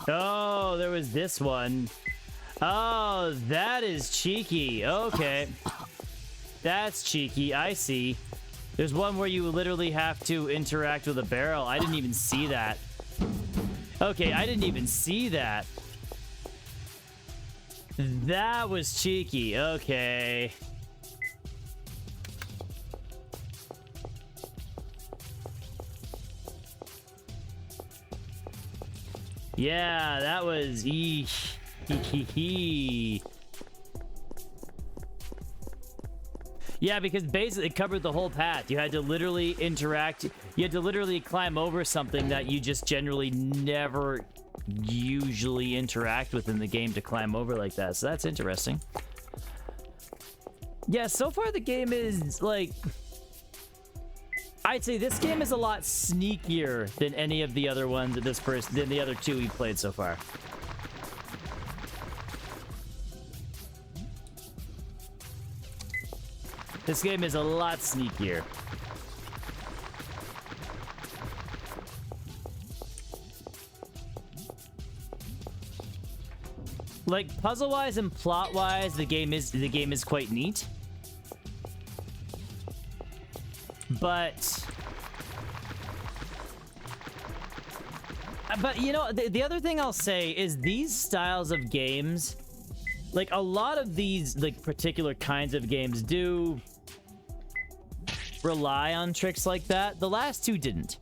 Oh, there was this one. Oh, that is cheeky. Okay. That's cheeky. I see. There's one where you literally have to interact with a barrel. I didn't even see that. Okay, I didn't even see that. That was cheeky. Okay. Yeah, that was eesh. Yeah, because basically it covered the whole path. You had to literally interact. You had to literally climb over something that you just generally never usually interact with in the game to climb over like that. So that's interesting. Yeah, so far the game is like... I'd say this game is a lot sneakier than any of the other ones than the other two we played so far. This game is a lot sneakier. like puzzle-wise and plot-wise, the game is quite neat. But you know, the other thing I'll say is these styles of games, like a lot of these like particular kinds of games do rely on tricks like that. The last two didn't.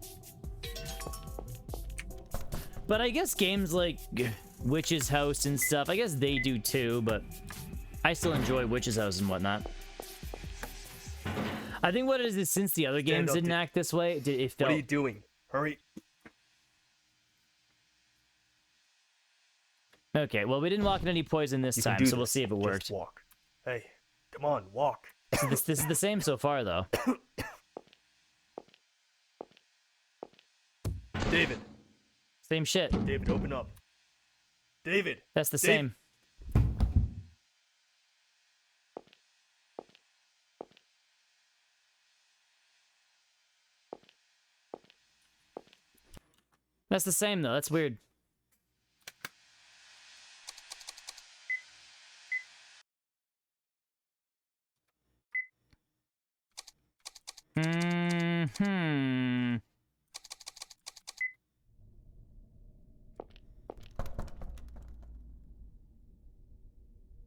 But I guess games like Witch's House and stuff, I guess they do too, but I still enjoy Witch's House and whatnot. I think what it is since the other games didn't act this way, it felt... What are you doing? Hurry. Okay, well, we didn't walk in any poison this time, so we'll see if it worked. Just walk. Hey, come on, walk. So this is the same so far, though. David. Same shit. David, open up. David. That's the same. That's the same, though. That's weird.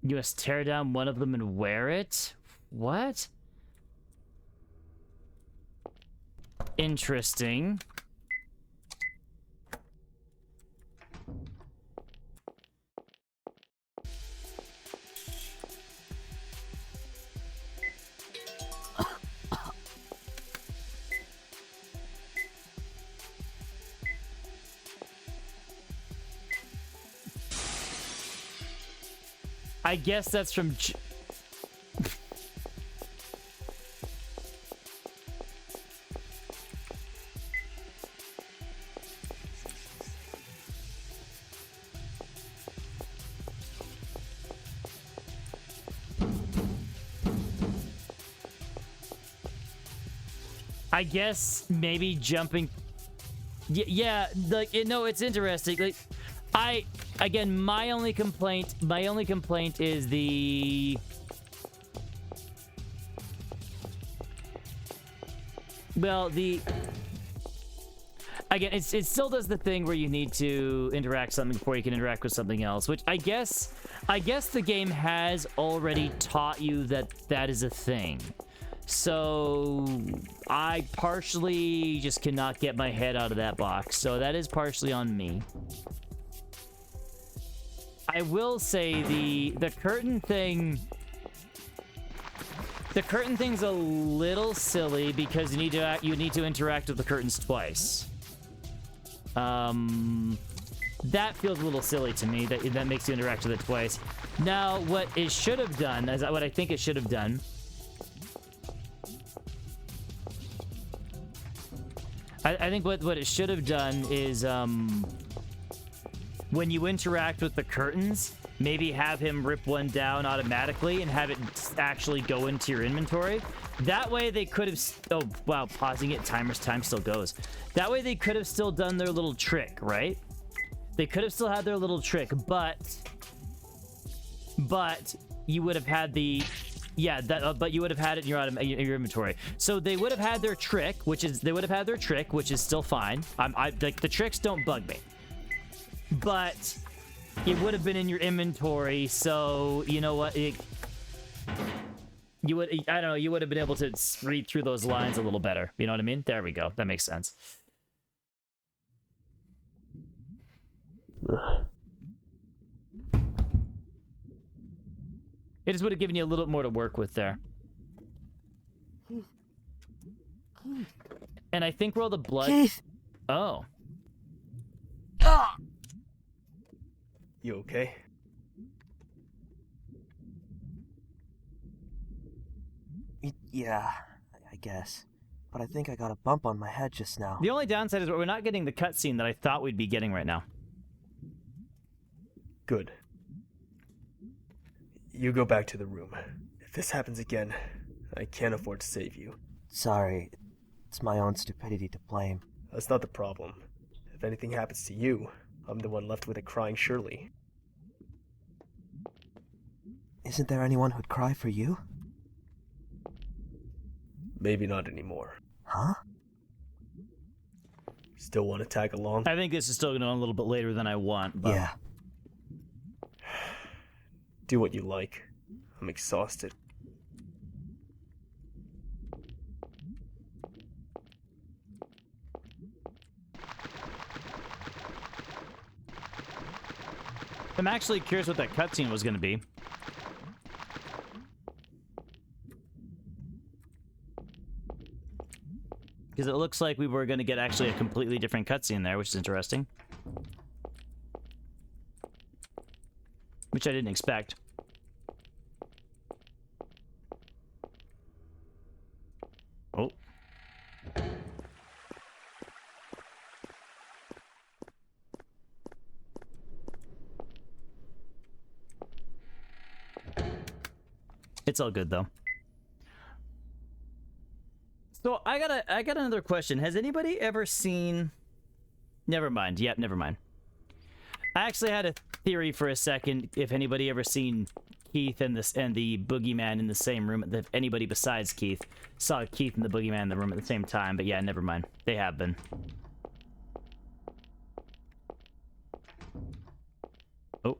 You must tear down one of them and wear it? What? Interesting. I guess that's from... I guess maybe jumping... Yeah, like, no, it's interesting. Like, again, my only complaint is the... Well, again, it still does the thing where you need to interact something before you can interact with something else, which I guess the game has already taught you that is a thing. So I partially just cannot get my head out of that box. So that is partially on me. I will say the curtain thing... The curtain thing's a little silly because you need to interact with the curtains twice. That feels a little silly to me. That makes you interact with it twice. Now, what it should have done, what I think it should have done, I think what it should have done is when you interact with the curtains, maybe have him rip one down automatically and have it actually go into your inventory. That way they could have... Oh, wow, pausing it, time still goes. That way they could have still done their little trick, right? They could have still had their little trick, but you would have had the... Yeah, but you would have had it in your inventory. So they would have had their trick, which is still fine. Like, the tricks don't bug me. But it would have been in your inventory, so you know what? You would have been able to read through those lines a little better. You know what I mean? There we go. That makes sense. It just would have given you a little bit more to work with there. And I think where all the blood... Keith. Oh. You okay? Yeah, I guess. But I think I got a bump on my head just now. The only downside is we're not getting the cutscene that I thought we'd be getting right now. Good. You go back to the room. If this happens again, I can't afford to save you. Sorry. It's my own stupidity to blame. That's not the problem. If anything happens to you, I'm the one left with it crying Shirley. Isn't there anyone who'd cry for you? Maybe not anymore. Huh? Still want to tag along? I think this is still going to go a little bit later than I want, but... Yeah. Do what you like. I'm exhausted. I'm actually curious what that cutscene was going to be. Because it looks like we were going to get actually a completely different cutscene there, which is interesting. Which I didn't expect. Oh. It's all good though. So I got another question. Has anybody ever seen... Never mind. Yep, never mind. I actually had a theory for a second if anybody ever seen Keith and the Boogeyman in the same room. If anybody besides Keith saw Keith and the Boogeyman in the room at the same time, but yeah, never mind. They have been. Oh.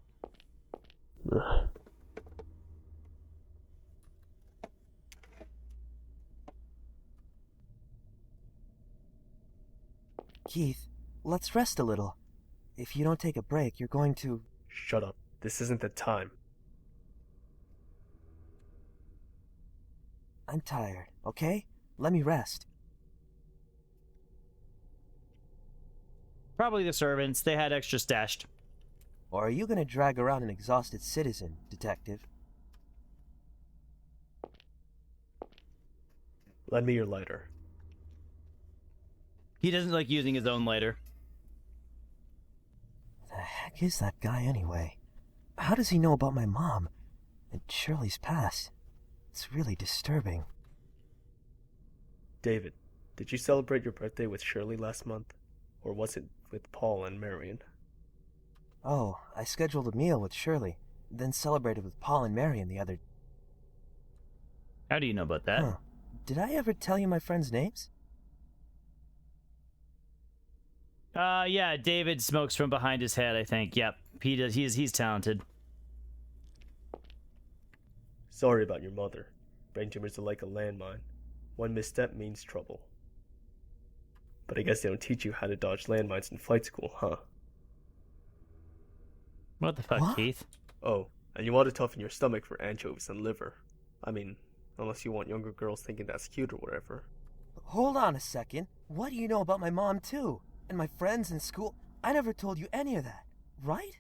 Keith, let's rest a little. If you don't take a break, you're going to... Shut up. This isn't the time. I'm tired, okay? Let me rest. Probably the servants. They had extra stashed. Or are you going to drag around an exhausted citizen, detective? Lend me your lighter. He doesn't like using his own lighter. The heck is that guy anyway? How does he know about my mom and Shirley's past? It's really disturbing. David, did you celebrate your birthday with Shirley last month? Or was it with Paul and Marion? Oh, I scheduled a meal with Shirley, then celebrated with Paul and Marion the other... How do you know about that? Huh. Did I ever tell you my friends' names? Yeah, David smokes from behind his head, I think. Yep, he does. He's talented. Sorry about your mother. Brain tumors are like a landmine. One misstep means trouble. But I guess they don't teach you how to dodge landmines in flight school, huh? What the fuck, What? Keith? Oh, and you want to toughen your stomach for anchovies and liver. I mean, unless you want younger girls thinking that's cute or whatever. Hold on a second. What do you know about my mom, too? And my friends in school? I never told you any of that, right?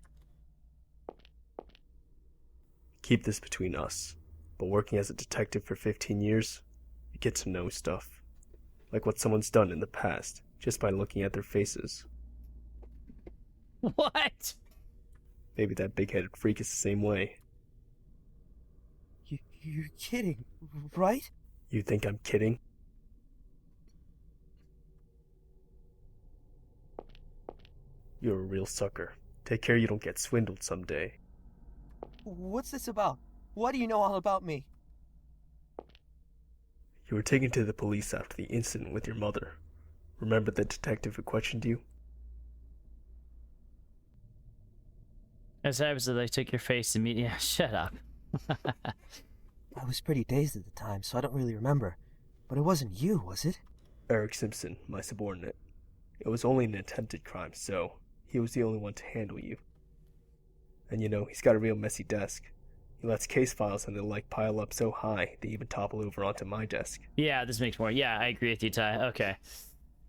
Keep this between us. But working as a detective for 15 years, you get to know stuff. Like what someone's done in the past, just by looking at their faces. What? Maybe that big-headed freak is the same way. You're kidding, right? You think I'm kidding? You're a real sucker. Take care you don't get swindled someday. What's this about? What do you know all about me? You were taken to the police after the incident with your mother. Remember the detective who questioned you? As happens that I took your face and yeah, shut up. I was pretty dazed at the time, so I don't really remember. But it wasn't you, was it? Eric Simpson, my subordinate. It was only an attempted crime, so he was the only one to handle you. And you know, he's got a real messy desk. He lets case files and the like pile up so high they even topple over onto my desk. Yeah, this makes more. Yeah, I agree with you, Ty. Okay.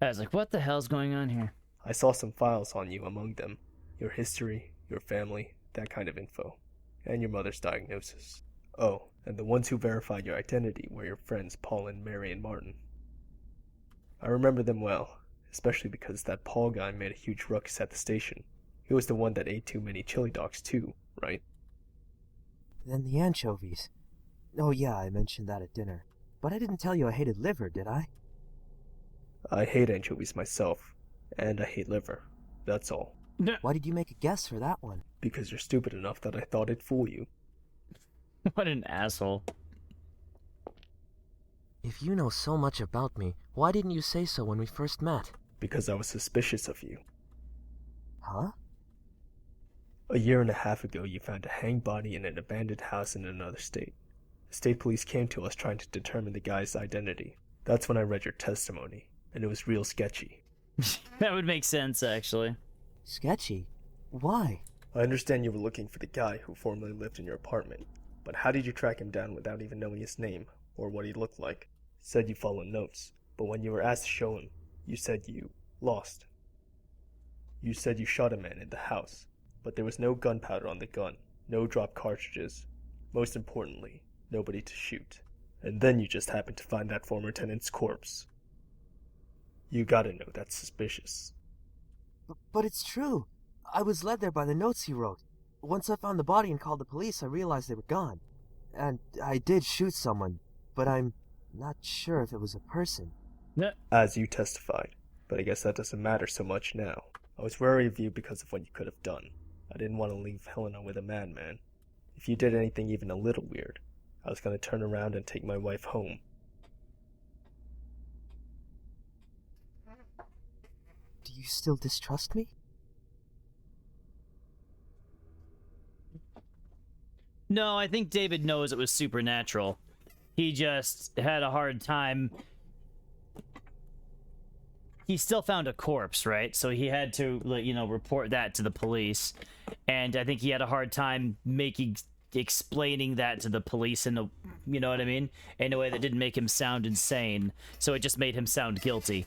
I was like, what the hell's going on here? I saw some files on you among them. Your history, your family, that kind of info. And your mother's diagnosis. Oh, and the ones who verified your identity were your friends Paul and Mary and Martin. I remember them well, especially because that Paul guy made a huge ruckus at the station. He was the one that ate too many chili dogs too, right? Then the anchovies. Oh yeah, I mentioned that at dinner. But I didn't tell you I hated liver, did I? I hate anchovies myself, and I hate liver. That's all. Why did you make a guess for that one? Because you're stupid enough that I thought it'd fool you. What an asshole. If you know so much about me, why didn't you say so when we first met? Because I was suspicious of you. Huh? A year and a half ago, you found a hanged body in an abandoned house in another state. The state police came to us trying to determine the guy's identity. That's when I read your testimony, and it was real sketchy. That would make sense, actually. Sketchy? Why? I understand you were looking for the guy who formerly lived in your apartment, but how did you track him down without even knowing his name or what he looked like? Said you followed notes, but when you were asked to show him, you said you lost. You said you shot a man in the house, but there was no gunpowder on the gun, no dropped cartridges, most importantly, nobody to shoot. And then you just happened to find that former tenant's corpse. You gotta know that's suspicious. But it's true. I was led there by the notes he wrote. Once I found the body and called the police, I realized they were gone. And I did shoot someone, but I'm not sure if it was a person. As you testified, but I guess that doesn't matter so much now. I was wary of you because of what you could have done. I didn't want to leave Helena with a madman. If you did anything even a little weird, I was going to turn around and take my wife home. Do you still distrust me? No, I think David knows it was supernatural. He just had a hard time. He still found a corpse, right? So he had to, report that to the police. And I think he had a hard time explaining that to the police in a, you know what I mean? In a way that didn't make him sound insane. So it just made him sound guilty.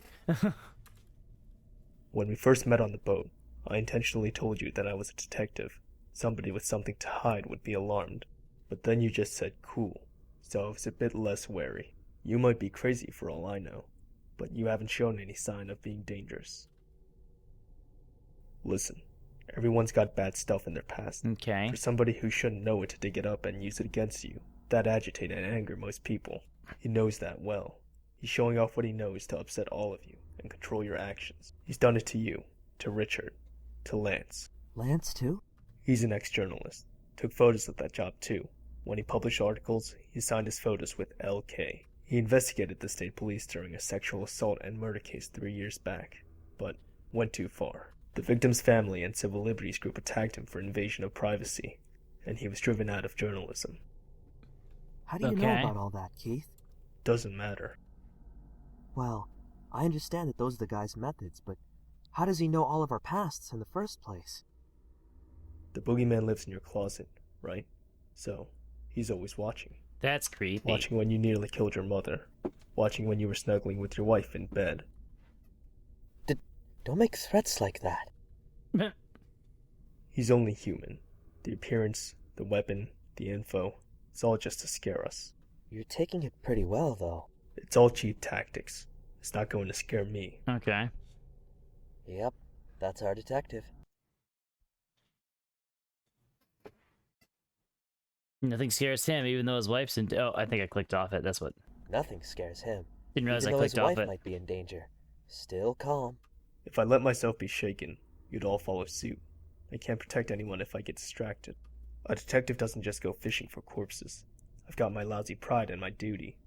When we first met on the boat, I intentionally told you that I was a detective. Somebody with something to hide would be alarmed. But then you just said cool, so I was a bit less wary. You might be crazy for all I know, but you haven't shown any sign of being dangerous. Listen, everyone's got bad stuff in their past. Okay. For somebody who shouldn't know it to dig it up and use it against you, that'd agitate and anger most people. He knows that well. He's showing off what he knows to upset all of you and control your actions. He's done it to you, to Richard, to Lance. Lance, too? He's an ex-journalist. Took photos of that job, too. When he published articles, he signed his photos with LK. He investigated the state police during a sexual assault and murder case 3 years back, but went too far. The victim's family and civil liberties group attacked him for invasion of privacy, and he was driven out of journalism. How do you know about all that, Keith? Doesn't matter. Well, I understand that those are the guy's methods, but how does he know all of our pasts in the first place? The Boogie Man lives in your closet, right? So, he's always watching. That's creepy. Watching when you nearly killed your mother. Watching when you were snuggling with your wife in bed. Don't make threats like that. He's only human. The appearance, the weapon, the info, it's all just to scare us. You're taking it pretty well, though. It's all cheap tactics. It's not going to scare me. Okay. Yep, that's our detective. Nothing scares him, even though his wife's in... Oh, I think I clicked off it. That's what... Nothing scares him. Didn't realize even I though clicked his off wife it. might be in danger. Still calm. If I let myself be shaken, you'd all follow suit. I can't protect anyone if I get distracted. A detective doesn't just go fishing for corpses. I've got my lousy pride and my duty.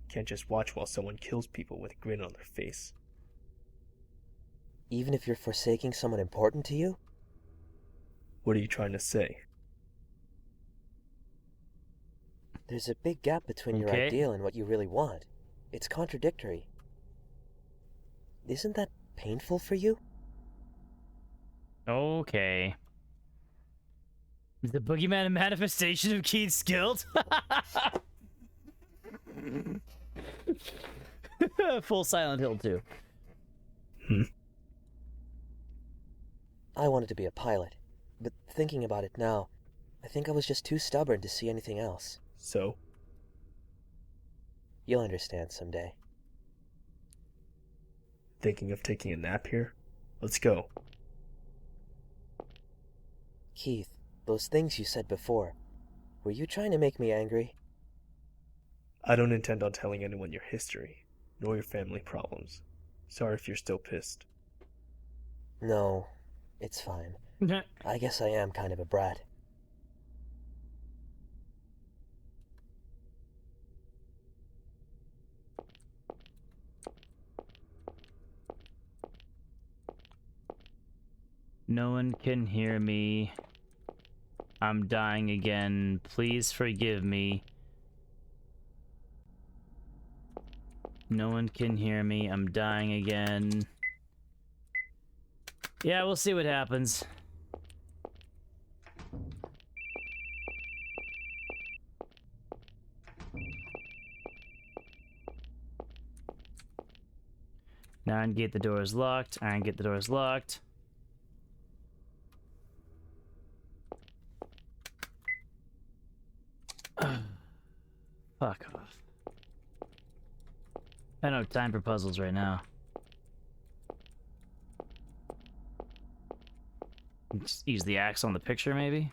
Can't just watch while someone kills people with a grin on their face. Even if you're forsaking someone important to you? What are you trying to say? There's a big gap between your ideal and what you really want. It's contradictory. Isn't that painful for you? Okay. Is the boogeyman a manifestation of Keith's guilt? Full Silent Hill too. I wanted to be a pilot, but thinking about it now, I think I was just too stubborn to see anything else. So? You'll understand someday. Thinking of taking a nap here? Let's go. Keith, those things you said before, were you trying to make me angry? I don't intend on telling anyone your history, nor your family problems. Sorry if you're still pissed. No, it's fine. I guess I am kind of a brat. No one can hear me. I'm dying again. Please forgive me. No one can hear me. I'm dying again. Yeah, we'll see what happens. Iron gate, the door is locked. Iron gate, the door is locked. Fuck off. I don't have time for puzzles right now. Just use the axe on the picture, maybe?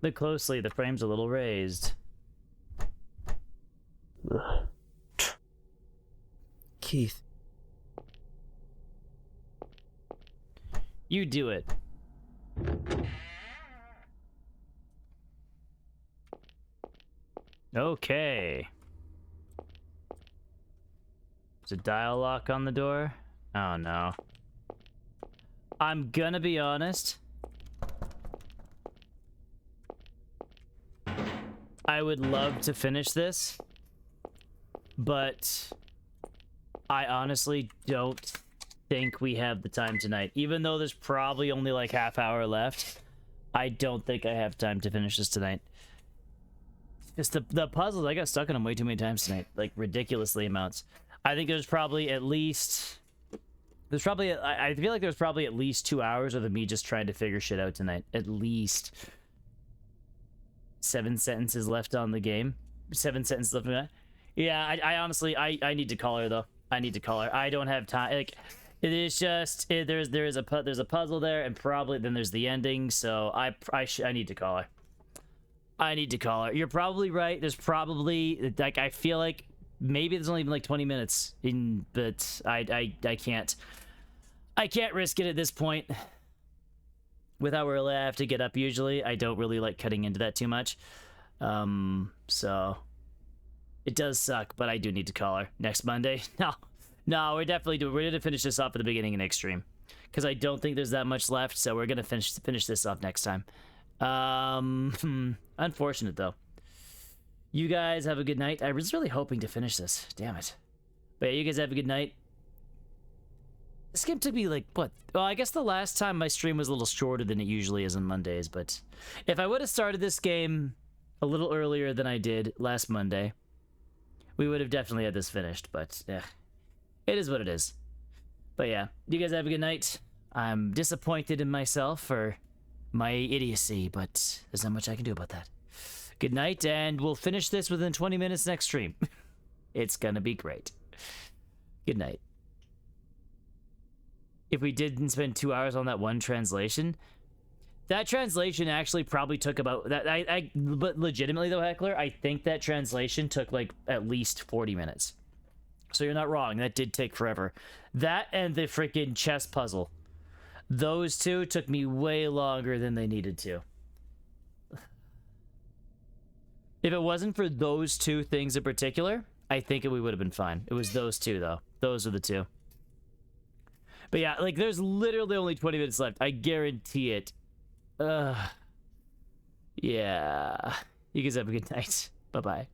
Look closely, the frame's a little raised. Keith. You do it. Okay. There's a dial lock on the door. Oh no. I'm gonna be honest. I would love to finish this, but I honestly don't think we have the time tonight. Even though there's probably only like half hour left, I don't think I have time to finish this tonight. Just the puzzles, I got stuck on them way too many times tonight, like ridiculously amounts. I think there's probably at least, I feel like there's probably at least 2 hours of me just trying to figure shit out tonight. At least 7 sentences left on the game. 7 sentences left on that. Yeah, I honestly, I need to call her though. I need to call her. I don't have time. Like, it is just there's a puzzle there, and probably then there's the ending. So I need to call her. I need to call her. You're probably right. There's probably, like, I feel like maybe there's only even like 20 minutes in, but I can't risk it at this point. With how early I have to get up usually, I don't really like cutting into that too much. So it does suck, but I do need to call her next Monday. No, we're definitely doing. We're gonna finish this off at the beginning of next stream, because I don't think there's that much left. So we're gonna finish this off next time. Unfortunate though. You guys have a good night. I was really hoping to finish this. Damn it. But yeah, you guys have a good night. This game took me like, what? Well, I guess the last time my stream was a little shorter than it usually is on Mondays, but if I would have started this game a little earlier than I did last Monday, we would have definitely had this finished, but yeah, it is what it is. But yeah, you guys have a good night. I'm disappointed in myself for my idiocy, but there's not much I can do about that. Good night, and we'll finish this within 20 minutes next stream. It's gonna be great. Good night. If we didn't spend 2 hours on that one translation, that translation actually probably took about that. But legitimately though, Heckler, I think that translation took like at least 40 minutes. So you're not wrong. That did take forever. That and the freaking chess puzzle. Those two took me way longer than they needed to. If it wasn't for those two things in particular, I think we would have been fine. It was those two though. Those are the two. But yeah, like, there's literally only 20 minutes left. I guarantee it. Yeah. You guys have a good night. Bye-bye.